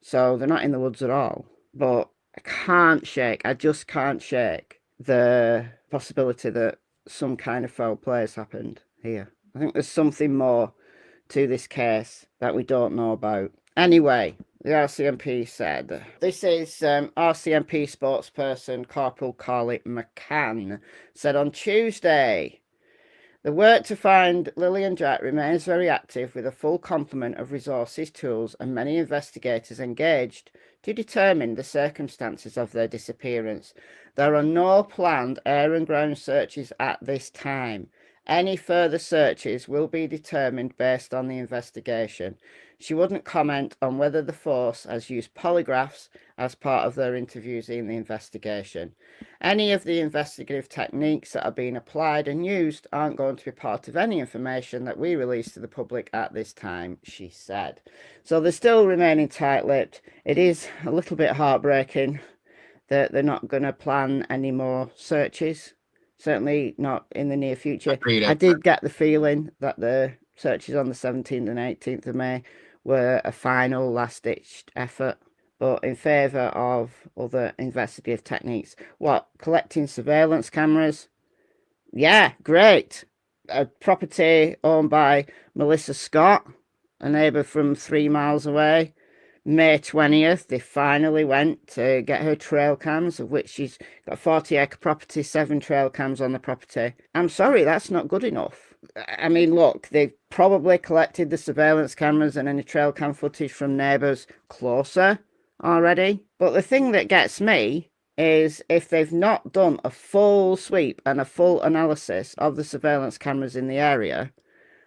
So they're not in the woods at all. But I just can't shake the possibility that some kind of foul play has happened here. I think there's something more to this case that we don't know about. Anyway, the RCMP said, this is RCMP spokesperson Corporal Carly McCann said on Tuesday, the work to find Lily and Jack remains very active with a full complement of resources, tools and many investigators engaged to determine the circumstances of their disappearance. There are no planned air and ground searches at this time. Any further searches will be determined based on the investigation. She wouldn't comment on whether the force has used polygraphs as part of their interviews in the investigation. Any of the investigative techniques that are being applied and used aren't going to be part of any information that we release to the public at this time, she said. So they're still remaining tight-lipped. It is a little bit heartbreaking that they're not going to plan any more searches. Certainly not in the near future. I did get the feeling that the searches on the 17th and 18th of May were a final last-ditch effort, but in favour of other investigative techniques. What, collecting surveillance cameras? Yeah, great. A property owned by Melissa Scott, a neighbour from 3 miles away. May 20th, they finally went to get her trail cams, of which she's got 40-acre property, 7 trail cams on the property. I'm sorry, that's not good enough. I mean, look, they've probably collected the surveillance cameras and any trail cam footage from neighbours closer already. But the thing that gets me is if they've not done a full sweep and a full analysis of the surveillance cameras in the area,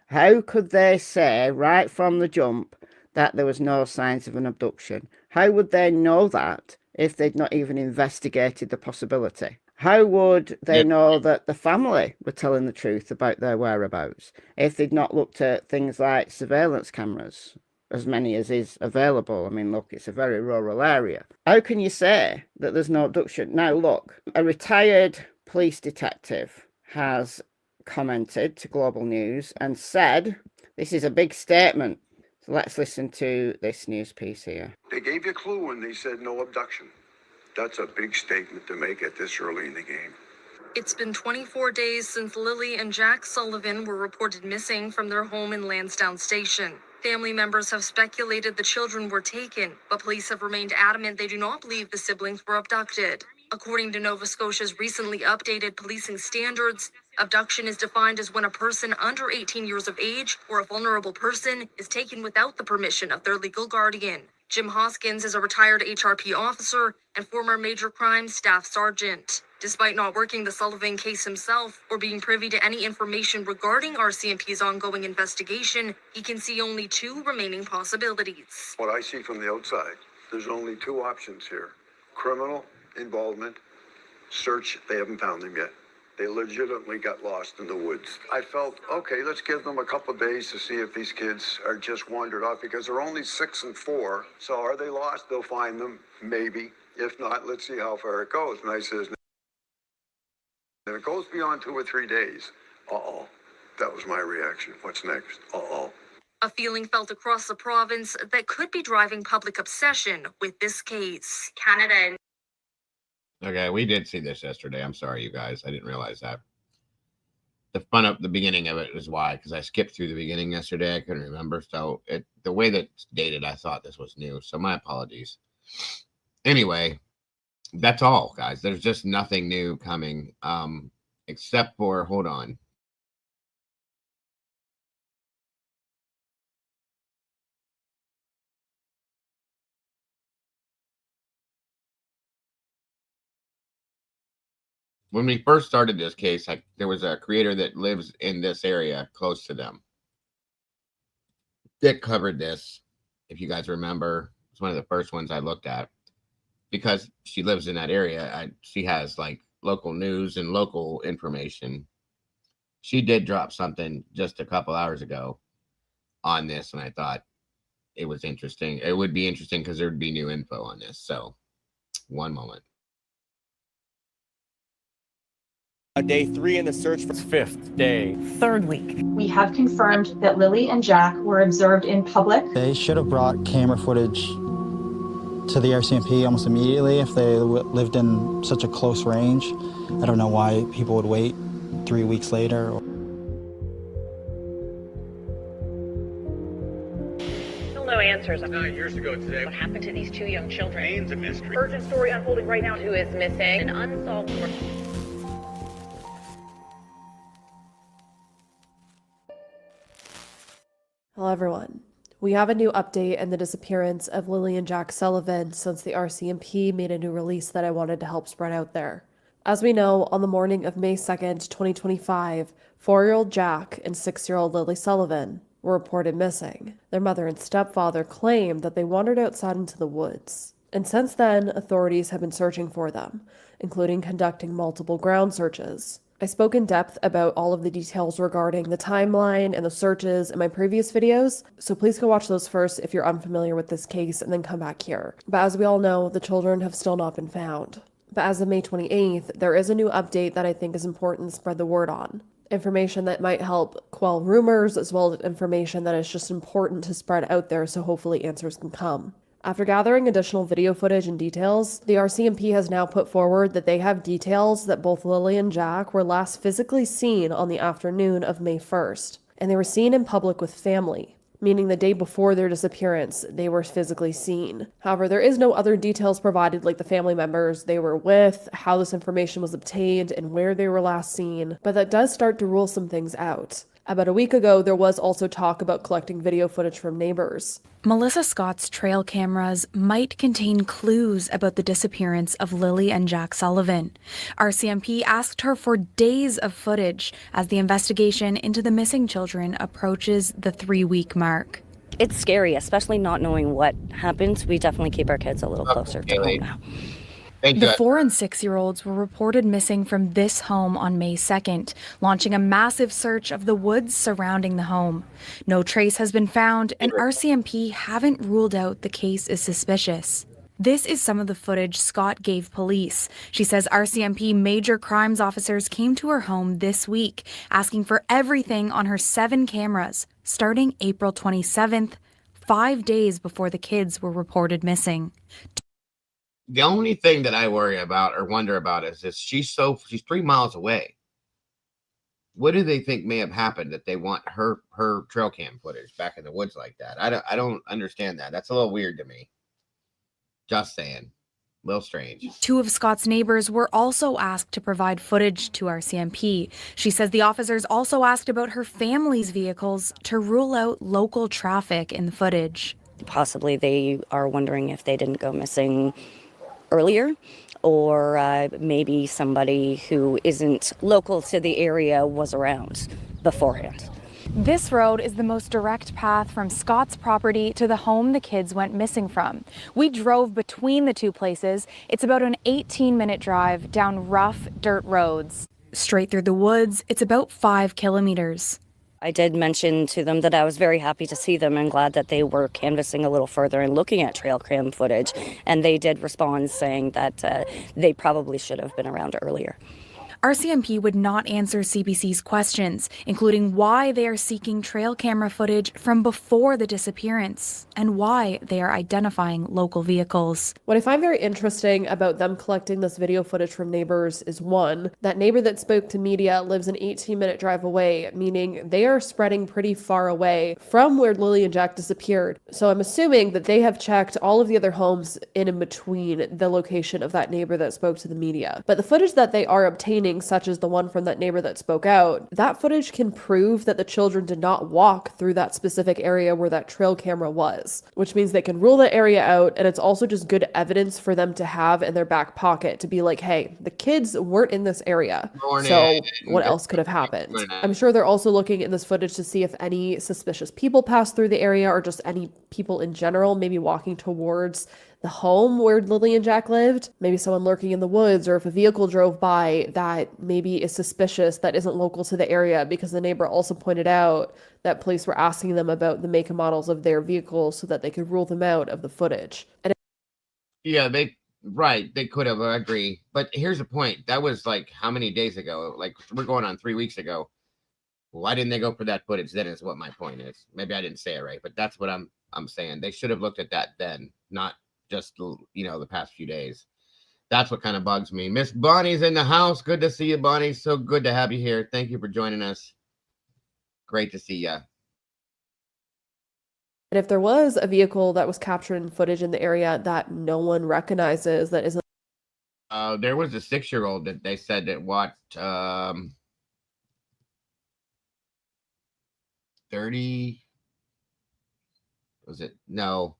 how could they say right from the jump that there was no signs of an abduction? How would they know that if they'd not even investigated the possibility? How would they know that the family were telling the truth about their whereabouts if they'd not looked at things like surveillance cameras, as many as is available? I mean, look, it's a very rural area. How can you say that there's no abduction? Now, look, a retired police detective has commented to Global News and said, this is a big statement. So let's listen to this news piece here. They gave you a clue when they said no abduction. That's a big statement to make at this early in the game. It's been 24 days since Lily and Jack Sullivan were reported missing from their home in Lansdowne Station. Family members have speculated the children were taken, but police have remained adamant they do not believe the siblings were abducted. According to Nova Scotia's recently updated policing standards, abduction is defined as when a person under 18 years of age or a vulnerable person is taken without the permission of their legal guardian. Jim Hoskins is a retired HRP officer and former major crimes staff sergeant. Despite not working the Sullivan case himself or being privy to any information regarding RCMP's ongoing investigation, he can see only 2 remaining possibilities. What I see from the outside, there's only 2 options here. Criminal involvement, search, they haven't found them yet. They legitimately got lost in the woods. I felt, okay, let's give them a couple of days to see if these kids are just wandered off, because they're only 6 and 4. So are they lost? They'll find them, maybe. If not, let's see how far it goes. And I says, and it goes beyond 2 or 3 days. Uh-oh. That was my reaction. What's next? Uh-oh. A feeling felt across the province that could be driving public obsession with this case. Canada. Okay, we did see this yesterday. I'm sorry, you guys. I didn't realize that. The fun of the beginning of it is why, because I skipped through the beginning yesterday. I couldn't remember. So the way that it's dated, I thought this was new. So my apologies. Anyway, that's all, guys. There's just nothing new coming, except for, hold on. When we first started this case, there was a creator that lives in this area close to them that covered this. If you guys remember, it's one of the first ones I looked at because she lives in that area. She has like local news and local information. She did drop something just a couple hours ago on this, and I thought it was interesting. It would be interesting because there would be new info on this. So, one moment. Day 3 in the search for 5th day. 3rd week. We have confirmed that Lily and Jack were observed in public. They should have brought camera footage to the RCMP almost immediately if they lived in such a close range. I don't know why people would wait 3 weeks later. Still no answers. 9 years ago today. What happened to these 2 young children? Remains a mystery. Urgent story unfolding right now. Who is missing? An unsolved murder. Hello everyone. We have a new update in the disappearance of Lily and Jack Sullivan since the RCMP made a new release that I wanted to help spread out there. As we know, on the morning of May 2nd, 2025, 4-year-old Jack and 6-year-old Lily Sullivan were reported missing. Their mother and stepfather claimed that they wandered outside into the woods. And since then, authorities have been searching for them, including conducting multiple ground searches. I spoke in depth about all of the details regarding the timeline and the searches in my previous videos, so please go watch those first if you're unfamiliar with this case and then come back here. But as we all know, the children have still not been found. But as of May 28th, there is a new update that I think is important to spread the word on. Information that might help quell rumors, as well as information that is just important to spread out there so hopefully answers can come. After gathering additional video footage and details, the RCMP has now put forward that they have details that both Lily and Jack were last physically seen on the afternoon of May 1st, and they were seen in public with family. meaning the day before their disappearance, they were physically seen. However, there is no other details provided, like the family members they were with, how this information was obtained, and where they were last seen, but that does start to rule some things out. About a week ago, there was also talk about collecting video footage from neighbors. Melissa Scott's trail cameras might contain clues about the disappearance of Lily and Jack Sullivan. RCMP asked her for days of footage as the investigation into the missing children approaches the 3-week mark. It's scary, especially not knowing what happens. We definitely keep our kids a little closer to home now. The 4- and 6-year-olds were reported missing from this home on May 2nd, launching a massive search of the woods surrounding the home. No trace has been found, and RCMP haven't ruled out the case is suspicious. This is some of the footage Scott gave police. She says RCMP major crimes officers came to her home this week, asking for everything on her 7 cameras, starting April 27th, 5 days before the kids were reported missing. The only thing that I worry about or wonder about is this: she's 3 miles away. What do they think may have happened that they want her trail cam footage back in the woods like that? I don't understand that. That's a little weird to me. Just saying. A little strange. 2 of Scott's neighbors were also asked to provide footage to RCMP. She says the officers also asked about her family's vehicles to rule out local traffic in the footage. Possibly they are wondering if they didn't go missing earlier, or maybe somebody who isn't local to the area was around beforehand. This road is the most direct path from Scott's property to the home the kids went missing from. We drove between the 2 places. It's about an 18-minute drive down rough dirt roads. Straight through the woods, it's about 5 kilometers. I did mention to them that I was very happy to see them and glad that they were canvassing a little further and looking at trail cam footage. And they did respond saying that they probably should have been around earlier. RCMP would not answer CBC's questions, including why they are seeking trail camera footage from before the disappearance and why they are identifying local vehicles. What I find very interesting about them collecting this video footage from neighbors is, one, that neighbor that spoke to media lives an 18-minute drive away, meaning they are spreading pretty far away from where Lily and Jack disappeared. So I'm assuming that they have checked all of the other homes in between the location of that neighbor that spoke to the media. But the footage that they are obtaining, such as the one from that neighbor that spoke out, that footage can prove that the children did not walk through that specific area where that trail camera was, which means they can rule that area out, and it's also just good evidence for them to have in their back pocket to be like, hey, the kids weren't in this area, so what else could have happened? I'm sure they're also looking in this footage to see if any suspicious people passed through the area or just any people in general, maybe walking towards the home where Lily and Jack lived, maybe someone lurking in the woods, or if a vehicle drove by that maybe is suspicious that isn't local to the area, because the neighbor also pointed out that police were asking them about the make and models of their vehicles so that they could rule them out of the footage. And yeah, they could have, I agree. But here's the point. That was like how many days ago? Like, we're going on 3 weeks ago. Why didn't they go for that footage then is what my point is. Maybe I didn't say it right, but that's what I'm saying. They should have looked at that then, not just, the past few days. That's what kind of bugs me. Miss Bonnie's in the house. Good to see you, Bonnie. So good to have you here. Thank you for joining us. Great to see you. And if there was a vehicle that was captured in footage in the area that no one recognizes, that isn't... There was a 6-year-old that they said that watched 30... Was it? No.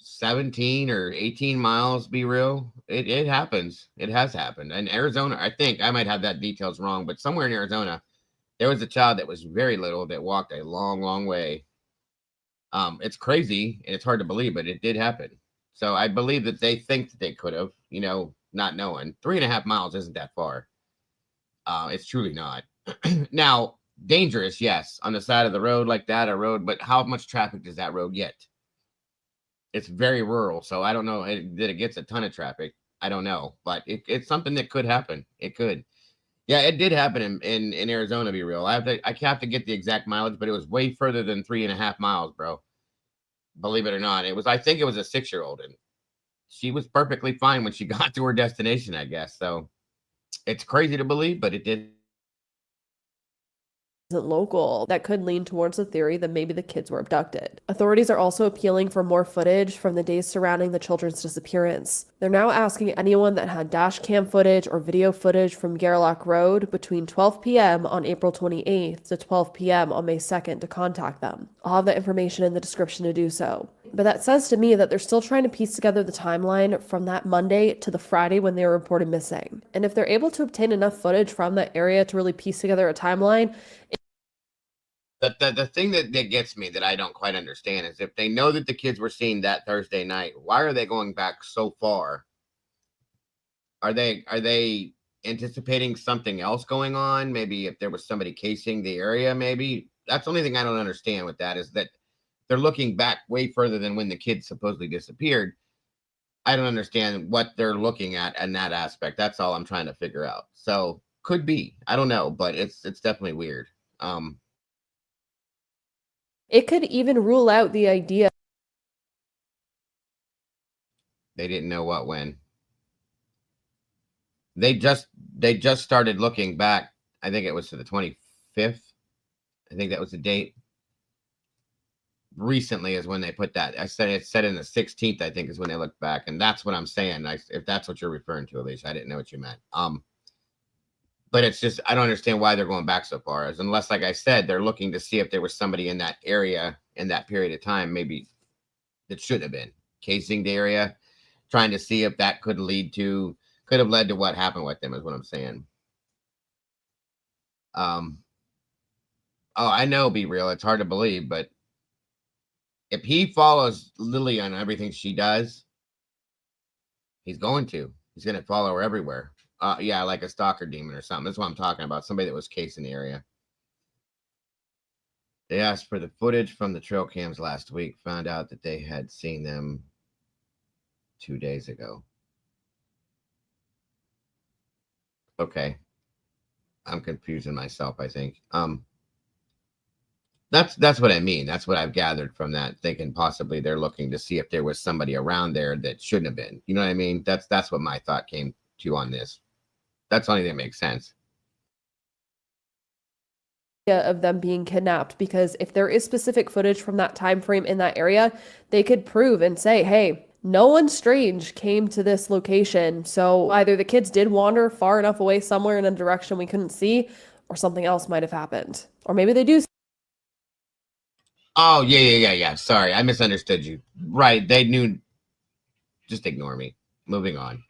17 or 18 miles, be real. It happens. It has happened. In Arizona, I think, I might have that details wrong, but somewhere in Arizona, there was a child that was very little that walked a long, long way. It's crazy and it's hard to believe, but it did happen. So I believe that they think that they could have, not knowing. 3.5 miles isn't that far. It's truly not. Now, dangerous, yes, on the side of the road like that, a road, but how much traffic does that road get? It's very rural, so I don't know that it gets a ton of traffic. I don't know, but it's something that could happen. It could. Yeah, it did happen in Arizona, be real. I have to get the exact mileage, but it was way further than 3.5 miles, bro. Believe it or not. I think it was a 6-year-old, and she was perfectly fine when she got to her destination, I guess. So it's crazy to believe, but it did. local that could lean towards the theory that maybe the kids were abducted. Authorities are also appealing for more footage from the days surrounding the children's disappearance. They're now asking anyone that had dash cam footage or video footage from Gairloch Road between 12 p.m. on April 28th to 12 p.m. on May 2nd to contact them. I'll have that information in the description to do so. But that says to me that they're still trying to piece together the timeline from that Monday to the Friday when they were reported missing. And if they're able to obtain enough footage from that area to really piece together a timeline, the thing that gets me that I don't quite understand is if they know that the kids were seen that Thursday night, why are they going back so far? Are they anticipating something else going on? Maybe if there was somebody casing the area, maybe. That's the only thing I don't understand with that is that they're looking back way further than when the kids supposedly disappeared. I don't understand what they're looking at in that aspect. That's all I'm trying to figure out. So could be, I don't know, but it's definitely weird. it could even rule out the idea They didn't know what when. They just started looking back. I think it was to the 25th. I think that was the date. Recently is when they put that. I said it said in the 16th, I think, is when they looked back, and that's what I'm saying. If that's what you're referring to, Alicia, I didn't know what you meant. But it's just I don't understand why they're going back so far. Unless, like I said, they're looking to see if there was somebody in that area in that period of time, maybe that should have been casing the area, trying to see if that could have led to what happened with them. Is what I'm saying. Oh, I know, Be Real. It's hard to believe, but if he follows Lily on everything she does, he's going to follow her everywhere. Yeah, like a stalker demon or something. That's what I'm talking about. Somebody that was casing the area. They asked for the footage from the trail cams last week, found out that they had seen them 2 days ago. Okay. I'm confusing myself, I think. That's what I mean. That's what I've gathered from that, thinking possibly they're looking to see if there was somebody around there that shouldn't have been. You know what I mean? That's what my thought came to on this. That's the only thing that makes sense. of them being kidnapped, because if there is specific footage from that time frame in that area, they could prove and say, hey, no one strange came to this location. So either the kids did wander far enough away somewhere in a direction we couldn't see, or something else might have happened. Or maybe they do. Oh, yeah. Sorry, I misunderstood you. Right, they knew. Just ignore me. Moving on.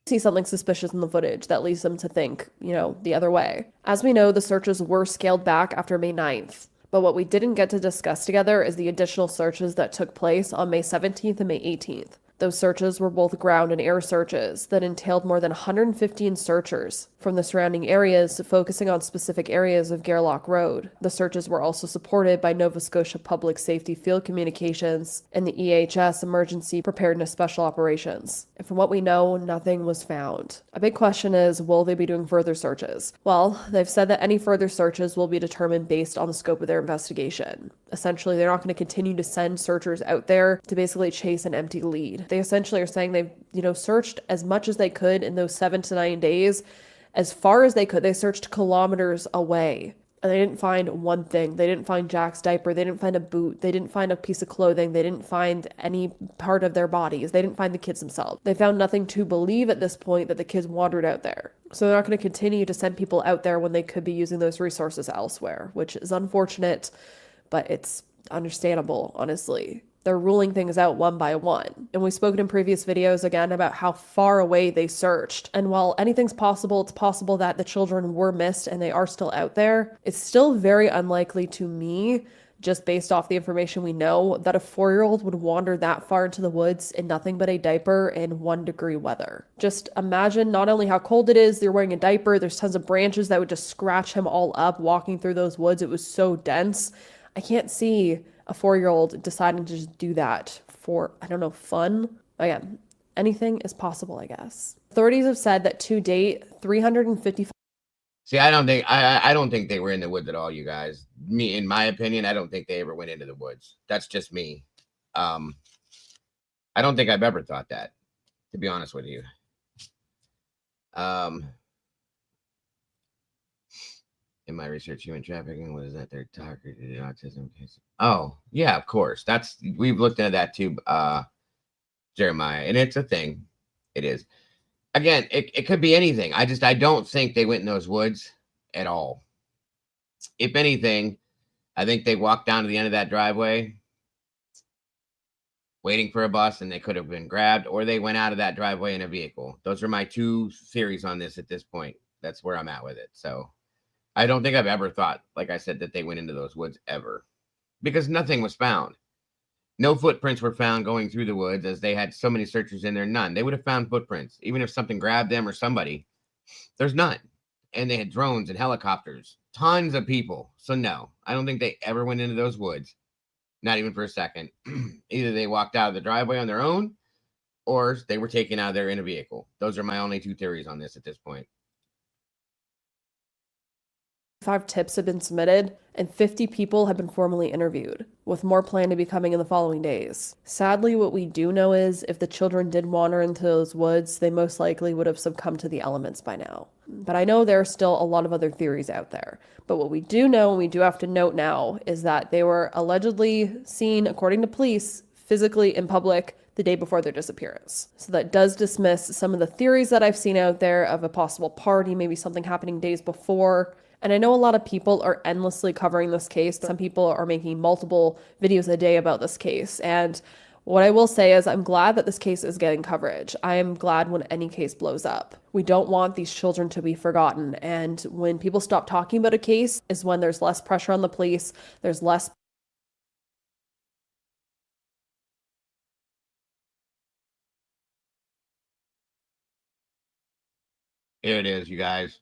See something suspicious in the footage that leads them to think, the other way. As we know, the searches were scaled back after May 9th. But what we didn't get to discuss together is the additional searches that took place on May 17th and May 18th. Those searches were both ground and air searches that entailed more than 115 searchers from the surrounding areas, focusing on specific areas of Gairloch Road. The searches were also supported by Nova Scotia Public Safety Field Communications and the EHS Emergency Preparedness Special Operations. And from what we know, nothing was found. A big question is, will they be doing further searches? Well, they've said that any further searches will be determined based on the scope of their investigation. Essentially, they're not going to continue to send searchers out there to basically chase an empty lead. They essentially are saying they've, searched as much as they could in those 7 to 9 days, as far as they could. They searched kilometers away, and they didn't find one thing. They didn't find Jack's diaper. They didn't find a boot. They didn't find a piece of clothing. They didn't find any part of their bodies. They didn't find the kids themselves. They found nothing to believe at this point that the kids wandered out there. So they're not going to continue to send people out there when they could be using those resources elsewhere, which is unfortunate, but it's understandable, honestly. They're ruling things out one by one. And we've spoken in previous videos again about how far away they searched. And while anything's possible, it's possible that the children were missed and they are still out there. It's still very unlikely to me, just based off the information we know, that a 4-year-old would wander that far into the woods in nothing but a diaper in 1-degree weather. Just imagine not only how cold it is, they're wearing a diaper, there's tons of branches that would just scratch him all up walking through those woods. It was so dense. I can't see a 4-year-old deciding to just do that for, fun. Again, anything is possible, I guess. Authorities have said that to date, 355. See, I don't think they were in the woods at all, you guys. In my opinion, I don't think they ever went into the woods. That's just me. I don't think I've ever thought that, to be honest with you. In my research, human trafficking was that they're targeted autism case. Oh, yeah, of course. We've looked at that too, Jeremiah, and it's a thing. It is. Again, it could be anything. I don't think they went in those woods at all. If anything, I think they walked down to the end of that driveway waiting for a bus, and they could have been grabbed, or they went out of that driveway in a vehicle. Those are my two theories on this at this point. That's where I'm at with it. So I don't think I've ever thought, like I said, that they went into those woods ever, because nothing was found. No footprints were found going through the woods, as they had so many searchers in there. None. They would have found footprints, even if something grabbed them or somebody. There's none. And they had drones and helicopters, tons of people. So no, I don't think they ever went into those woods. Not even for a second. Either they walked out of the driveway on their own, or they were taken out of there in a vehicle. Those are my only two theories on this at this point. 5 tips have been submitted, and 50 people have been formally interviewed, with more planned to be coming in the following days. Sadly, what we do know is if the children did wander into those woods, they most likely would have succumbed to the elements by now. But I know there are still a lot of other theories out there. But what we do know, and we do have to note now, is that they were allegedly seen, according to police, physically in public the day before their disappearance. So that does dismiss some of the theories that I've seen out there of a possible party, maybe something happening days before. And I know a lot of people are endlessly covering this case. Some people are making multiple videos a day about this case. And what I will say is I'm glad that this case is getting coverage. I am glad when any case blows up. We don't want these children to be forgotten. And when people stop talking about a case is when there's less pressure on the police, there's less Here it is, you guys.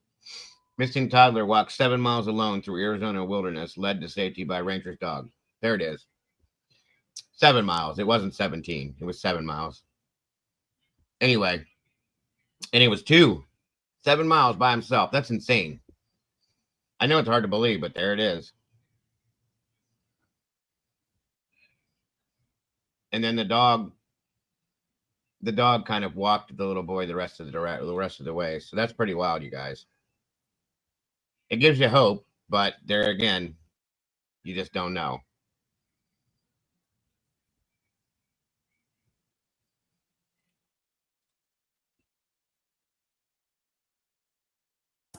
Missing toddler walks 7 miles alone through Arizona wilderness, led to safety by ranger's dog. There it is. 7 miles. It wasn't 17. It was 7 miles. Anyway, and it was 7 miles by himself. That's insane. I know it's hard to believe, but there it is. And then the dog kind of walked the little boy the rest of the way. So that's pretty wild, you guys. It gives you hope, but there again, you just don't know.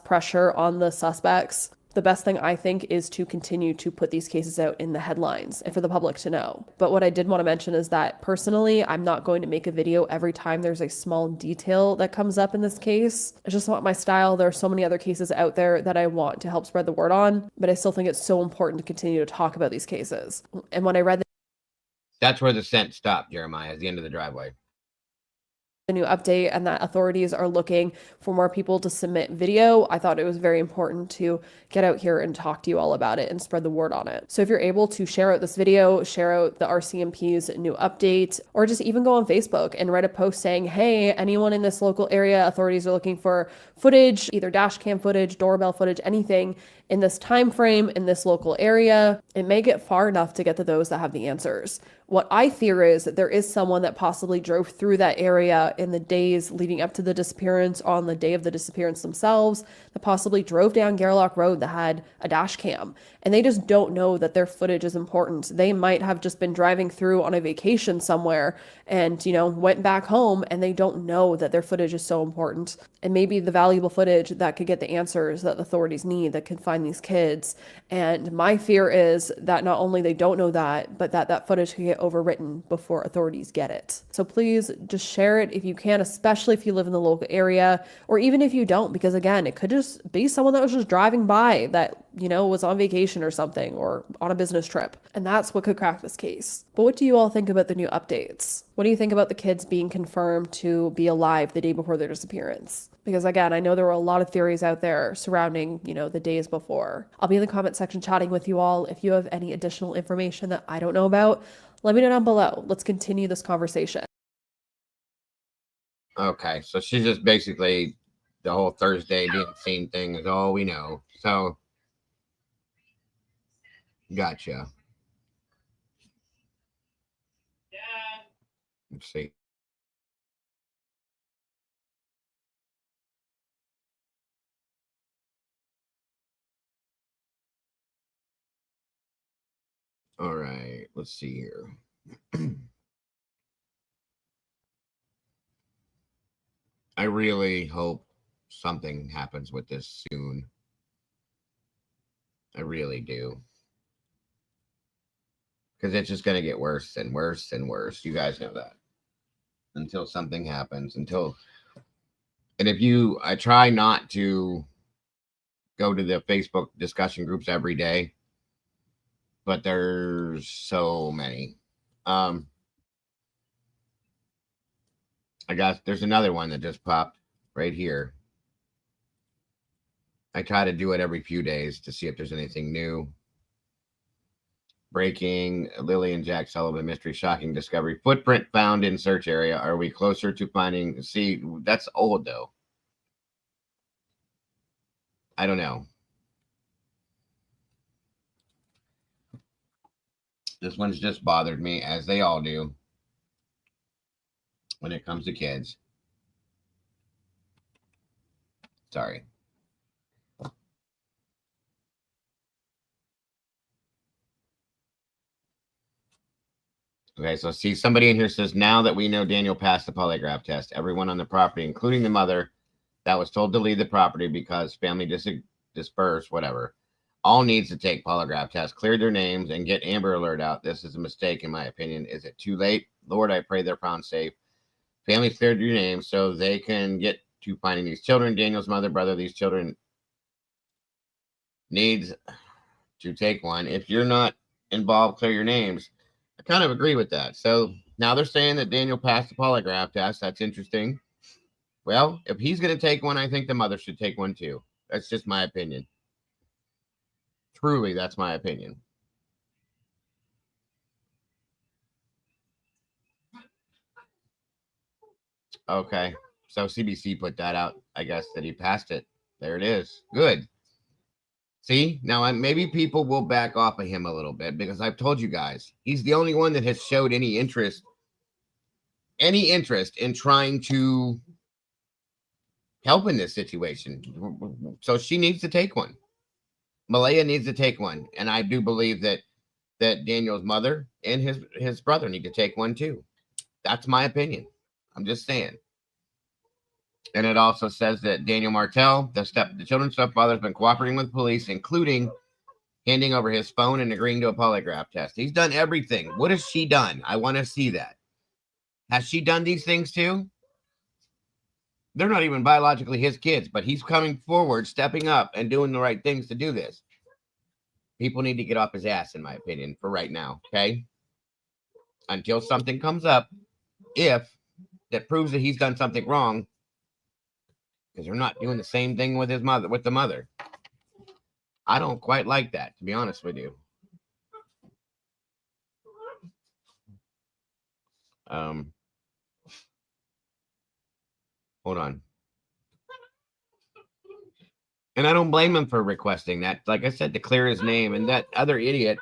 pressure on the suspects. The best thing I think is to continue to put these cases out in the headlines and for the public to know. But what I did want to mention is that personally, I'm not going to make a video every time there's a small detail that comes up in this case. It's just not my style. There are so many other cases out there that I want to help spread the word on, but I still think it's so important to continue to talk about these cases. And when I read That's where the scent stopped, Jeremiah, at the end of the driveway. the new update and that authorities are looking for more people to submit video, I thought it was very important to get out here and talk to you all about it and spread the word on it. So if you're able to share out this video, share out the RCMP's new update, or just even go on Facebook and write a post saying, hey, anyone in this local area, authorities are looking for footage, either dash cam footage, doorbell footage, anything in this time frame, in this local area, it may get far enough to get to those that have the answers. What I fear is that there is someone that possibly drove through that area in the days leading up to the disappearance, on the day of the disappearance themselves, that possibly drove down Garlock Road that had a dash cam. And they just don't know that their footage is important. They might have just been driving through on a vacation somewhere and, went back home, and they don't know that their footage is so important. And maybe the valuable footage that could get the answers that the authorities need, that could find these kids. And my fear is that not only they don't know that, but that footage could get overwritten before authorities get it. So please just share it if you can, especially if you live in the local area, or even if you don't, because again, it could just be someone that was just driving by that, was on vacation or something, or on a business trip. And that's what could crack this case. But what do you all think about the new updates? What do you think about the kids being confirmed to be alive the day before their disappearance? Because again, I know there were a lot of theories out there surrounding, the days before. I'll be in the comment section chatting with you all. If you have any additional information that I don't know about, let me know down below. Let's continue this conversation. Okay, so she's just basically the whole Thursday being seen thing is all we know. So, gotcha. Let's see. All right, let's see here. I really hope something happens with this soon. I really do. Because it's just going to get worse and worse and worse. You guys know that. Until something happens. And I try not to go to the Facebook discussion groups every day, but there's so many. I guess there's another one that just popped right here. I try to do it every few days to see if there's anything new. Breaking, Lily and Jack Sullivan mystery, shocking discovery. Footprint found in search area. Are we closer to finding? See, that's old though. I don't know. This one's just bothered me, as they all do, when it comes to kids. Sorry. Okay, so see, somebody in here says, now that we know Daniel passed the polygraph test, everyone on the property, including the mother that was told to leave the property because family dispersed, whatever, all needs to take polygraph tests, clear their names, and get Amber Alert out. This is a mistake, in my opinion. Is it too late? Lord, I pray they're found safe. Family cleared your names so they can get to finding these children. Daniel's mother, brother, these children needs to take one. If you're not involved, clear your names. I kind of agree with that. So now they're saying that Daniel passed the polygraph test. That's interesting. Well, if he's going to take one, I think the mother should take one too. That's just my opinion. Truly, that's my opinion. Okay. So CBC put that out, I guess, that he passed it. There it is. Good. See, now maybe people will back off of him a little bit because I've told you guys, he's the only one that has showed any interest in trying to help in this situation. So she needs to take one. Malaya needs to take one. And I do believe that Daniel's mother and his brother need to take one too. That's my opinion. I'm just saying. And it also says that Daniel Martell, the children's stepfather, has been cooperating with police, including handing over his phone and agreeing to a polygraph test. He's done everything. What has she done? I want to see that. Has she done these things too? They're not even biologically his kids, but he's coming forward, stepping up, and doing the right things to do this. People need to get off his ass, in my opinion, for right now, okay? Until something comes up, that proves that he's done something wrong, because they're not doing the same thing with the mother. I don't quite like that, to be honest with you. Hold on. And I don't blame him for requesting that. Like I said, to clear his name. And that other idiot,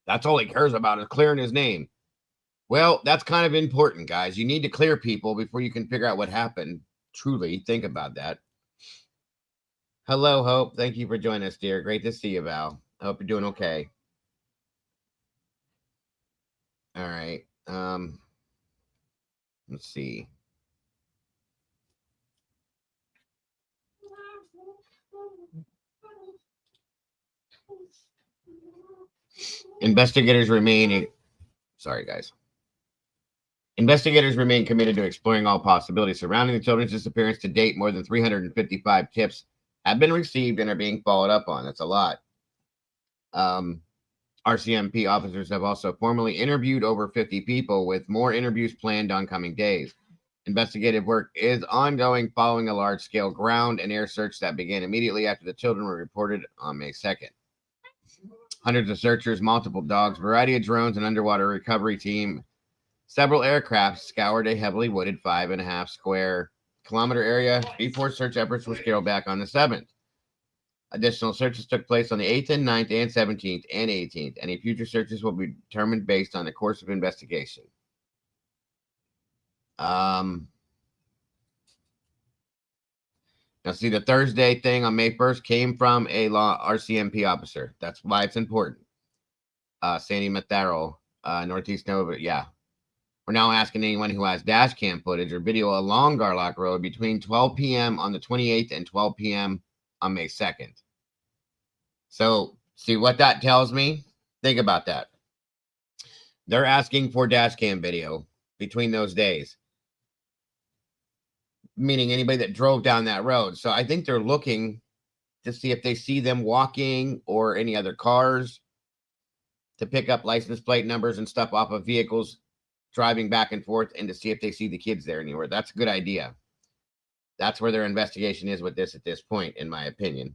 that's all he cares about is clearing his name. Well, that's kind of important, guys. You need to clear people before you can figure out what happened. Truly, think about that. Hello, Hope. Thank you for joining us, dear. Great to see you, Val. I hope you're doing okay. All right. Let's see. Investigators remain committed to exploring all possibilities surrounding the children's disappearance. To date, more than 355 tips have been received and are being followed up on. That's a lot. RCMP officers have also formally interviewed over 50 people, with more interviews planned on coming days. Investigative work is ongoing following a large-scale ground and air search that began immediately after the children were reported on May 2nd. Hundreds of searchers, multiple dogs, variety of drones, and underwater recovery team. Several aircraft scoured a heavily wooded 5.5 square kilometer area before search efforts were scaled back on the 7th. Additional searches took place on the 8th and 9th and 17th and 18th. Any future searches will be determined based on the course of investigation. Now, see, the Thursday thing on May 1st came from a RCMP officer. That's why it's important. Sandy Mathero, Northeast Nova. Yeah. We're now asking anyone who has dash cam footage or video along Garlock Road between 12 p.m. on the 28th and 12 p.m. on May 2nd. So, see what that tells me? Think about that. They're asking for dash cam video between those days, meaning anybody that drove down that road. So I think they're looking to see if they see them walking or any other cars, to pick up license plate numbers and stuff off of vehicles driving back and forth, and to see if they see the kids there anywhere. That's a good idea. That's where their investigation is with this at this point, in my opinion.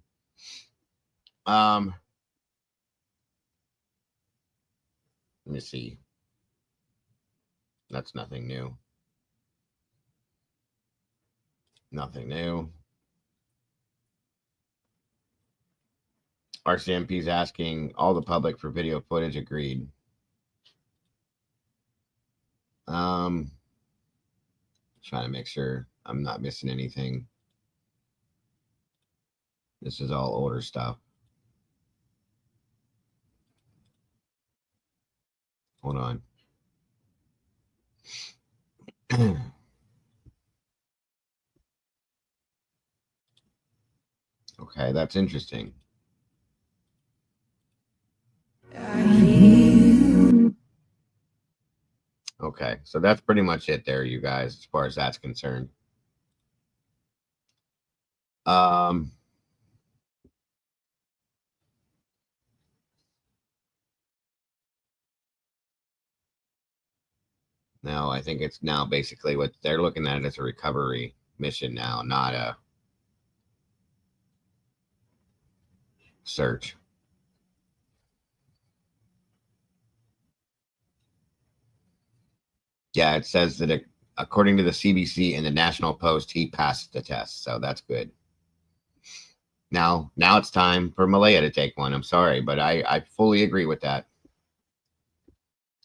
Let me see. That's nothing new. Nothing new. RCMP is asking all the public for video footage. Agreed. Trying to make sure I'm not missing anything. This is all older stuff. Hold on. Okay, that's interesting. Okay, so that's pretty much it there, you guys, as far as that's concerned. Now I think it's now basically what they're looking at it as a recovery mission now, not a search. Yeah, it says that according to the CBC and the National Post, he passed the test, so that's good. Now it's time for Malaya to take one. I'm sorry, but I fully agree with that.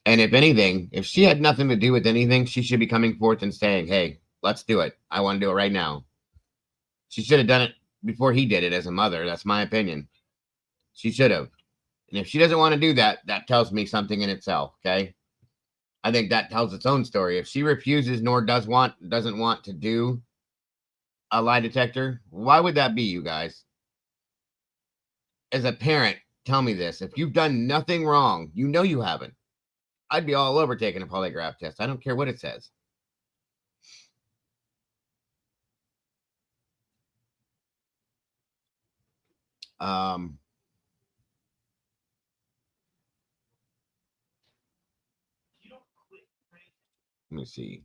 And if anything, if she had nothing to do with anything, she should be coming forth and saying, hey, let's do it. I want to do it right now. She should have done it before he did it as a mother. That's my opinion. She should have. And if she doesn't want to do that, that tells me something in itself, okay? I think that tells its own story. If she refuses nor doesn't want to do a lie detector, why would that be, you guys? As a parent, tell me this. If you've done nothing wrong, you know you haven't. I'd be all over taking a polygraph test. I don't care what it says. Let me see.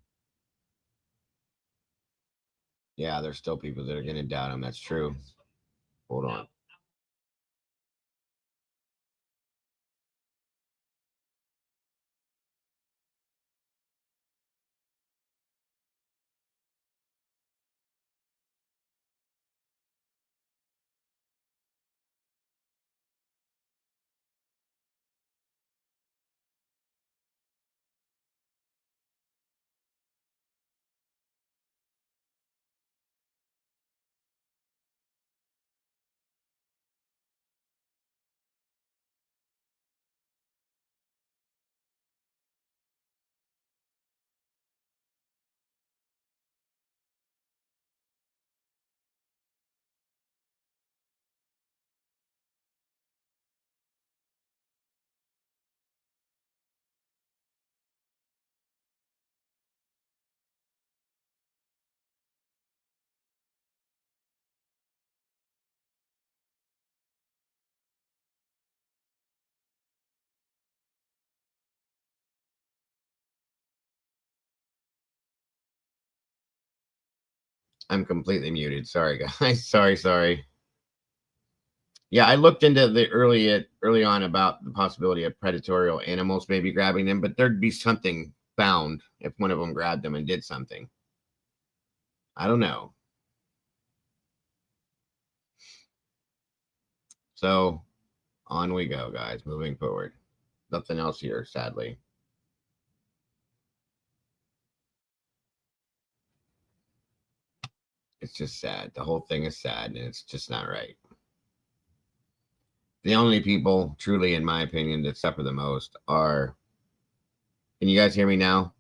Yeah, there's still people that are going to doubt him. That's true. Hold on. I'm completely muted. Sorry, guys. Sorry. Yeah, I looked into the early on about the possibility of predatory animals maybe grabbing them, but there'd be something found if one of them grabbed them and did something. I don't know. So on we go, guys, moving forward. Nothing else here, sadly. It's just sad. The whole thing is sad, and it's just not right. The only people, truly, in my opinion, that suffer the most are. Can you guys hear me now?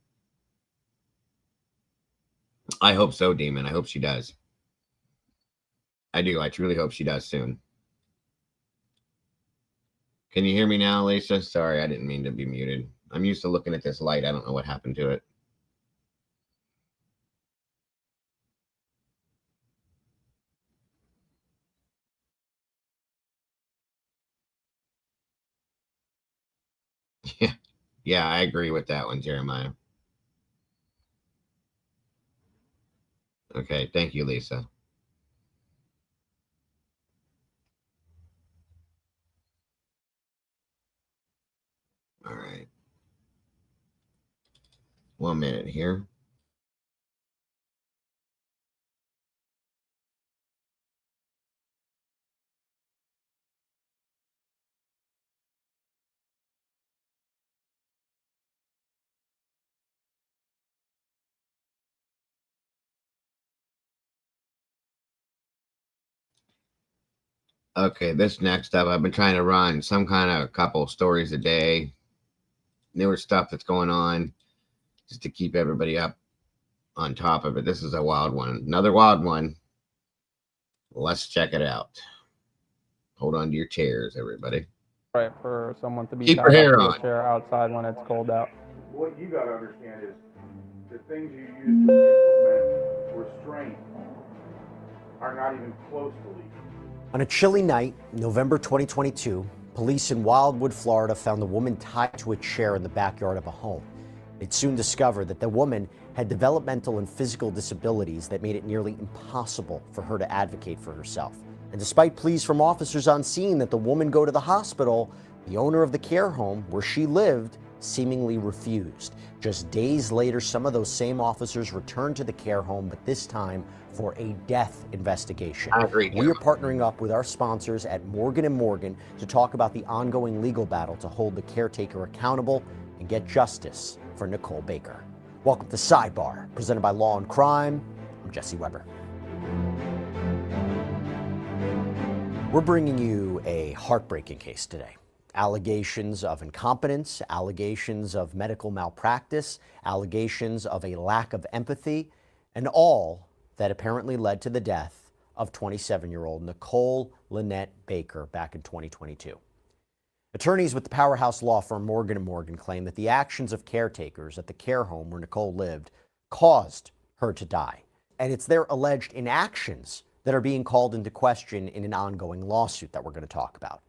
I hope so, Demon. I hope she does. I do. I truly hope she does soon. Can you hear me now, Lisa? Sorry, I didn't mean to be muted. I'm used to looking at this light. I don't know what happened to it. Yeah, I agree with that one, Jeremiah. Okay, thank you, Lisa. All right. 1 minute here. Okay, this next up, I've been trying to run some kind of couple stories a day, newer stuff that's going on, just to keep everybody up on top of it. This is a wild one. Another wild one. Let's check it out. Hold on to your chairs, everybody. Right, for someone to be Keep your tied hair up to on. a chair outside when it's cold out. What you got to understand is the things you use to implement restraint are not even close to legal. On a chilly night, November 2022, police in Wildwood, Florida found a woman tied to a chair in the backyard of a home. They'd soon discovered that the woman had developmental and physical disabilities that made it nearly impossible for her to advocate for herself. And despite pleas from officers on scene that the woman go to the hospital, the owner of the care home where she lived seemingly refused. Just days later, some of those same officers returned to the care home, but this time for a death investigation. I agree. We are partnering up with our sponsors at Morgan & Morgan to talk about the ongoing legal battle to hold the caretaker accountable and get justice for Nicole Baker. Welcome to Sidebar, presented by Law and Crime. I'm Jesse Weber. We're bringing you a heartbreaking case today. Allegations of incompetence, allegations of medical malpractice, allegations of a lack of empathy, and all that apparently led to the death of 27-year-old Nicole Lynette Baker back in 2022. Attorneys with the powerhouse law firm Morgan & Morgan claim that the actions of caretakers at the care home where Nicole lived caused her to die. And it's their alleged inactions that are being called into question in an ongoing lawsuit that we're going to talk about.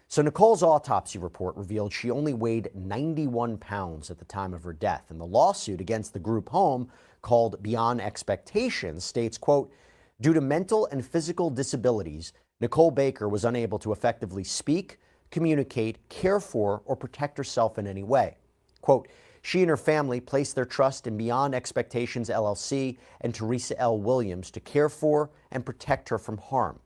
So Nicole's autopsy report revealed she only weighed 91 pounds at the time of her death. And the lawsuit against the group home, called Beyond Expectations, states, quote, due to mental and physical disabilities, Nicole Baker was unable to effectively speak, communicate, care for, or protect herself in any way. Quote, she and her family placed their trust in Beyond Expectations LLC and Teresa L. Williams to care for and protect her from harm.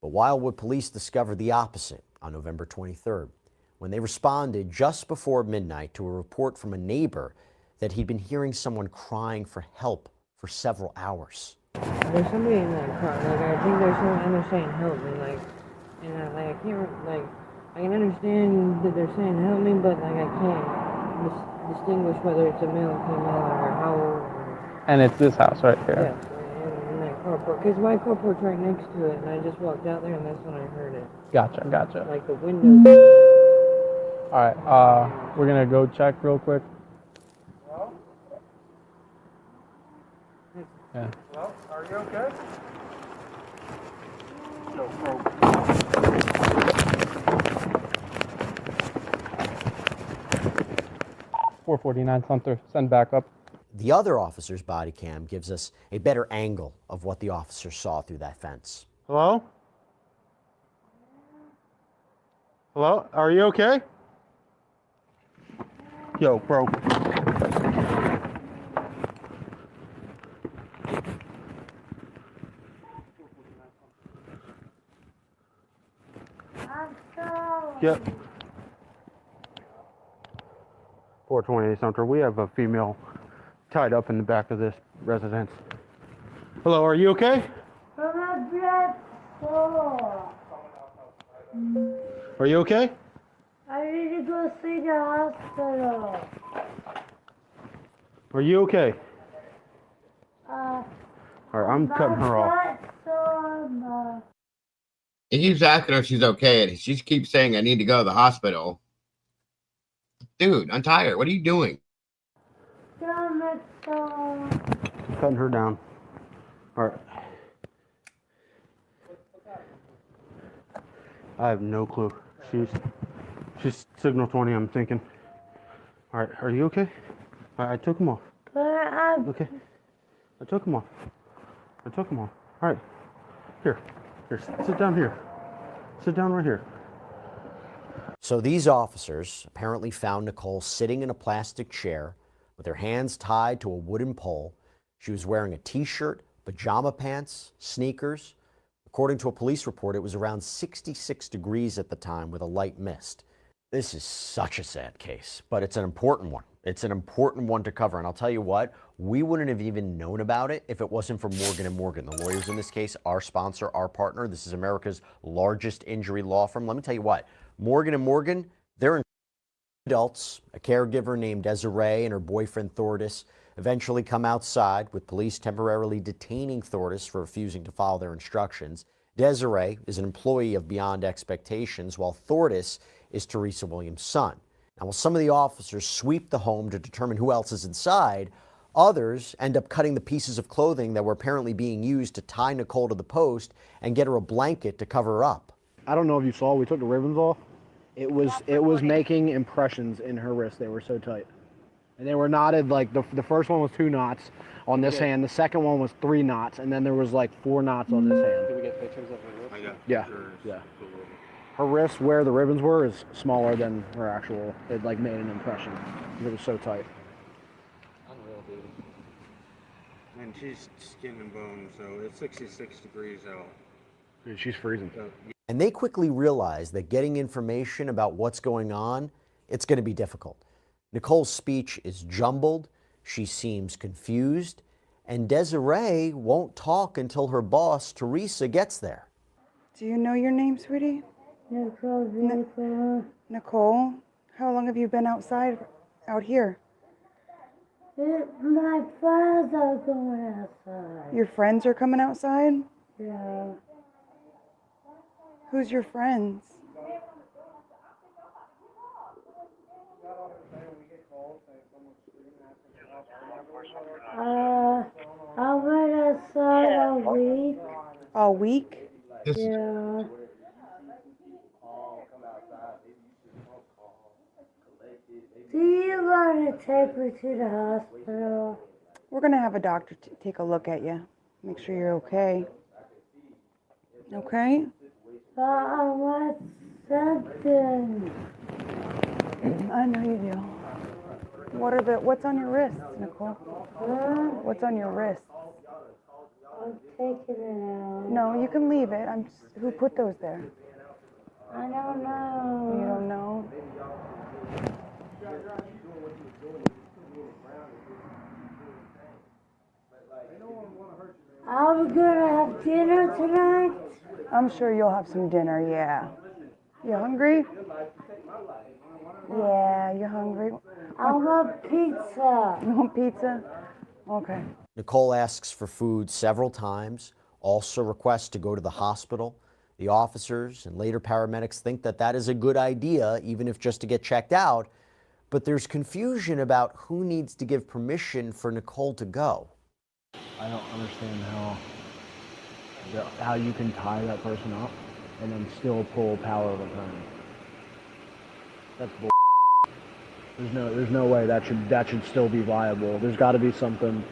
But Wildwood police discovered the opposite on November 23rd, when they responded just before midnight to a report from a neighbor that he'd been hearing someone crying for help for several hours. There's somebody in that car. Like, I think there's someone in there saying help me. Like, and I can't, like, I can understand that they're saying help me, but like I can't distinguish whether it's a male, female, or how old. And it's this house right here. Yeah, in that carport. Because my carport's right next to it, and I just walked out there, and that's when I heard it. Gotcha. Like the windows. All right, we're gonna go check real quick. Yeah. Hello? Are you okay? No, bro. 449 Sumter, send back up. The other officer's body cam gives us a better angle of what the officer saw through that fence. Hello? Hello? Are you okay? Yo, bro. Yep. 428 Sumter. We have a female tied up in the back of this residence. Hello, are you okay? Are you okay? I need to go see the hospital. Are you okay? Uh, All right, I'm cutting her off. He keeps asking her if she's okay, and she keeps saying, I need to go to the hospital. Dude, I'm tired. What are you doing? Cutting her down. All right. I have no clue. She's signal 20, I'm thinking. All right, are you okay? All right, I took him off. Okay. I took him off. All right. Here, sit down here. Sit down right here. So these officers apparently found Nicole sitting in a plastic chair with her hands tied to a wooden pole. She was wearing a t-shirt, pajama pants, sneakers. According to a police report, it was around 66 degrees at the time with a light mist. This is such a sad case, but it's an important one. It's an important one to cover. And I'll tell you what, we wouldn't have even known about it if it wasn't for Morgan & Morgan. The lawyers in this case, our sponsor, our partner. This is America's largest injury law firm. Let me tell you what, Morgan & Morgan, they're in adults. A caregiver named Desiree and her boyfriend Thordis eventually come outside with police temporarily detaining Thordis for refusing to follow their instructions. Desiree is an employee of Beyond Expectations, while Thordis is Teresa Williams' son. Now, while some of the officers sweep the home to determine who else is inside, others end up cutting the pieces of clothing that were apparently being used to tie Nicole to the post and get her a blanket to cover her up. I don't know if you saw, we took the ribbons off. It was making impressions in her wrist. They were so tight. And they were knotted, like the first one was 2 knots on this hand, the second one was 3 knots, and then there was like 4 knots on this hand. Did we get pictures of her wrist? Yeah. Her wrist where the ribbons were is smaller than her actual, it like made an impression. It was so tight. Unreal, dude. And she's skin and bone, so it's 66 degrees out. Dude, she's freezing. And they quickly realize that getting information about what's going on, it's going to be difficult. Nicole's speech is jumbled, she seems confused, and Desiree won't talk until her boss, Teresa, gets there. Do you know your name, sweetie? Nicole. Nicole? How long have you been out here? My friends are going outside. Your friends are coming outside? Yeah. Who's your friends? I went outside all week. All week? Yeah. Do you want to take me to the hospital? We're going to have a doctor take a look at you. Make sure you're okay. Okay? I want something. I know you do. What's on your wrists, Nicole? What's on your wrists? I'm taking it out. No, you can leave it. Who put those there? I don't know. You don't know? Are we gonna have dinner tonight? I'm sure you'll have some dinner, yeah. You hungry? Yeah, you hungry? I want pizza. You want pizza? Okay. Nicole asks for food several times, also requests to go to the hospital. The officers and later paramedics think that that is a good idea, even if just to get checked out. But there's confusion about who needs to give permission for Nicole to go. I don't understand how you can tie that person up and then still pull power of attorney. That's bull. There's no way that should still be viable. There's got to be something.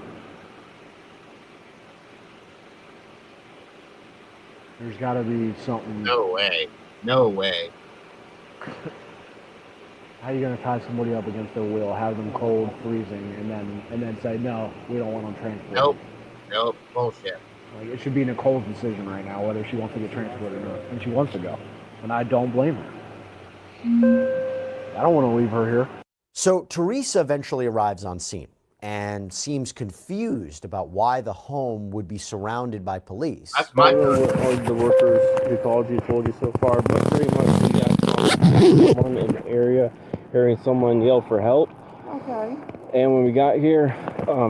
There's got to be something. No way. No way. How are you going to tie somebody up against their will, have them cold, freezing, and then say, no, we don't want them transported? Nope. Bullshit. Like, it should be Nicole's decision right now whether she wants to get transported or not. And she wants to go. And I don't blame her. I don't want to leave her here. So Teresa eventually arrives on scene and seems confused about why the home would be surrounded by police. That's my the workers who called you told you so far, but pretty much you guys 911 in the area, hearing someone yell for help. Okay. And when we got here,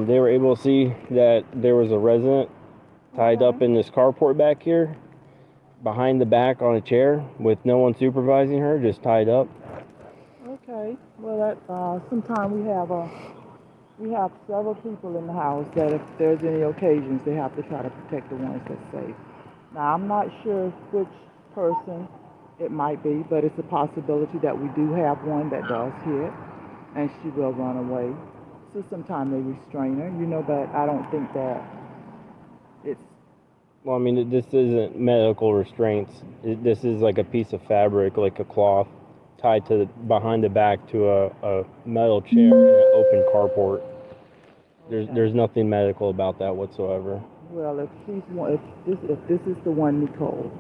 they were able to see that there was a resident tied up in this carport back here, behind the back on a chair, with no one supervising her, just tied up. Okay. Well, that sometimes we have several people in the house that if there's any occasions, they have to try to protect the ones that's safe. Now, I'm not sure which person it might be, but it's a possibility that we do have one that does hit, and she will run away. So sometimes they restrain her, but I don't think that it's... Well, I mean, this isn't medical restraints. This is like a piece of fabric, like a cloth, tied to behind the back to a metal chair in an open carport. There's nothing medical about that whatsoever. Well, if this is the one, Nicole,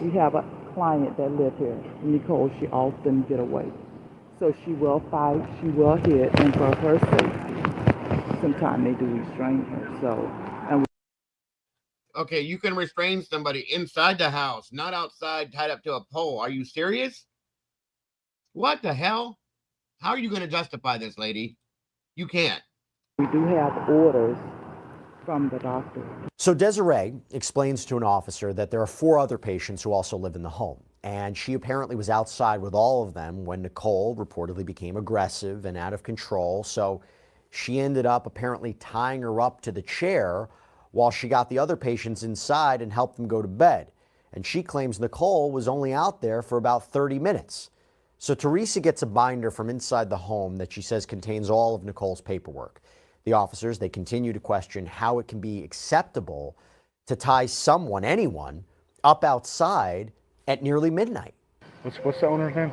we have a client that live here. Nicole, she often get away. So she will fight, she will hit, and for her safety, sometimes they do restrain her. So, Okay, you can restrain somebody inside the house, not outside tied up to a pole. Are you serious? What the hell? How are you going to justify this, lady? You can't. We do have orders from the doctor. So Desiree explains to an officer that there are 4 other patients who also live in the home, and she apparently was outside with all of them when Nicole reportedly became aggressive and out of control. So she ended up apparently tying her up to the chair while she got the other patients inside and helped them go to bed. And she claims Nicole was only out there for about 30 minutes. So Teresa gets a binder from inside the home that she says contains all of Nicole's paperwork. The officers, they continue to question how it can be acceptable to tie someone, anyone, up outside at nearly midnight. What's the owner's name?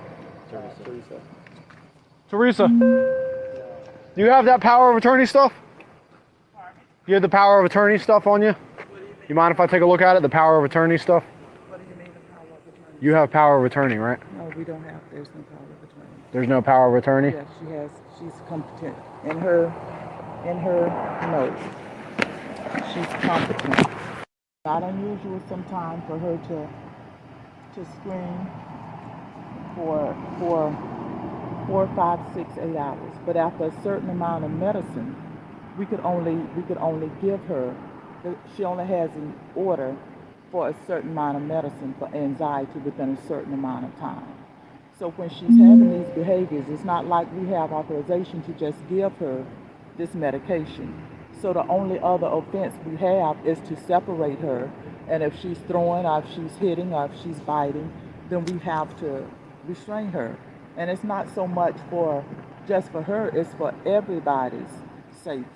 Teresa. Do you have that power of attorney stuff? You have the power of attorney stuff on you? You mind if I take a look at it, the power of attorney stuff? What do you mean the power of attorney? You have power of attorney, right? No, we don't have, there's no power of attorney. There's no power of attorney? Yes, she's competent. In her notes, she's competent. Not unusual sometimes for her to scream for 4, 5, 6, 8 hours. But after a certain amount of medicine, we could only give her, she only has an order for a certain amount of medicine for anxiety within a certain amount of time. So when she's having these behaviors, it's not like we have authorization to just give her this medication. So the only other offense we have is to separate her, and if she's throwing, or if she's hitting, or if she's biting, then we have to restrain her. And it's not so much for just for her, it's for everybody's safety,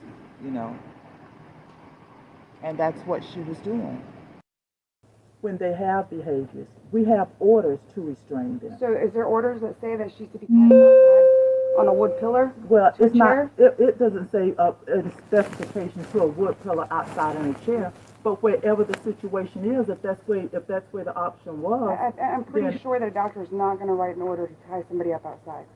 and that's what she was doing. When they have behaviors, we have orders to restrain them. So is there orders that say that she's to be tied outside on a wood pillar? Well, it's not, it doesn't say in specifications to a wood pillar outside in a chair, but wherever the situation is, if that's where the option was. I'm pretty sure that a doctor is not going to write an order to tie somebody up outside.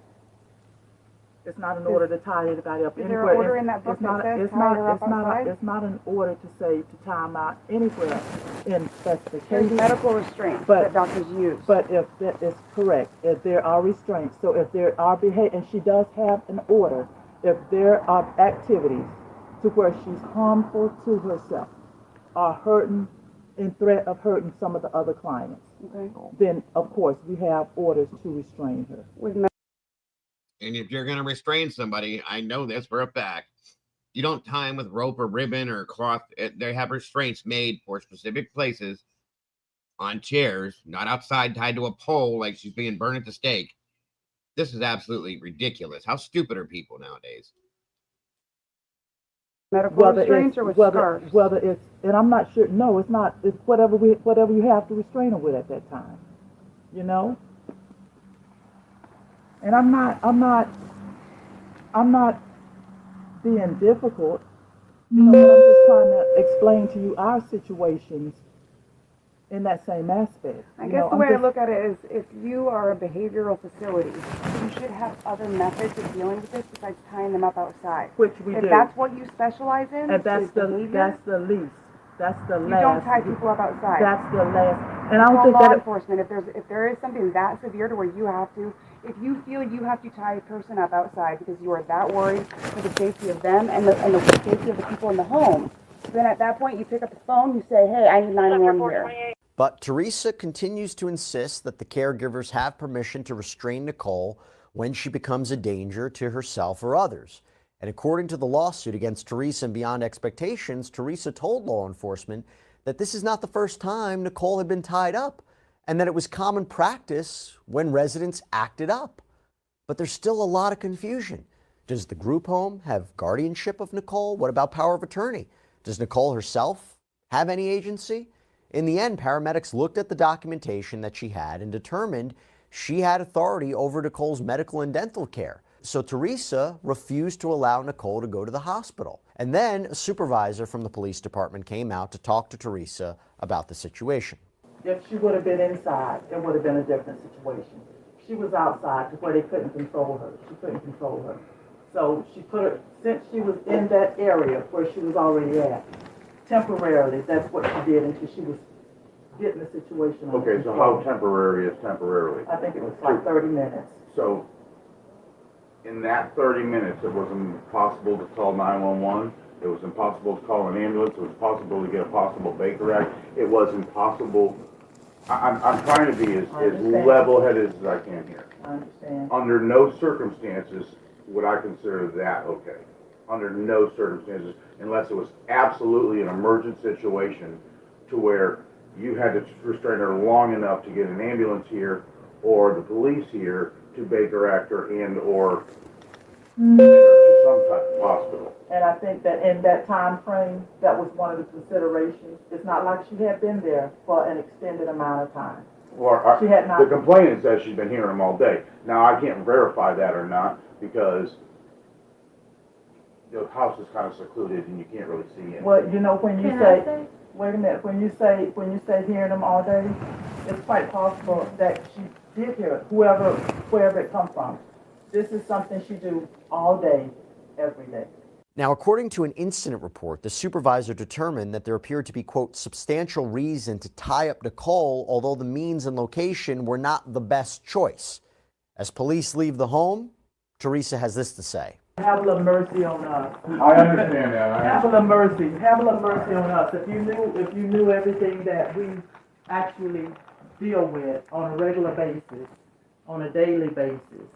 It's not an order to tie anybody up anywhere. Is anywhere. there an order in that book that says tie her up outside? It's not an order to say to tie them out anywhere in specifications. There's medical restraints that doctors use. But if that is correct, if there are restraints, so if there are and she does have an order, if there are activities to where she's harmful to herself, or hurting, in threat of hurting some of the other clients, then of course we have orders to restrain her. And if you're going to restrain somebody, I know this for a fact, you don't tie them with rope or ribbon or cloth. They have restraints made for specific places on chairs, not outside tied to a pole like she's being burned at the stake. This is absolutely ridiculous. How stupid are people nowadays? Medical restraints or with scarves? Whether it's, and I'm not sure, no, it's not, it's whatever you have to restrain her with at that time, And I'm not being difficult, but I'm just trying to explain to you our situations in that same aspect. I guess the way I look at it is if you are a behavioral facility, you should have other methods of dealing with this besides tying them up outside. Which we do. If that's what you specialize in, and that's the least. That's the You last. don't tie people up outside. That's the last. And I don't Call think law that. enforcement if there is something that severe to where you have to, if you feel you have to tie a person up outside because you are that worried for the safety of them and the safety of the people in the home, then at that point you pick up the phone, you say, hey, I need 911 here. But Teresa continues to insist that the caregivers have permission to restrain Nicole when she becomes a danger to herself or others. And according to the lawsuit against Teresa and Beyond Expectations, Teresa told law enforcement that this is not the first time Nicole had been tied up and that it was common practice when residents acted up. But there's still a lot of confusion. Does the group home have guardianship of Nicole? What about power of attorney? Does Nicole herself have any agency? In the end, paramedics looked at the documentation that she had and determined she had authority over Nicole's medical and dental care. So Teresa refused to allow Nicole to go to the hospital. And then a supervisor from the police department came out to talk to Teresa about the situation. If she would have been inside, it would have been a different situation. She was outside to where they couldn't control her. She couldn't control her. So she put her, since she was in that area where she was already at, temporarily, that's what she did until she was getting the situation under Okay, so control. how temporary is temporarily? I think it was like 30 minutes. So in that 30 minutes, it was impossible to call 911. It was impossible to call an ambulance. It was impossible to get a possible Baker Act. It was impossible. I'm trying to be as level-headed as I can here. I understand. Under no circumstances would I consider that okay. Under no circumstances, unless it was absolutely an emergent situation to where you had to restrain her long enough to get an ambulance here or the police here to Baker Act her and or to some type of hospital. And I think that in that time frame, that was one of the considerations. It's not like she had been there for an extended amount of time. Well, She had not. the complainant says she's been hearing them all day. Now, I can't verify that or not because the house is kind of secluded and you can't really see it. Well, you know, when you say, wait a minute, when you say hearing them all day, it's quite possible that she did hear it, wherever it comes from. This is something she do all day, every day. Now, according to an incident report, the supervisor determined that there appeared to be, quote, substantial reason to tie up Nicole, although the means and location were not the best choice. As police leave the home, Teresa has this to say. Have a little mercy on us. I understand that. Have a little mercy. Have a little mercy on us. If you knew everything that we actually deal with on a regular basis, on a daily basis.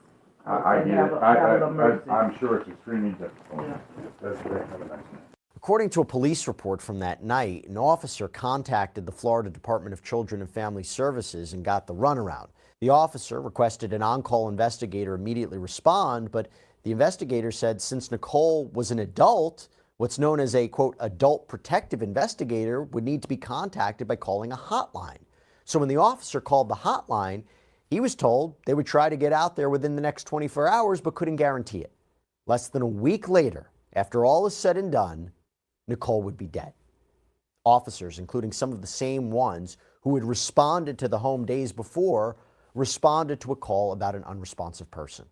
I get it. I'm sure it's extremely difficult. Yeah. That's great. Have a nice night. According to a police report from that night, an officer contacted the Florida Department of Children and Family Services and got the runaround. The officer requested an on-call investigator immediately respond, but the investigator said since Nicole was an adult, what's known as a, quote, adult protective investigator would need to be contacted by calling a hotline. So when the officer called the hotline, he was told they would try to get out there within the next 24 hours, but couldn't guarantee it. Less than a week later, after all is said and done, Nicole would be dead. Officers, including some of the same ones who had responded to the home days before, responded to a call about an unresponsive person.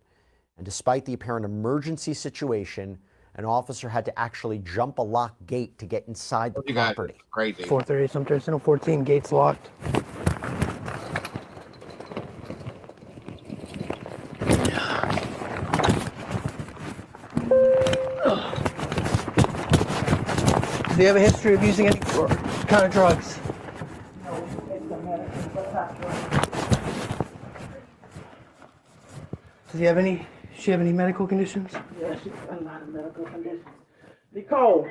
And despite the apparent emergency situation, an officer had to actually jump a locked gate to get inside the property. Crazy. 430 Sumter, Channel 14, gates locked. Does he have a history of using any kind of drugs? Does he have any? Does she have any medical conditions? Yeah, she's got a lot of medical conditions. Nicole.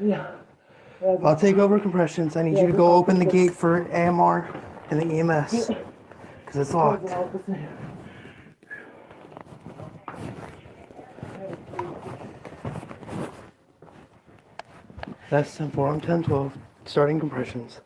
Yeah. I'll take over compressions. I need you to go open the gate for AMR and the EMS because it's locked. That's 10-4. I'm 10-12. Starting compressions.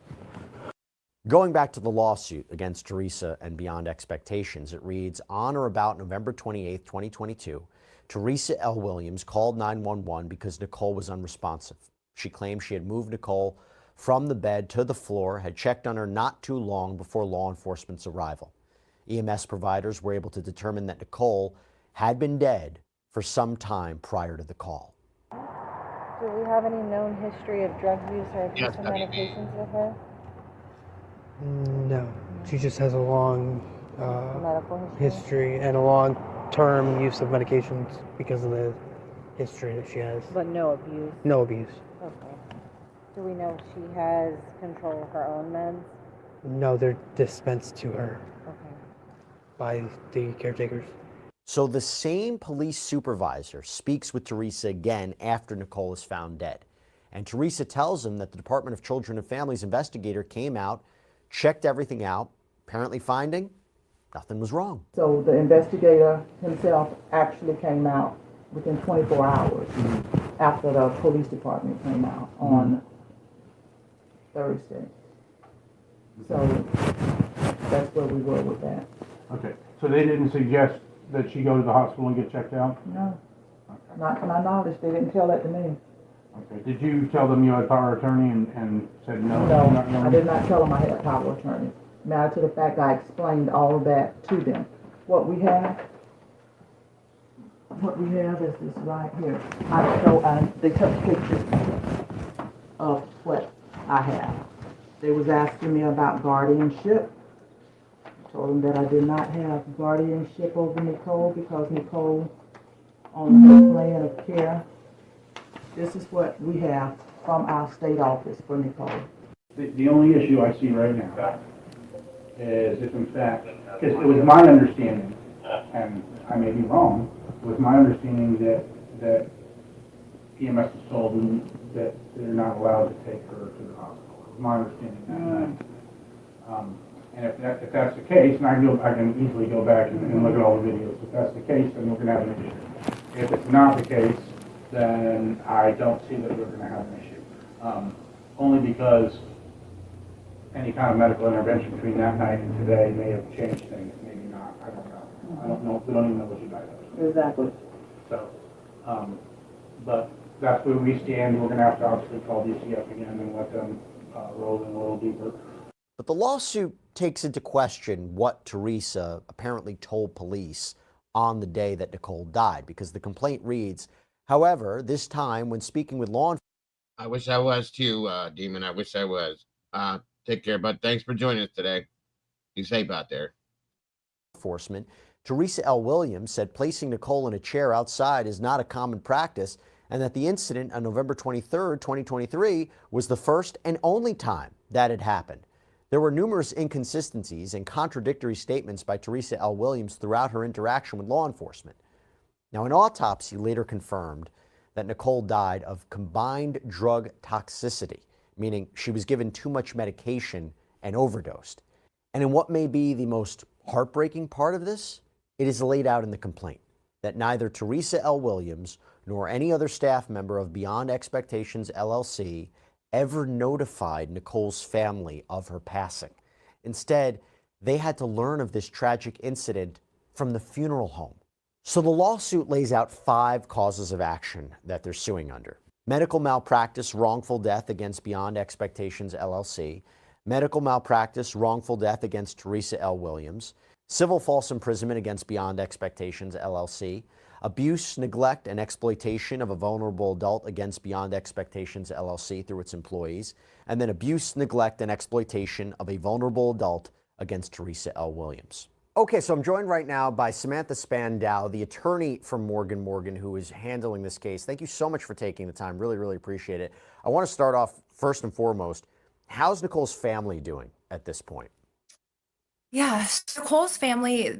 Going back to the lawsuit against Teresa and Beyond Expectations, it reads, on or about November 28, 2022, Teresa L. Williams called 911 because Nicole was unresponsive. She claimed she had moved Nicole from the bed to the floor, had checked on her not too long before law enforcement's arrival. EMS providers were able to determine that Nicole had been dead for some time prior to the call. Do we have any known history of drug use or abuse Yes, of WB. medications with her? No, she just has a long Medical history and a long-term use of medications because of the history that she has. But no abuse? No abuse. Okay. Do we know if she has control of her own meds? No, they're dispensed to her Okay. by the caretakers. So the same police supervisor speaks with Teresa again after Nicole is found dead. And Teresa tells him that the Department of Children and Families investigator came out, checked everything out, apparently finding nothing was wrong. So the investigator himself actually came out within 24 hours after the police department came out on Thursday. So that's where we were with that. Okay, so they didn't suggest that she go to the hospital and get checked out? No, not to my knowledge. They didn't tell that to me. Okay, did you tell them you had power of attorney and said no? No, I did not tell them I had power of attorney. Matter to the fact, I explained all of that to them. What we have is this right here. They took pictures of what I have. They was asking me about guardianship. I told them that I did not have guardianship over Nicole because Nicole on her plan of care. This is what we have from our state office for Nicole. The only issue I see right now is if in fact, because it was my understanding, and I may be wrong, it was my understanding that EMS was told them that they're not allowed to take her to the hospital. It was my understanding that night. And if that's the case, and I can easily go back and look at all the videos. If that's the case, then we're going to have an issue. If it's not the case, then I don't see that we're going to have an issue. Only because any kind of medical intervention between that night and today may have changed things, maybe not. I don't know. I don't know. We don't even know what you guys are. Exactly. So, but that's where we stand. We're going to have to obviously call DCF again and let them roll in a little deeper. But the lawsuit takes into question what Teresa apparently told police on the day that Nicole died, because the complaint reads, however, this time when speaking with law enforcement. I wish I was too, Demon. I wish I was. Take care, bud. Thanks for joining us today. Be safe out there. Enforcement, Teresa L. Williams said placing Nicole in a chair outside is not a common practice, and that the incident on November 23rd, 2023 was the first and only time that had happened. There were numerous inconsistencies and contradictory statements by Teresa L. Williams throughout her interaction with law enforcement. Now, an autopsy later confirmed that Nicole died of combined drug toxicity, meaning she was given too much medication and overdosed. And in what may be the most heartbreaking part of this, it is laid out in the complaint that neither Teresa L. Williams nor any other staff member of Beyond Expectations LLC ever notified Nicole's family of her passing. Instead, they had to learn of this tragic incident from the funeral home. So the lawsuit lays out 5 causes of action that they're suing under: medical malpractice, wrongful death against Beyond Expectations LLC, medical malpractice, wrongful death against Teresa L. Williams, civil false imprisonment against Beyond Expectations LLC, abuse, neglect, and exploitation of a vulnerable adult against Beyond Expectations LLC through its employees, and then abuse, neglect, and exploitation of a vulnerable adult against Teresa L. Williams. Okay, so I'm joined right now by Samantha Spandau, the attorney from Morgan & Morgan, who is handling this case. Thank you so much for taking the time. Really, really appreciate it. I want to start off first and foremost, how's Nicole's family doing at this point? Yeah, Nicole's family,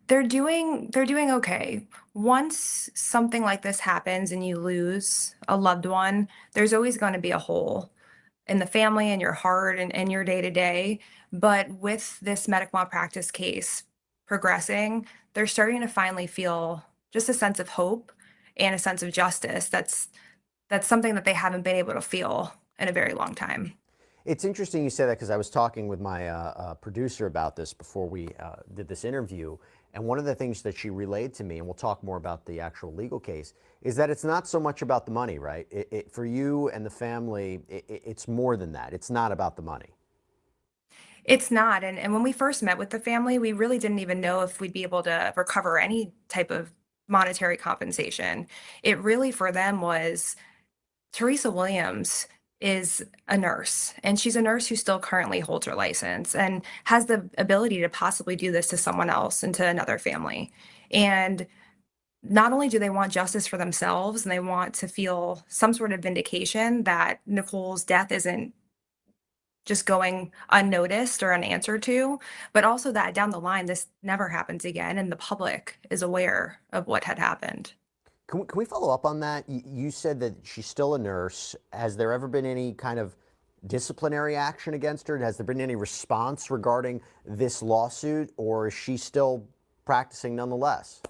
they're doing okay. Once something like this happens and you lose a loved one, there's always going to be a hole in the family and your heart and your day to day. But with this medical malpractice case progressing, they're starting to finally feel just a sense of hope and a sense of justice. That's something that they haven't been able to feel in a very long time. It's interesting you say that, because I was talking with my producer about this before we did this interview. And one of the things that she relayed to me, and we'll talk more about the actual legal case, is that it's not so much about the money, right? For you and the family, it's more than that. It's not about the money. It's not. And when we first met with the family, we really didn't even know if we'd be able to recover any type of monetary compensation. It really for them was Teresa Williams is a nurse, and she's a nurse who still currently holds her license and has the ability to possibly do this to someone else and to another family. And not only do they want justice for themselves and they want to feel some sort of vindication that Nicole's death isn't just going unnoticed or unanswered to, but also that down the line, this never happens again and the public is aware of what had happened. Can we follow up on that? You said that she's still a nurse. Has there ever been any kind of disciplinary action against her? Has there been any response regarding this lawsuit, or is she still practicing nonetheless?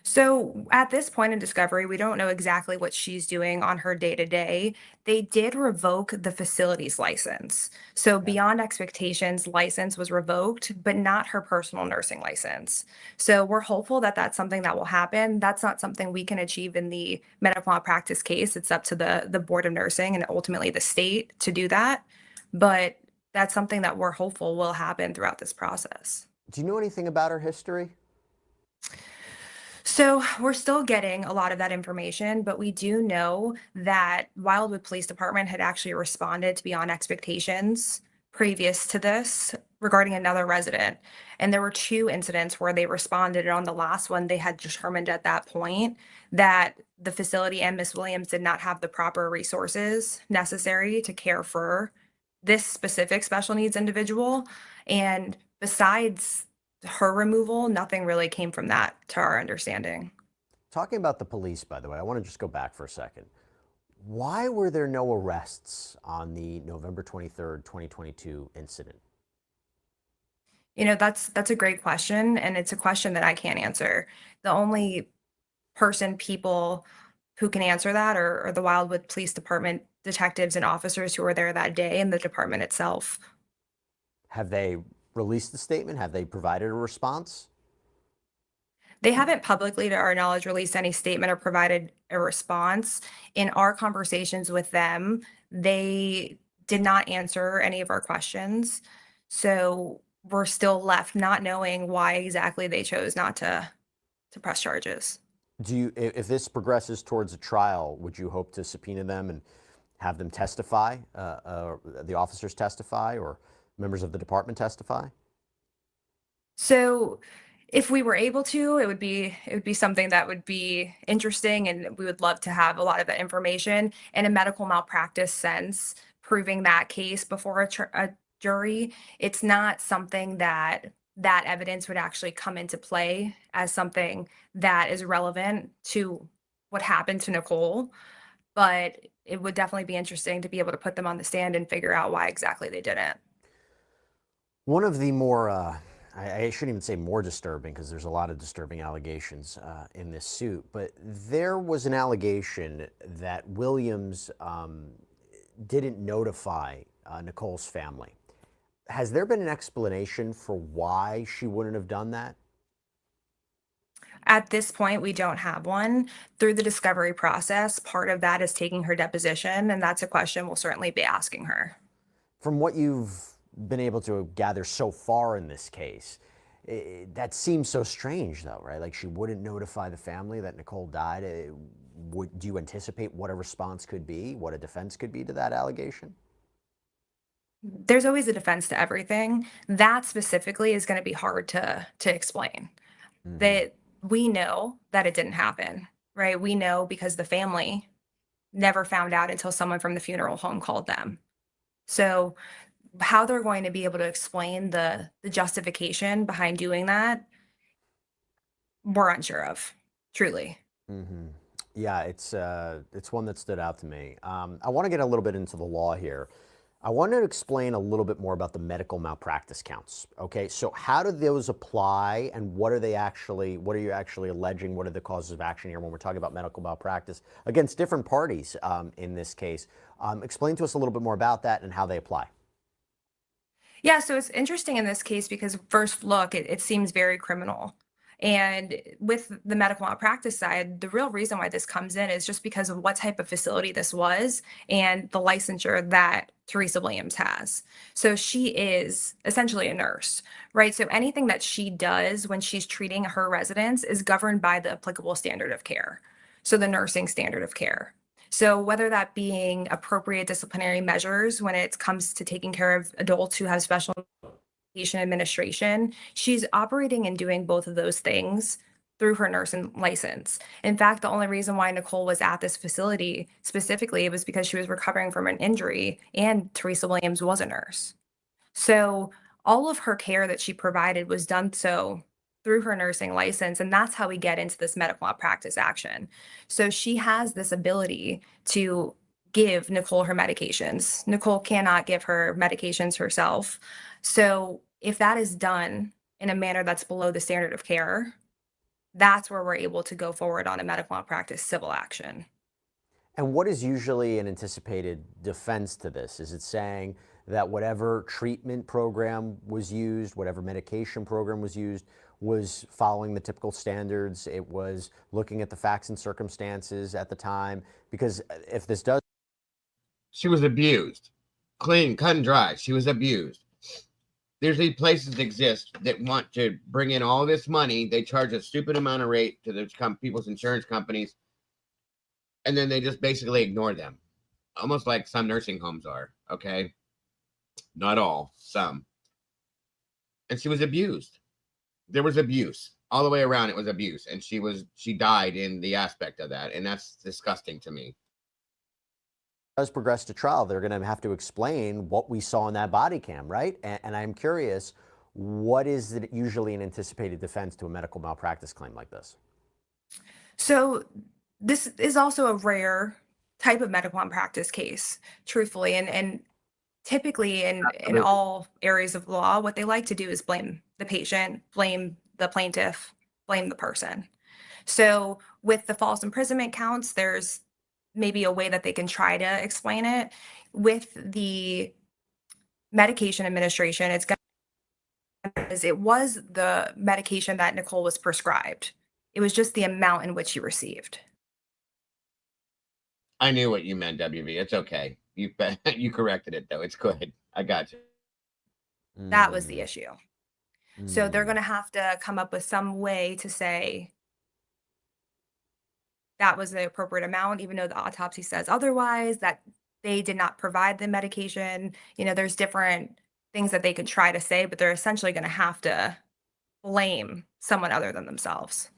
So at this point in discovery, we don't know exactly what she's doing on her day to day. They did revoke the facility's license. So beyond expectations, license was revoked, but not her personal nursing license. So we're hopeful that that's something that will happen. That's not something we can achieve in the medical malpractice case. It's up to the Board of Nursing and ultimately the state to do that. But that's something that we're hopeful will happen throughout this process. Do you know anything about her history? So we're still getting a lot of that information, but we do know that Wildwood Police Department had actually responded to beyond expectations previous to this regarding another resident. And there were 2 incidents where they responded. And on the last one, they had determined at that point that the facility and Miss Williams did not have the proper resources necessary to care for this specific special needs individual. And besides her removal, nothing really came from that to our understanding. Talking about the police, by the way, I want to just go back for a second. Why were there no arrests on the November 23rd, 2022 incident? You know, that's a great question, and it's a question that I can't answer. The only people who can answer that are the Wildwood Police Department detectives and officers who were there that day and the department itself. Have they released the statement? Have they provided a response? They haven't publicly, to our knowledge, released any statement or provided a response. In our conversations with them, they did not answer any of our questions. So we're still left not knowing why exactly they chose not to press charges. Do you, if this progresses towards a trial, would you hope to subpoena them and have them testify, the officers testify, or members of the department testify? So if we were able to, it would be something that would be interesting, and we would love to have a lot of that information in a medical malpractice sense, proving that case before a jury. It's not something that evidence would actually come into play as something that is relevant to what happened to Nicole, but it would definitely be interesting to be able to put them on the stand and figure out why exactly they didn't. One of the more, I shouldn't even say more disturbing, because there's a lot of disturbing allegations in this suit, but there was an allegation that Williams didn't notify Nicole's family. Has there been an explanation for why she wouldn't have done that? At this point, we don't have one. Through the discovery process, part of that is taking her deposition, and that's a question we'll certainly be asking her. From what you've been able to gather so far in this case, that seems so strange, though, right? Like, she wouldn't notify the family that Nicole died. Do you anticipate what a response could be, what a defense could be to that allegation? There's always a defense to everything. That specifically is going to be hard to explain. That we know that it didn't happen, right? We know because the family never found out until someone from the funeral home called them. So how they're going to be able to explain the justification behind doing that, we're unsure of, truly. Yeah, it's one that stood out to me. I want to get a little bit into the law here. I wanted to explain a little bit more about the medical malpractice counts. Okay, so how do those apply, and what are you actually alleging? What are the causes of action here when we're talking about medical malpractice against different parties in this case? Explain to us a little bit more about that and how they apply. Yeah, so it's interesting in this case because first look, it seems very criminal. And with the medical malpractice side, the real reason why this comes in is just because of what type of facility this was and the licensure that Teresa Williams has. So she is essentially a nurse, right? So anything that she does when she's treating her residents is governed by the applicable standard of care. So the nursing standard of care. So whether that being appropriate disciplinary measures when it comes to taking care of adults who have special patient administration, she's operating and doing both of those things through her nursing license. In fact, the only reason why Nicole was at this facility specifically was because she was recovering from an injury and Teresa Williams was a nurse. So all of her care that she provided was done so through her nursing license, and that's how we get into this medical malpractice action. So she has this ability to give Nicole her medications. Nicole cannot give her medications herself. So if that is done in a manner that's below the standard of care, that's where we're able to go forward on a medical malpractice civil action. And what is usually an anticipated defense to this? Is it saying that whatever treatment program was used, whatever medication program was used, was following the typical standards? It was looking at the facts and circumstances at the time? Because if this does... She was abused. Clean, cut and dry. She was abused. There's these places that exist that want to bring in all this money. They charge a stupid amount of rate to the people's insurance companies, and then they just basically ignore them. Almost like some nursing homes are, okay? Not all, some. And she was abused. There was abuse. All the way around it was abuse. And she died in the aspect of that. And that's disgusting to me. Does progress to trial, they're going to have to explain what we saw in that body cam, right? And I'm curious, what is it usually an anticipated defense to a medical malpractice claim like this? So this is also a rare type of medical malpractice case, truthfully, and typically in all areas of law, what they like to do is blame the patient, blame the plaintiff, blame the person. So with the false imprisonment counts, there's maybe a way that they can try to explain it. With the medication administration, it's going to, it was the medication that Nicole was prescribed. It was just the amount in which she received. I knew what you meant, WV. It's okay. You corrected it, though. It's good. I got you. That was the issue. So they're going to have to come up with some way to say that was the appropriate amount, even though the autopsy says otherwise, that they did not provide the medication. You know, there's different things that they could try to say, but they're essentially going to have to blame someone other than themselves.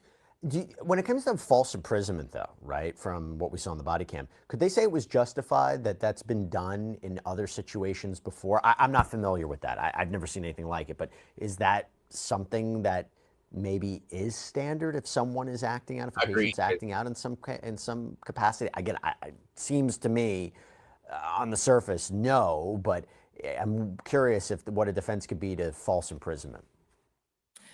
When it comes to false imprisonment, though, right, from what we saw in the body cam, could they say it was justified, that that's been done in other situations before? I'm not familiar with that. I've never seen anything like it, but is that something that maybe is standard if someone is acting out, if a patient's acting out in some capacity? Again, it seems to me on the surface, no, but I'm curious if what a defense could be to false imprisonment.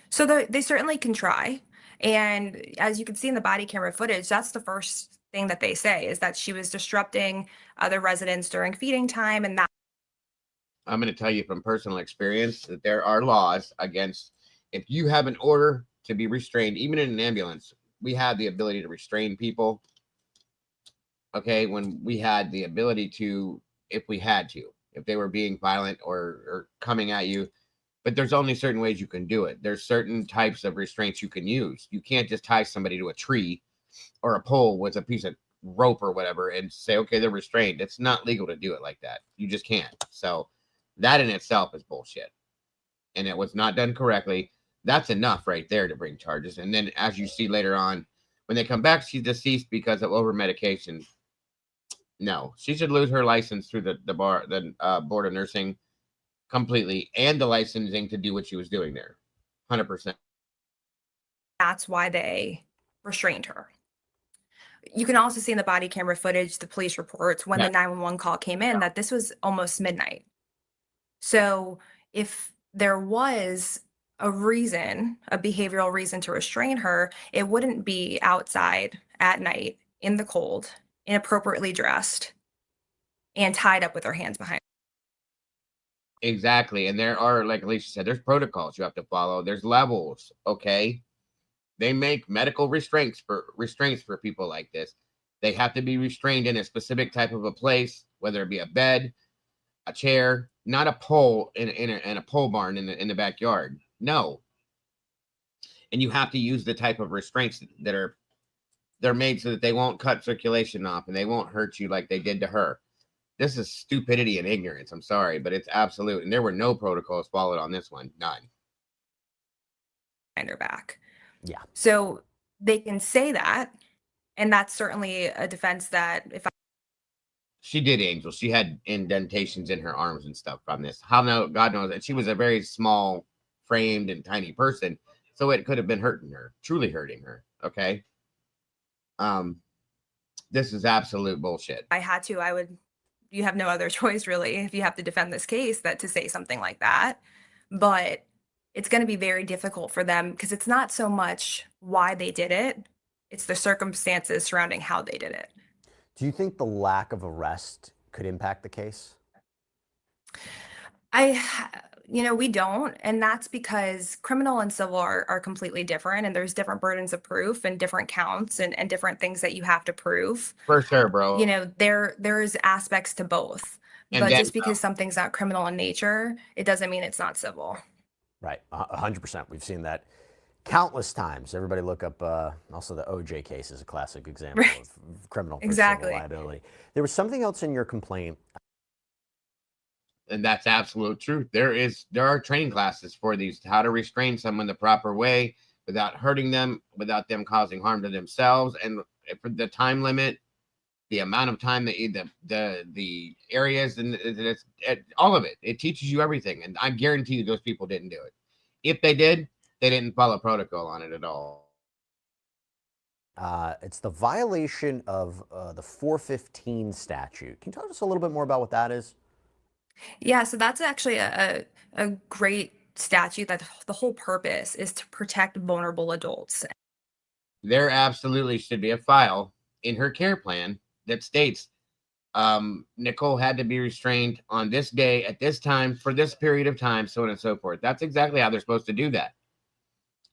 So they certainly can try. And as you can see in the body camera footage, that's the first thing that they say, is that she was disrupting other residents during feeding time. And that I'm going to tell you from personal experience that there are laws against, if you have an order to be restrained, even in an ambulance, we have the ability to restrain people. Okay, when we had the ability to, if we had to, if they were being violent or coming at you, but there's only certain ways you can do it. There's certain types of restraints you can use. You can't just tie somebody to a tree or a pole with a piece of rope or whatever and say, okay, they're restrained. It's not legal to do it like that. You just can't. So that in itself is bullshit. And it was not done correctly. That's enough right there to bring charges. And then as you see later on, when they come back, she's deceased because of over medication. No, she should lose her license through the Board of Nursing completely, and the licensing to do what she was doing there. 100%. that's why they restrained her. You can also see in the body camera footage, the police reports when the 911 call came in, that this was almost midnight. So if there was a reason, a behavioral reason to restrain her, it wouldn't be outside at night in the cold, inappropriately dressed, and tied up with her hands behind. Exactly. And there are, like Alicia said, there's protocols you have to follow. There's levels, okay? They make medical restraints for people like this. They have to be restrained in a specific type of a place, whether it be a bed, a chair, not a pole in a pole barn in the backyard. No. And you have to use the type of restraints that they're made so that they won't cut circulation off and they won't hurt you like they did to her. This is stupidity and ignorance. I'm sorry, but it's absolute. And there were no protocols followed on this one. None. Behind her back. Yeah. So they can say that, and that's certainly a defense that if she did, Angel. She had indentations in her arms and stuff from this. How no, God knows that she was a very small framed and tiny person. So it could have been hurting her, truly hurting her. Okay. This is absolute bullshit. I had to, you have no other choice really, if you have to defend this case, that to say something like that. But it's going to be very difficult for them because it's not so much why they did it. It's the circumstances surrounding how they did it. Do you think the lack of arrest could impact the case? We don't. And that's because criminal and civil are completely different. And there's different burdens of proof and different counts and different things that you have to prove. For sure, bro. There's aspects to both. And but then, just because something's not criminal in nature, it doesn't mean it's not civil. Right. 100%. We've seen that countless times. Everybody look up also the OJ case is a classic example of criminal for civil liability. There was something else in your complaint. And that's absolute truth. There are training classes for these, how to restrain someone the proper way without hurting them, without them causing harm to themselves, and for the time limit, the amount of time that the areas and it's all of it. It teaches you everything, and I guarantee you those people didn't do it. If they did, they didn't follow protocol on it at all. It's the violation of the 415 statute. Can you tell us a little bit more about what that is? Yeah, so that's actually a great statute that the whole purpose is to protect vulnerable adults. There absolutely should be a file in her care plan that states Nicole had to be restrained on this day at this time for this period of time, so on and so forth. That's exactly how they're supposed to do that.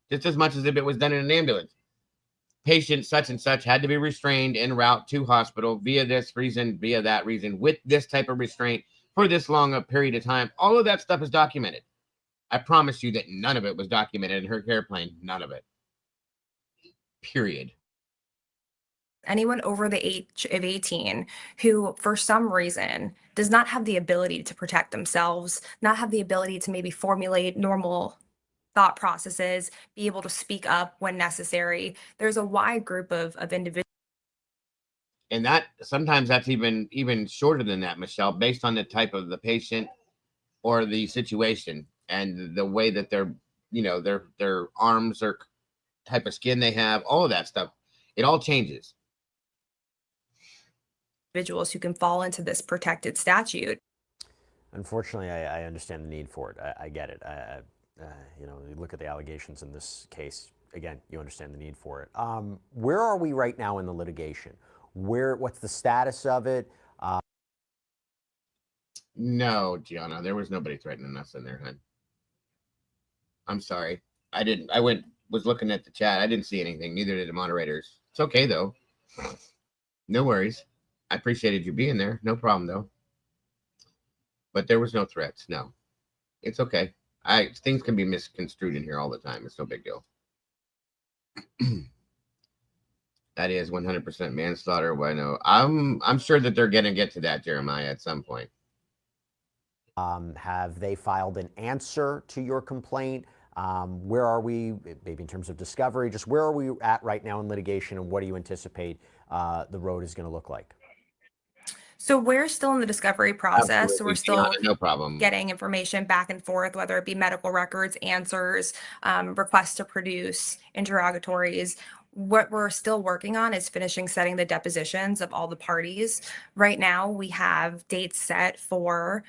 Just as much as if it was done in an ambulance. Patient such and such had to be restrained en route to hospital via this reason, via that reason, with this type of restraint for this long a period of time. All of that stuff is documented. I promise you that none of it was documented in her care plan. None of it. Period. Anyone over the age of 18 who, for some reason, does not have the ability to protect themselves, not have the ability to maybe formulate normal thought processes, be able to speak up when necessary. There's a wide group of individuals. And that sometimes that's even shorter than that, Michelle, based on the type of the patient or the situation and the way that their arms or type of skin they have, all of that stuff. It all changes. Individuals who can fall into this protected statute. Unfortunately, I understand the need for it. I get it. You look at the allegations in this case. Again, you understand the need for it. Where are we right now in the litigation? What's the status of it? No, Gianna, there was nobody threatening us in there, hon. I'm sorry. I was looking at the chat. I didn't see anything. Neither did the moderators. It's okay though. No worries. I appreciated you being there. No problem though. But there was no threats. No, it's okay. Things can be misconstrued in here all the time. It's no big deal. That is 100% manslaughter. Well, I know. I'm sure that they're gonna get to that, Jeremiah, at some point. Have they filed an answer to your complaint? Where are we, maybe in terms of discovery? Just where are we at right now in litigation, and what do you anticipate the road is going to look like? So we're still in the discovery process. Absolutely. So we're still no problem. getting information back and forth, whether it be medical records, answers, requests to produce, interrogatories. What we're still working on is finishing setting the depositions of all the parties. Right now, we have dates set for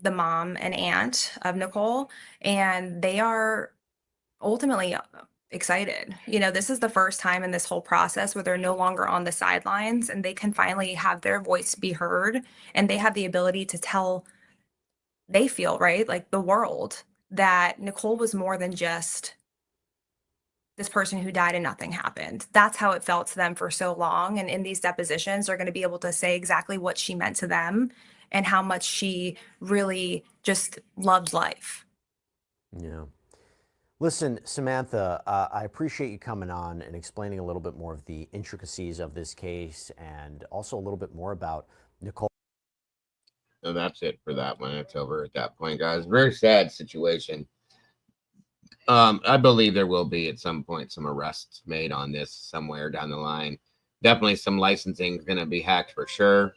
the mom and aunt of Nicole, and they are ultimately excited. This is the first time in this whole process where they're no longer on the sidelines and they can finally have their voice be heard, and they have the ability to tell, they feel, right, like the world, that Nicole was more than just this person who died and nothing happened. That's how it felt to them for so long. And in these depositions, they're going to be able to say exactly what she meant to them and how much she really just loved life. Yeah. Listen, Samantha, I appreciate you coming on and explaining a little bit more of the intricacies of this case and also a little bit more about Nicole. So that's it for that one. It's over at that point, guys. Very sad situation. I believe there will be at some point some arrests made on this somewhere down the line. Definitely some licensing is going to be hacked for sure,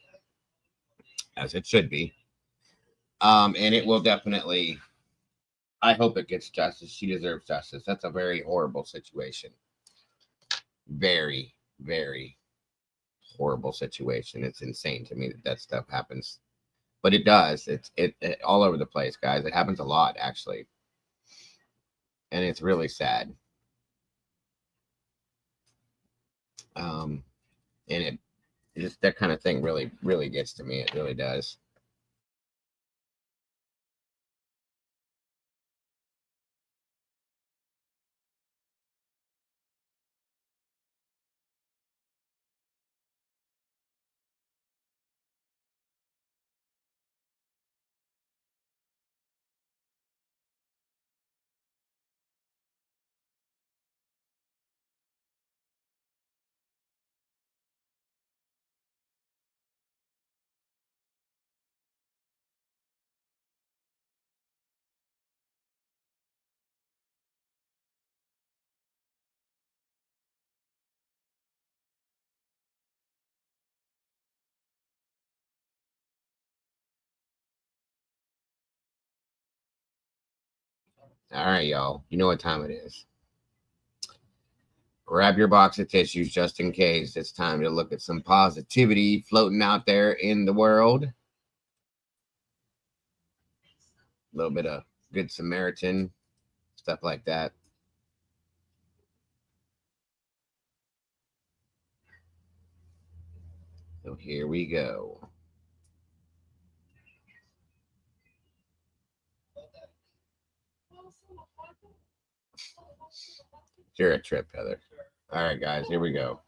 as it should be. And it will definitely, I hope it gets justice. She deserves justice. That's a very horrible situation. Very, very horrible situation. It's insane to me that that stuff happens. But it does. It's all over the place, guys. It happens a lot, actually. And it's really sad. And it just, that kind of thing really, really gets to me. It really does. All right, y'all. You know what time it is. Grab your box of tissues just in case. It's time to look at some positivity floating out there in the world. A little bit of Good Samaritan, stuff like that. So here we go. You're a trip, Heather. All right, guys, here we go.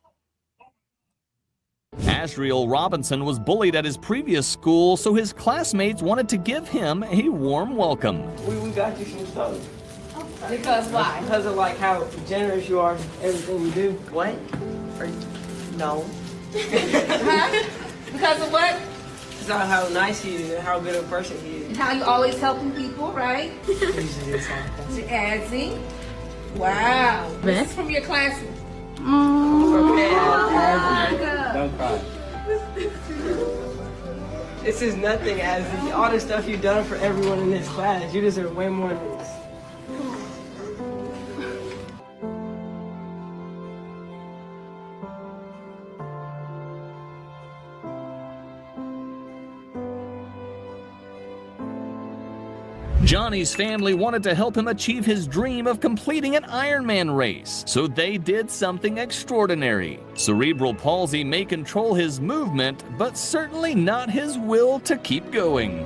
Asriel Robinson was bullied at his previous school, so his classmates wanted to give him a warm welcome. We got you some stuff. Because why? Because of like how generous you are, everything you do. What? No. Huh? Because of what? Because of how nice he is and how good a person he is. And how you always helping people, right? Azzy. Wow. This is from your classroom. Don't cry. This is nothing, Azzy. All the stuff you've done for everyone in this class, you deserve way more than this. Johnny's family wanted to help him achieve his dream of completing an Ironman race, so they did something extraordinary. Cerebral palsy may control his movement, but certainly not his will to keep going.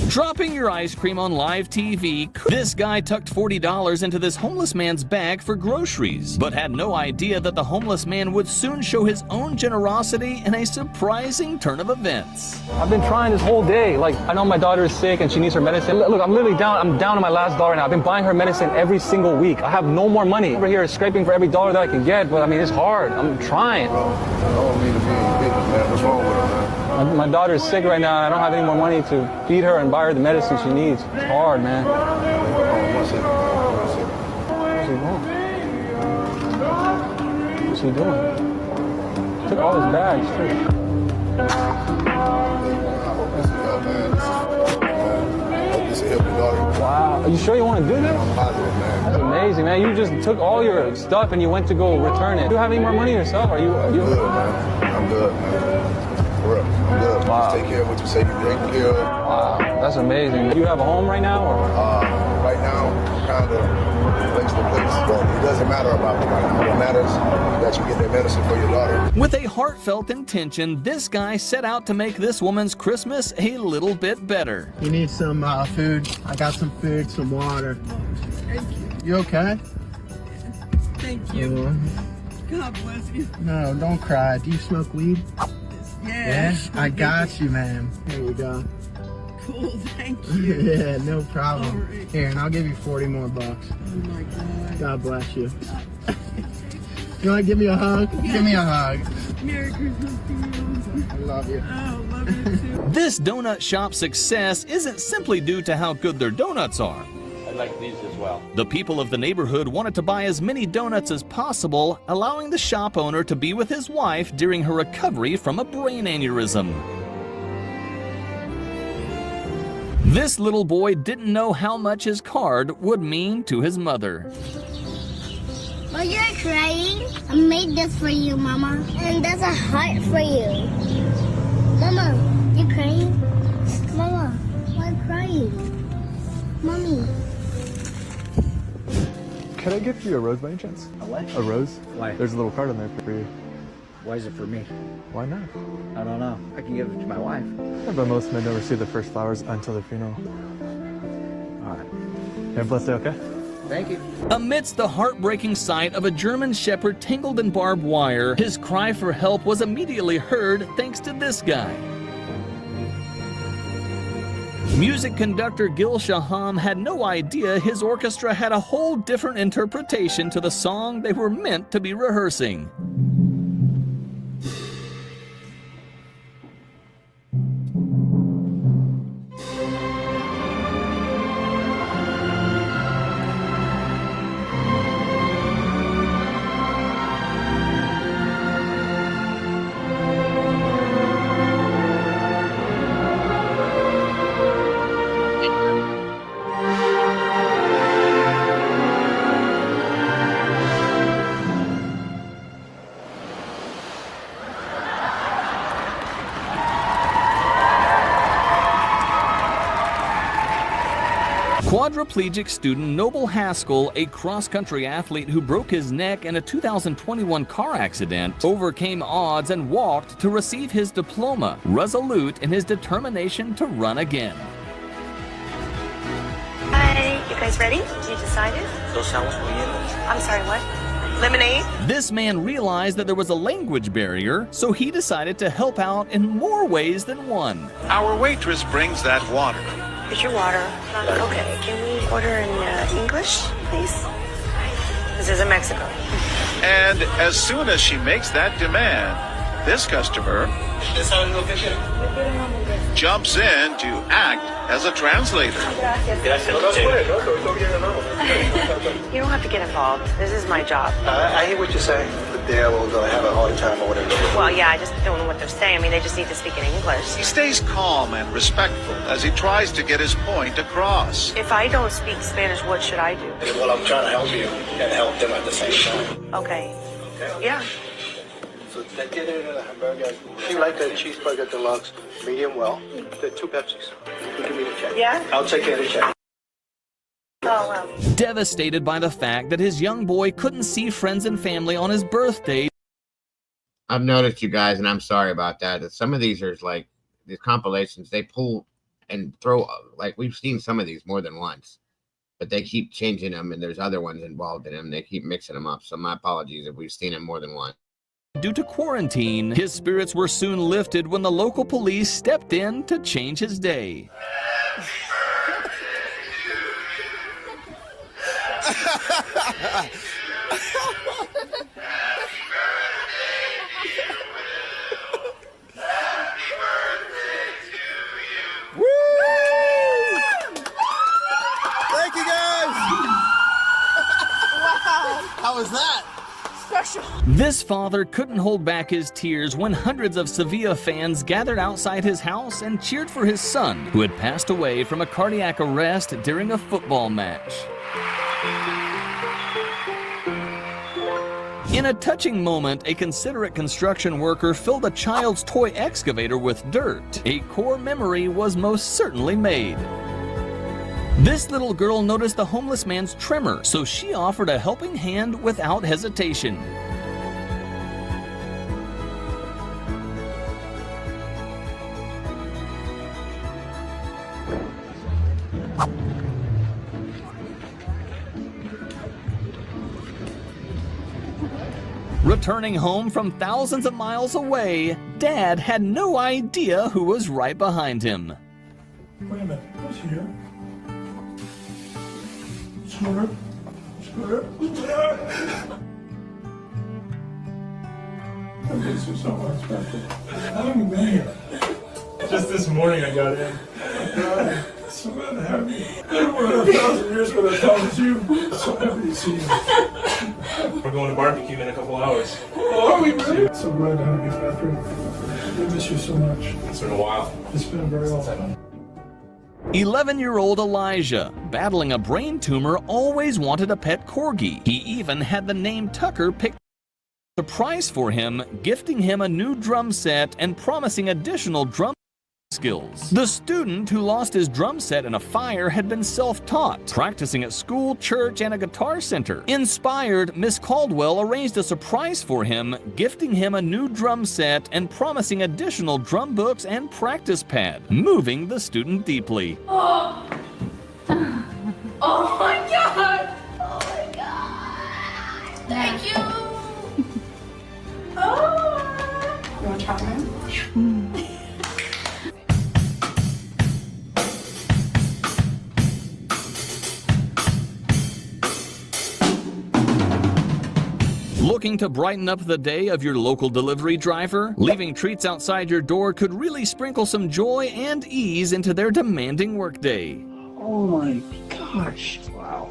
Dropping your ice cream on live TV. This guy tucked $40 into this homeless man's bag for groceries, but had no idea that the homeless man would soon show his own generosity in a surprising turn of events. I've been trying this whole day. Like, I know my daughter is sick and she needs her medicine. Look, I'm literally down. I'm down to my last dollar now. I've been buying her medicine every single week. I have no more money. Over here scraping for every dollar that I can get, but I mean, it's hard. I'm trying. I don't mean to be ridiculous, man. What's wrong with her, man? My daughter is sick right now. I don't have any more money to feed her and buy her the medicine she needs. It's hard, man. What's he doing? Took all his bags, too. Wow. Are you sure you want to do that? I'm positive, man. That's amazing, man. You just took all your stuff and you went to go return it. Do you have any more money yourself? Are you good, man. I'm good, man. For real. I'm good. Wow. Just take care of what you say you're taking care of. Wow. That's amazing. Do you have a home right now? Or? Right now, kind of place to place. But it doesn't matter about it right now. What matters is that you get that medicine for your daughter. With a heartfelt intention, this guy set out to make this woman's Christmas a little bit better. You need some food? I got some food, some water. Thank you. You okay? Thank you. God bless you. No, don't cry. Do you smoke weed? Yeah. I got you, man. Here we go. Cool, thank you. Yeah, no problem. All right. Here, and I'll give you 40 more bucks. Oh my God. God bless you. You want to give me a hug? Give me a hug. Merry Christmas to you. I love you. Oh, love you too. This donut shop's success isn't simply due to how good their donuts are. I like these as well. The people of the neighborhood wanted to buy as many donuts as possible, allowing the shop owner to be with his wife during her recovery from a brain aneurysm. This little boy didn't know how much his card would mean to his mother. Well, you're crying. I made this for you, Mama. And there's a heart for you. Mama, you crying? Mama, why crying? Mommy. Could I gift you a rose by any chance? A what? A rose? Why? There's a little card on there for you. Why is it for me? Why not? I don't know. I can give it to my wife. Yeah, but most men don't receive the first flowers until the funeral. All right. Have a blessed day, okay? Thank you. Amidst the heartbreaking sight of a German Shepherd tangled in barbed wire, his cry for help was immediately heard thanks to this guy. Music conductor Gil Shaham had no idea his orchestra had a whole different interpretation to the song they were meant to be rehearsing. Quadriplegic student Noble Haskell, a cross-country athlete who broke his neck in a 2021 car accident, overcame odds and walked to receive his diploma, resolute in his determination to run again. Hi, you guys ready? You decided? I'm sorry, what? Lemonade? This man realized that there was a language barrier, so he decided to help out in more ways than one. Our waitress brings that water. Here's your water. Okay, can we order in English, please? This is in Mexico. And as soon as she makes that demand, this customer jumps in to act as a translator. You don't have to get involved. This is my job. I hear what you're saying, but they will have a hard time or whatever. Well, yeah, I just don't know what they're saying. I mean, they just need to speak in English. He stays calm and respectful as he tries to get his point across. If I don't speak Spanish, what should I do? Well, I'm trying to help you and help them at the same time. Okay. Yeah. So they get it in a hamburger. You like the cheeseburger deluxe, medium well. The 2 Pepsis. You can give me the check. Yeah? I'll take care of the check. Oh, well. Devastated by the fact that his young boy couldn't see friends and family on his birthday. I've noticed, you guys, and I'm sorry about that some of these are like these compilations, they pull and throw, like we've seen some of these more than once, but they keep changing them and there's other ones involved in them. They keep mixing them up. So my apologies if we've seen them more than once. Due to quarantine, his spirits were soon lifted when the local police stepped in to change his day. Thank you, guys. Wow. How was that? Special. This father couldn't hold back his tears when hundreds of Sevilla fans gathered outside his house and cheered for his son, who had passed away from a cardiac arrest during a football match. In a touching moment, a considerate construction worker filled a child's toy excavator with dirt. A core memory was most certainly made. This little girl noticed the homeless man's tremor, so she offered a helping hand without hesitation. Returning home from thousands of miles away, Dad had no idea who was right behind him. Wait a minute, what's here? Squirt, squirt. I miss you so much, Patrick. How long have you been here? Just this morning I got in. God, so glad to have you. Never would have 1,000 years would have thought it was you. So happy to see you. We're going to barbecue in a couple hours. Oh, are we really? So glad to have you, Patrick. I miss you so much. It's been a while. It's been a very long time. 11-year-old Elijah, battling a brain tumor, always wanted a pet corgi. He even had the name Tucker picked a surprise for him, gifting him a new drum set and promising additional drum skills. The student who lost his drum set in a fire had been self-taught, practicing at school, church, and a guitar center. Inspired, Miss Caldwell arranged a surprise for him, gifting him a new drum set and promising additional drum books and practice pad, moving the student deeply. Oh. Oh my God. Oh my God. Thank you. Oh. You want to try mine? Looking to brighten up the day of your local delivery driver? Leaving treats outside your door could really sprinkle some joy and ease into their demanding workday. Oh my gosh. Wow.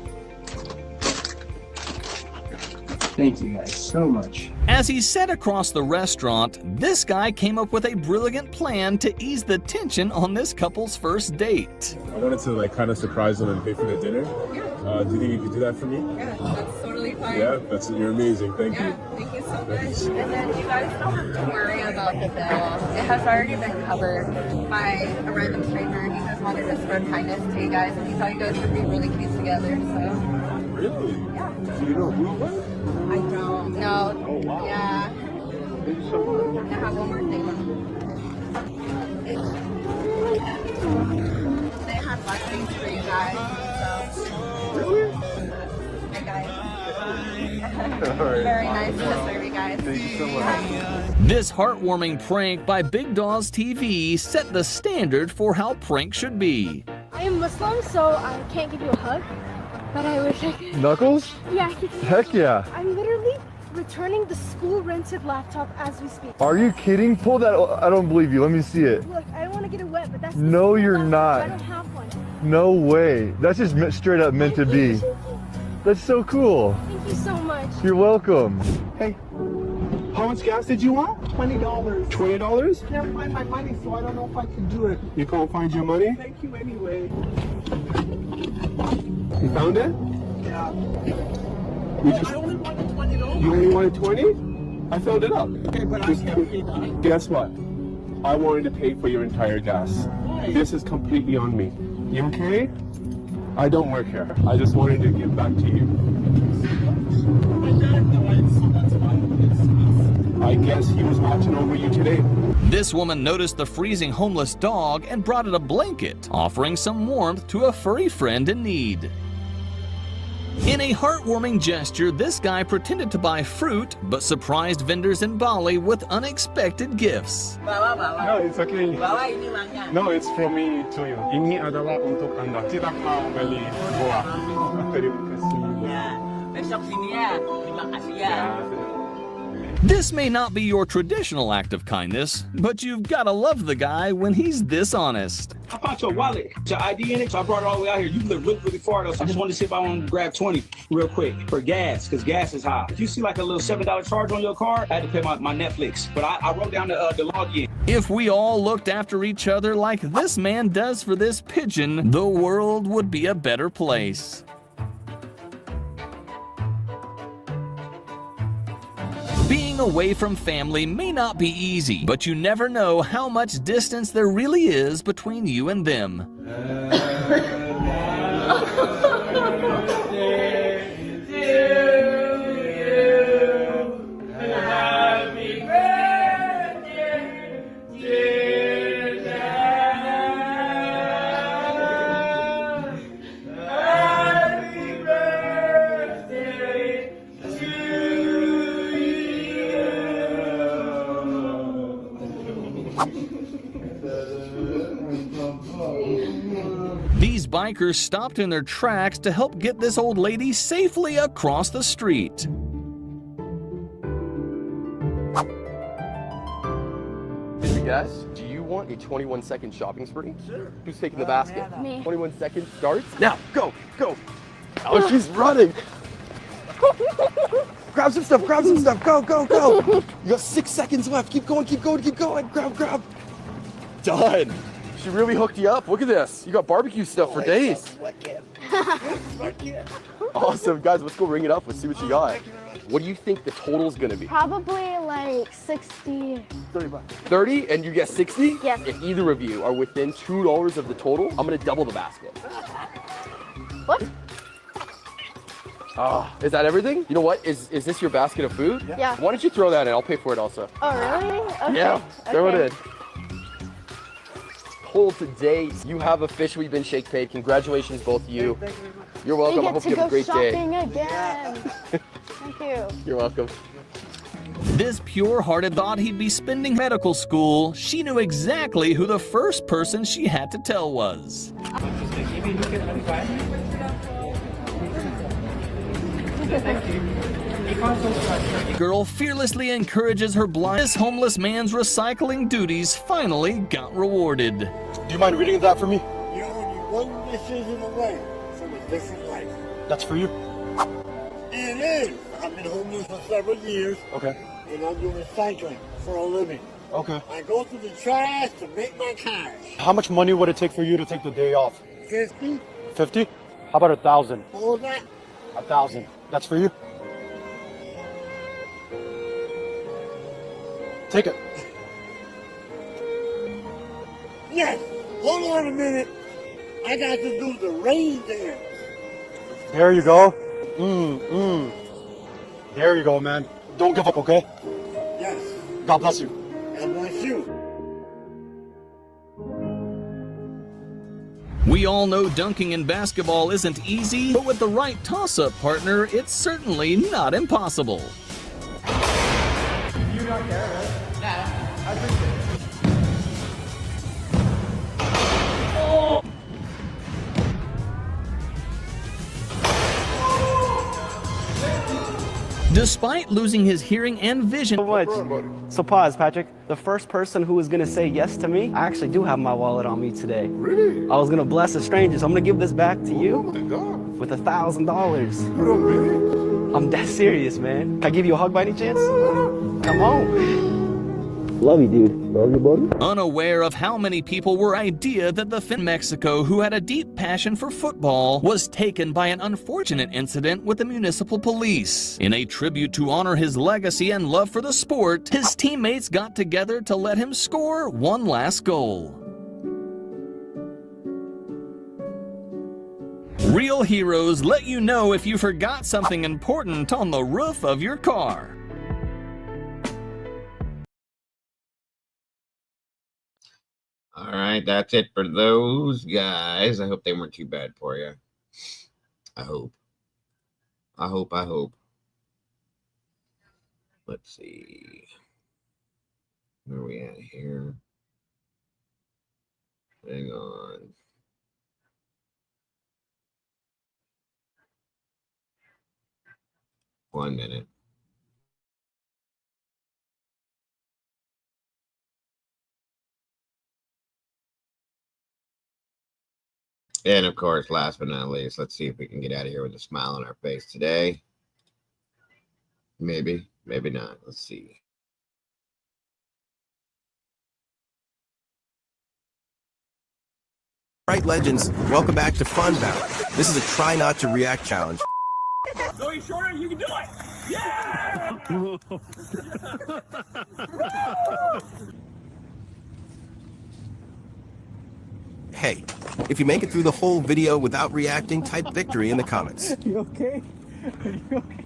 Thank you guys so much. As he sat across the restaurant, this guy came up with a brilliant plan to ease the tension on this couple's first date. I wanted to kind of surprise them and pay for the dinner. Do you think you could do that for me? Yeah, that's totally fine. Yeah, you're amazing. Thank you. Thank you so much. And then you guys don't have to worry about the bill. It has already been covered by a random stranger. He just wanted to spread kindness to you guys, and he thought you guys would be really cute together. So. Really? Yeah. Do you know who it was? I don't know. Oh wow. Yeah. Thank you so much. I have one more thing. They have blessings for you guys. So. Really? Hey guys. Right. Very nice to serve you guys. Thank you so much. This heartwarming prank by Big Dawes TV set the standard for how pranks should be. I am Muslim, so I can't give you a hug, but I wish I could. Knuckles? Yeah. Heck yeah. I'm literally returning the school rented laptop as we speak. Are you kidding? Pull that. I don't believe you. Let me see it. Look, I don't want to get it wet, but that's the No, school you're laptop, not. so I don't have one. No way. That's just straight up meant to be. That's so cool. Thank you so much. You're welcome. Hey, how much gas did you want? $20. $20? Can't find my money, so I don't know if I can do it. You can't find your money? Thank you anyway. You found it? Yeah. I only wanted $20. You only wanted 20? I filled it up. Okay, but I can't pay that. Guess what? I wanted to pay for your entire gas. Why? This is completely on me. You okay? I don't work here. I just wanted to give back to you. I guess he was watching over you today. This woman noticed the freezing homeless dog and brought it a blanket, offering some warmth to a furry friend in need. In a heartwarming gesture, this guy pretended to buy fruit, but surprised vendors in Bali with unexpected gifts. No, it's okay. No, it's from me to you. Ini adalah untuk Anda. Tidak mau beli buah. Terima kasih. Besok sini ya. Terima kasih ya. This may not be your traditional act of kindness, but you've gotta love the guy when he's this honest. I found your wallet, your ID in it, so I brought it all the way out here. You live really, really far though, so I just wanted to see if I want to grab 20 real quick for gas, because gas is high. If you see like a little $7 charge on your card, I had to pay my Netflix, but I wrote down the login. If we all looked after each other like this man does for this pigeon, the world would be a better place. Being away from family may not be easy, but you never know how much distance there really is between you and them. These bikers stopped in their tracks to help get this old lady safely across the street. Hey guys, do you want a 21-second shopping spree? Sure. Who's taking the basket? Me. 21 seconds starts now. Go, go. Oh, she's running. Grab some stuff, grab some stuff. Go, go, go. You got 6 seconds left. Keep going, keep going, keep going. Grab, grab. Done. She really hooked you up. Look at this. You got barbecue stuff for days. Awesome. Guys, let's go ring it up. Let's see what you got. What do you think the total's gonna be? Probably like 60. 30 and you get 60? Yes. If either of you are within $2 of the total, I'm gonna double the basket. What? Is that everything? You know what? Is this your basket of food? Yeah. Why don't you throw that in? I'll pay for it also. Oh, really? Okay. Yeah, throw Okay. it in. Total today, you have officially been shake paid. Congratulations, both of you. You're welcome. I hope you have a great day. Shopping again. Thank you. You're welcome. This pure-hearted thought he'd be spending medical school. She knew exactly who the first person she had to tell was. Girl fearlessly encourages her blind. This homeless man's recycling duties finally got rewarded. Do you mind reading that for me? You're only one decision away from a different life. That's for you? It is. I've been homeless for several years. Okay. And I do recycling for a living. Okay. I go through the trash to make my cash. How much money would it take for you to take the day off? 50. 50? How about 1,000? What was that? 1,000. That's for you? Take it. Yes. Hold on a minute. I got to do the rain dance. There you go. There you go, man. Don't give up, okay? Yes. God bless you. God bless you. We all know dunking in basketball isn't easy, but with the right toss-up partner, it's certainly not impossible. You don't care, right? Nah, I appreciate it. Despite losing his hearing and vision. So pause, Patrick. The first person who was gonna say yes to me, I actually do have my wallet on me today. Really? I was gonna bless a stranger, so I'm gonna give this back to you Oh my God. with $1,000. You don't really? I'm that serious, man. Can I give you a hug by any chance? Come on. Love you, dude. Love you, buddy. Unaware of how many people were idea that the Finn Mexico, who had a deep passion for football, was taken by an unfortunate incident with the municipal police. In a tribute to honor his legacy and love for the sport, his teammates got together to let him score one last goal. Real heroes let you know if you forgot something important on the roof of your car. All right, that's it for those guys. I hope they weren't too bad for you. I hope. Let's see. Where are we at here? Hang on. One minute. And of course, last but not least, let's see if we can get out of here with a smile on our face today. Maybe, maybe not. Let's see. Right, legends, welcome back to Fun Bout. This is a try not to react challenge. Zoe Shorter, you can do it! Yeah! Hey, If you make it through the whole video without reacting, type victory in the comments. You okay? Are you okay?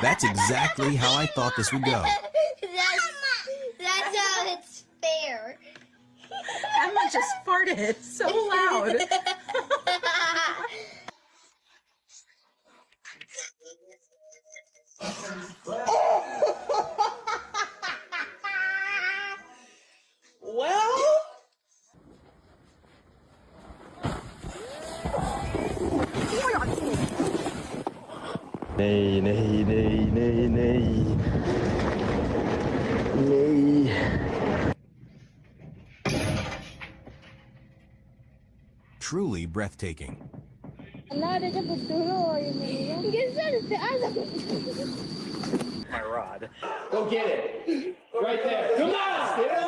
That's exactly how I thought this would go. That's how it's fair. Emma just farted so loud. Well, Nej, nej, nej, nej, nej. Nej. Truly breathtaking. My rod. go get it. Right there. Come on. Get it.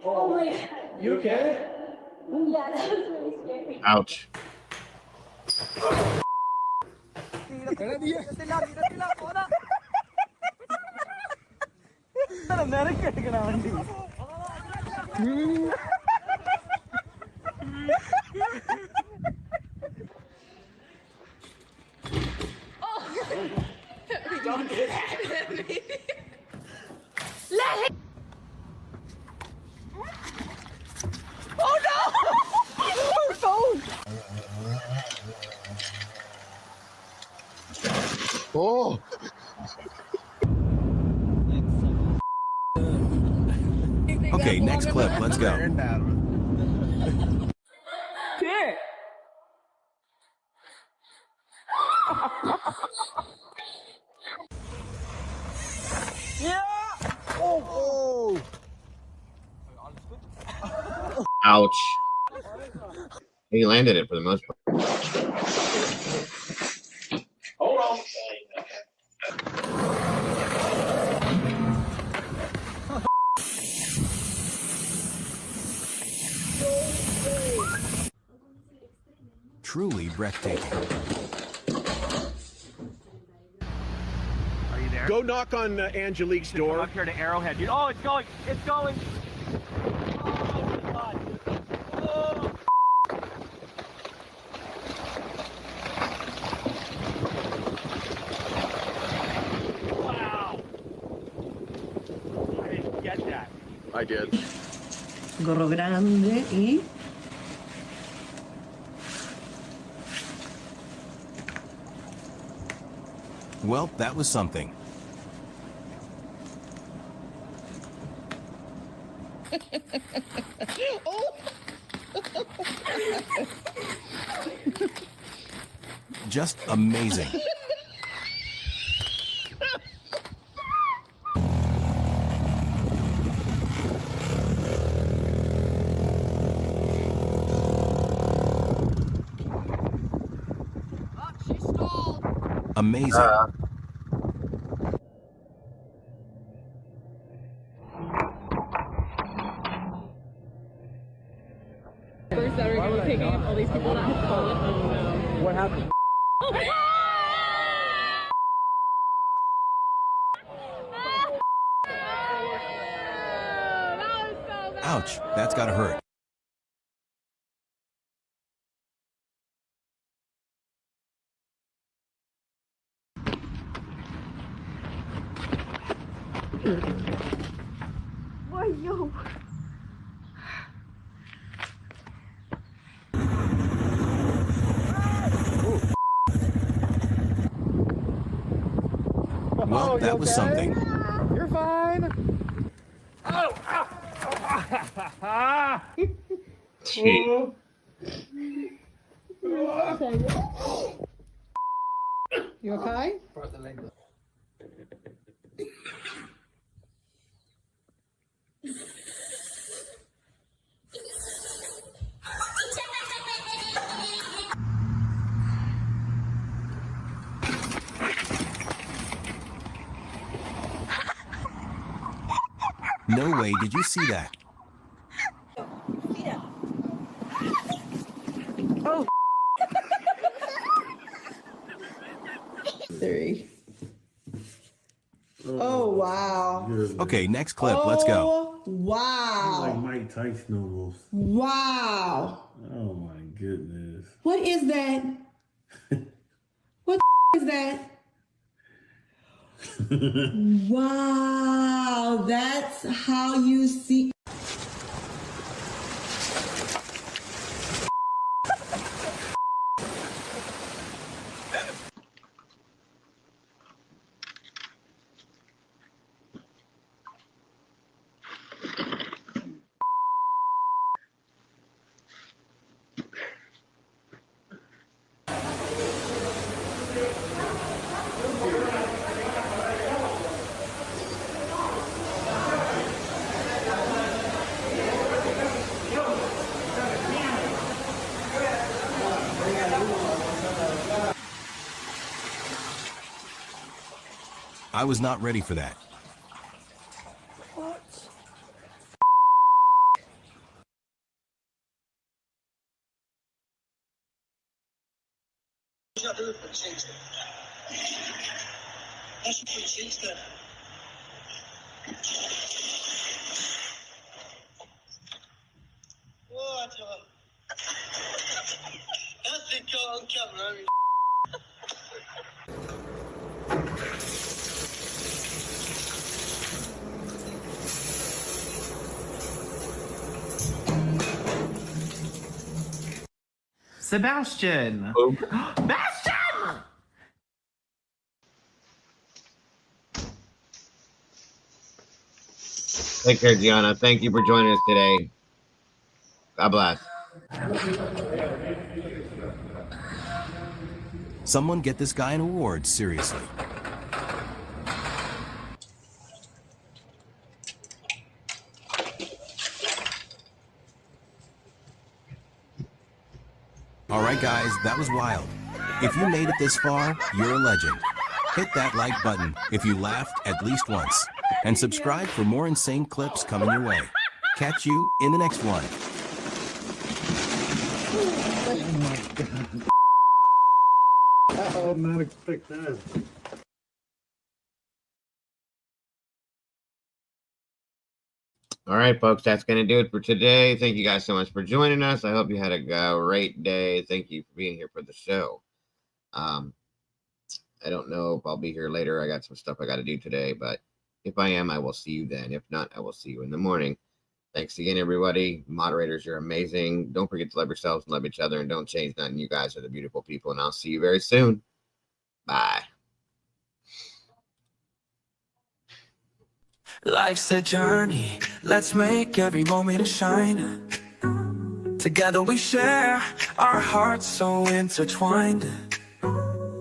Oh my god. You okay? Yeah, that was really scary. Ouch. Don't do that. Let him. Oh no! Her phone. Oh! Okay, next clip. Let's go. Here. Yeah. Oh! Ouch. He landed it for the most part. Hold on. Truly breathtaking. Are you there? Go knock on Angelique's door. Come up here to Arrowhead, dude. Oh, it's going. It's going. Oh, my God. Oh. Wow. I didn't get that. I did. Gorro grande y. Well, that was something. Just amazing. Amazing. First that we're going to be picking up all these people that have fallen. Oh no. What happened? Ouch, that's gotta hurt. Why, yo? Well, that was something. You're fine. Oh, ow. Gee. You okay? No way, did you see that? Oh. 3. Oh, wow. Okay, next clip, let's go. Wow. Like Mike Tyson almost. Wow. Oh my goodness. What is that? What is that? Wow, that's how you see. I was not ready for that. Sebastian! Sebastian! Take care, Gianna. Thank you for joining us today. God bless. Someone get this guy an award, seriously. Alright guys, that was wild. If you made it this far, you're a legend. Hit that like button if you laughed at least once. And subscribe for more insane clips coming your way. Catch you in the next one. Oh my God. I did not expect that. All right, folks, that's going to do it for today. Thank you guys so much for joining us. I hope you had a great day. Thank you for being here for the show. I don't know if I'll be here later. I got some stuff I got to do today, but if I am, I will see you then. If not, I will see you in the morning. Thanks again, everybody. Moderators, you're amazing. Don't forget to love yourselves and love each other, and don't change nothing. You guys are the beautiful people, and I'll see you very soon. Bye. Life's a journey, let's make every moment shine. Together we share, our hearts so intertwined.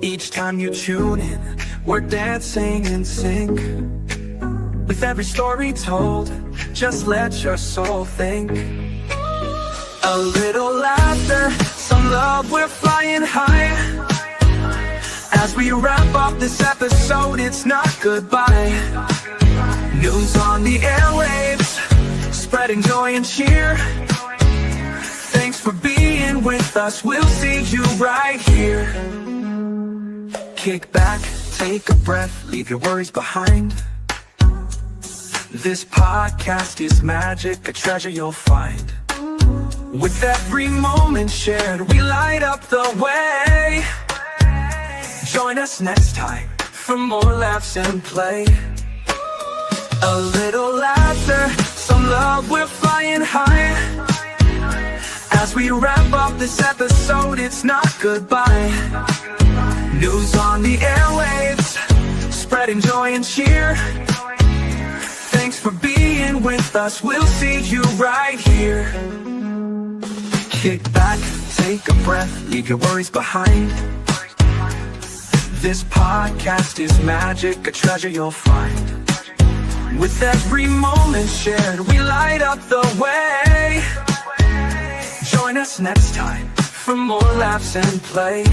Each time you tune in, we're dancing in sync. With every story told, just let your soul think. A little laughter, some love, we're flying high. As we wrap up this episode, it's not goodbye. News on the airwaves, spreading joy and cheer. Thanks for being with us, we'll see you right here. Kick back, take a breath, leave your worries behind. This podcast is magic, a treasure you'll find. With every moment shared, we light up the way. Join us next time for more laughs and play. A little laughter, some love, we're flying high. As we wrap up this episode, it's not goodbye. News on the airwaves, spreading joy and cheer. Thanks for being being with us, we'll see you right here. Kick back, take a breath, leave your worries behind. This podcast is magic, a treasure you'll find. With every moment shared, we light up the way. Join us next time for more laughs and play.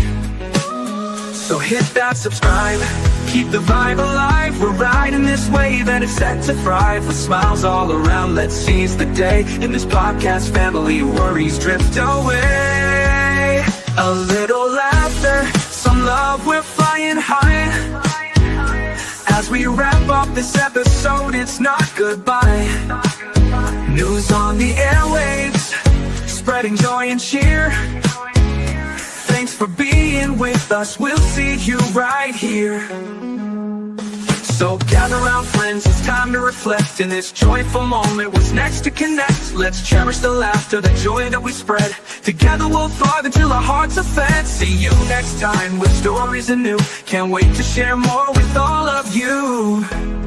So hit that subscribe, keep the vibe alive. We're riding this wave and it's set to thrive. With smiles all around, let's seize the day. In this podcast family, worries drift away. A little laughter, some love, we're flying high. As we wrap up this episode, it's not goodbye. News on the airwaves, spreading joy and cheer. Thanks for being with us, we'll see you right here. So gather round friends, it's time to reflect. In this joyful moment, what's next to connect? Let's cherish the laughter, the joy that we spread. Together we'll thrive until our hearts are fed. See you next time with stories anew. Can't wait to share more with all of you.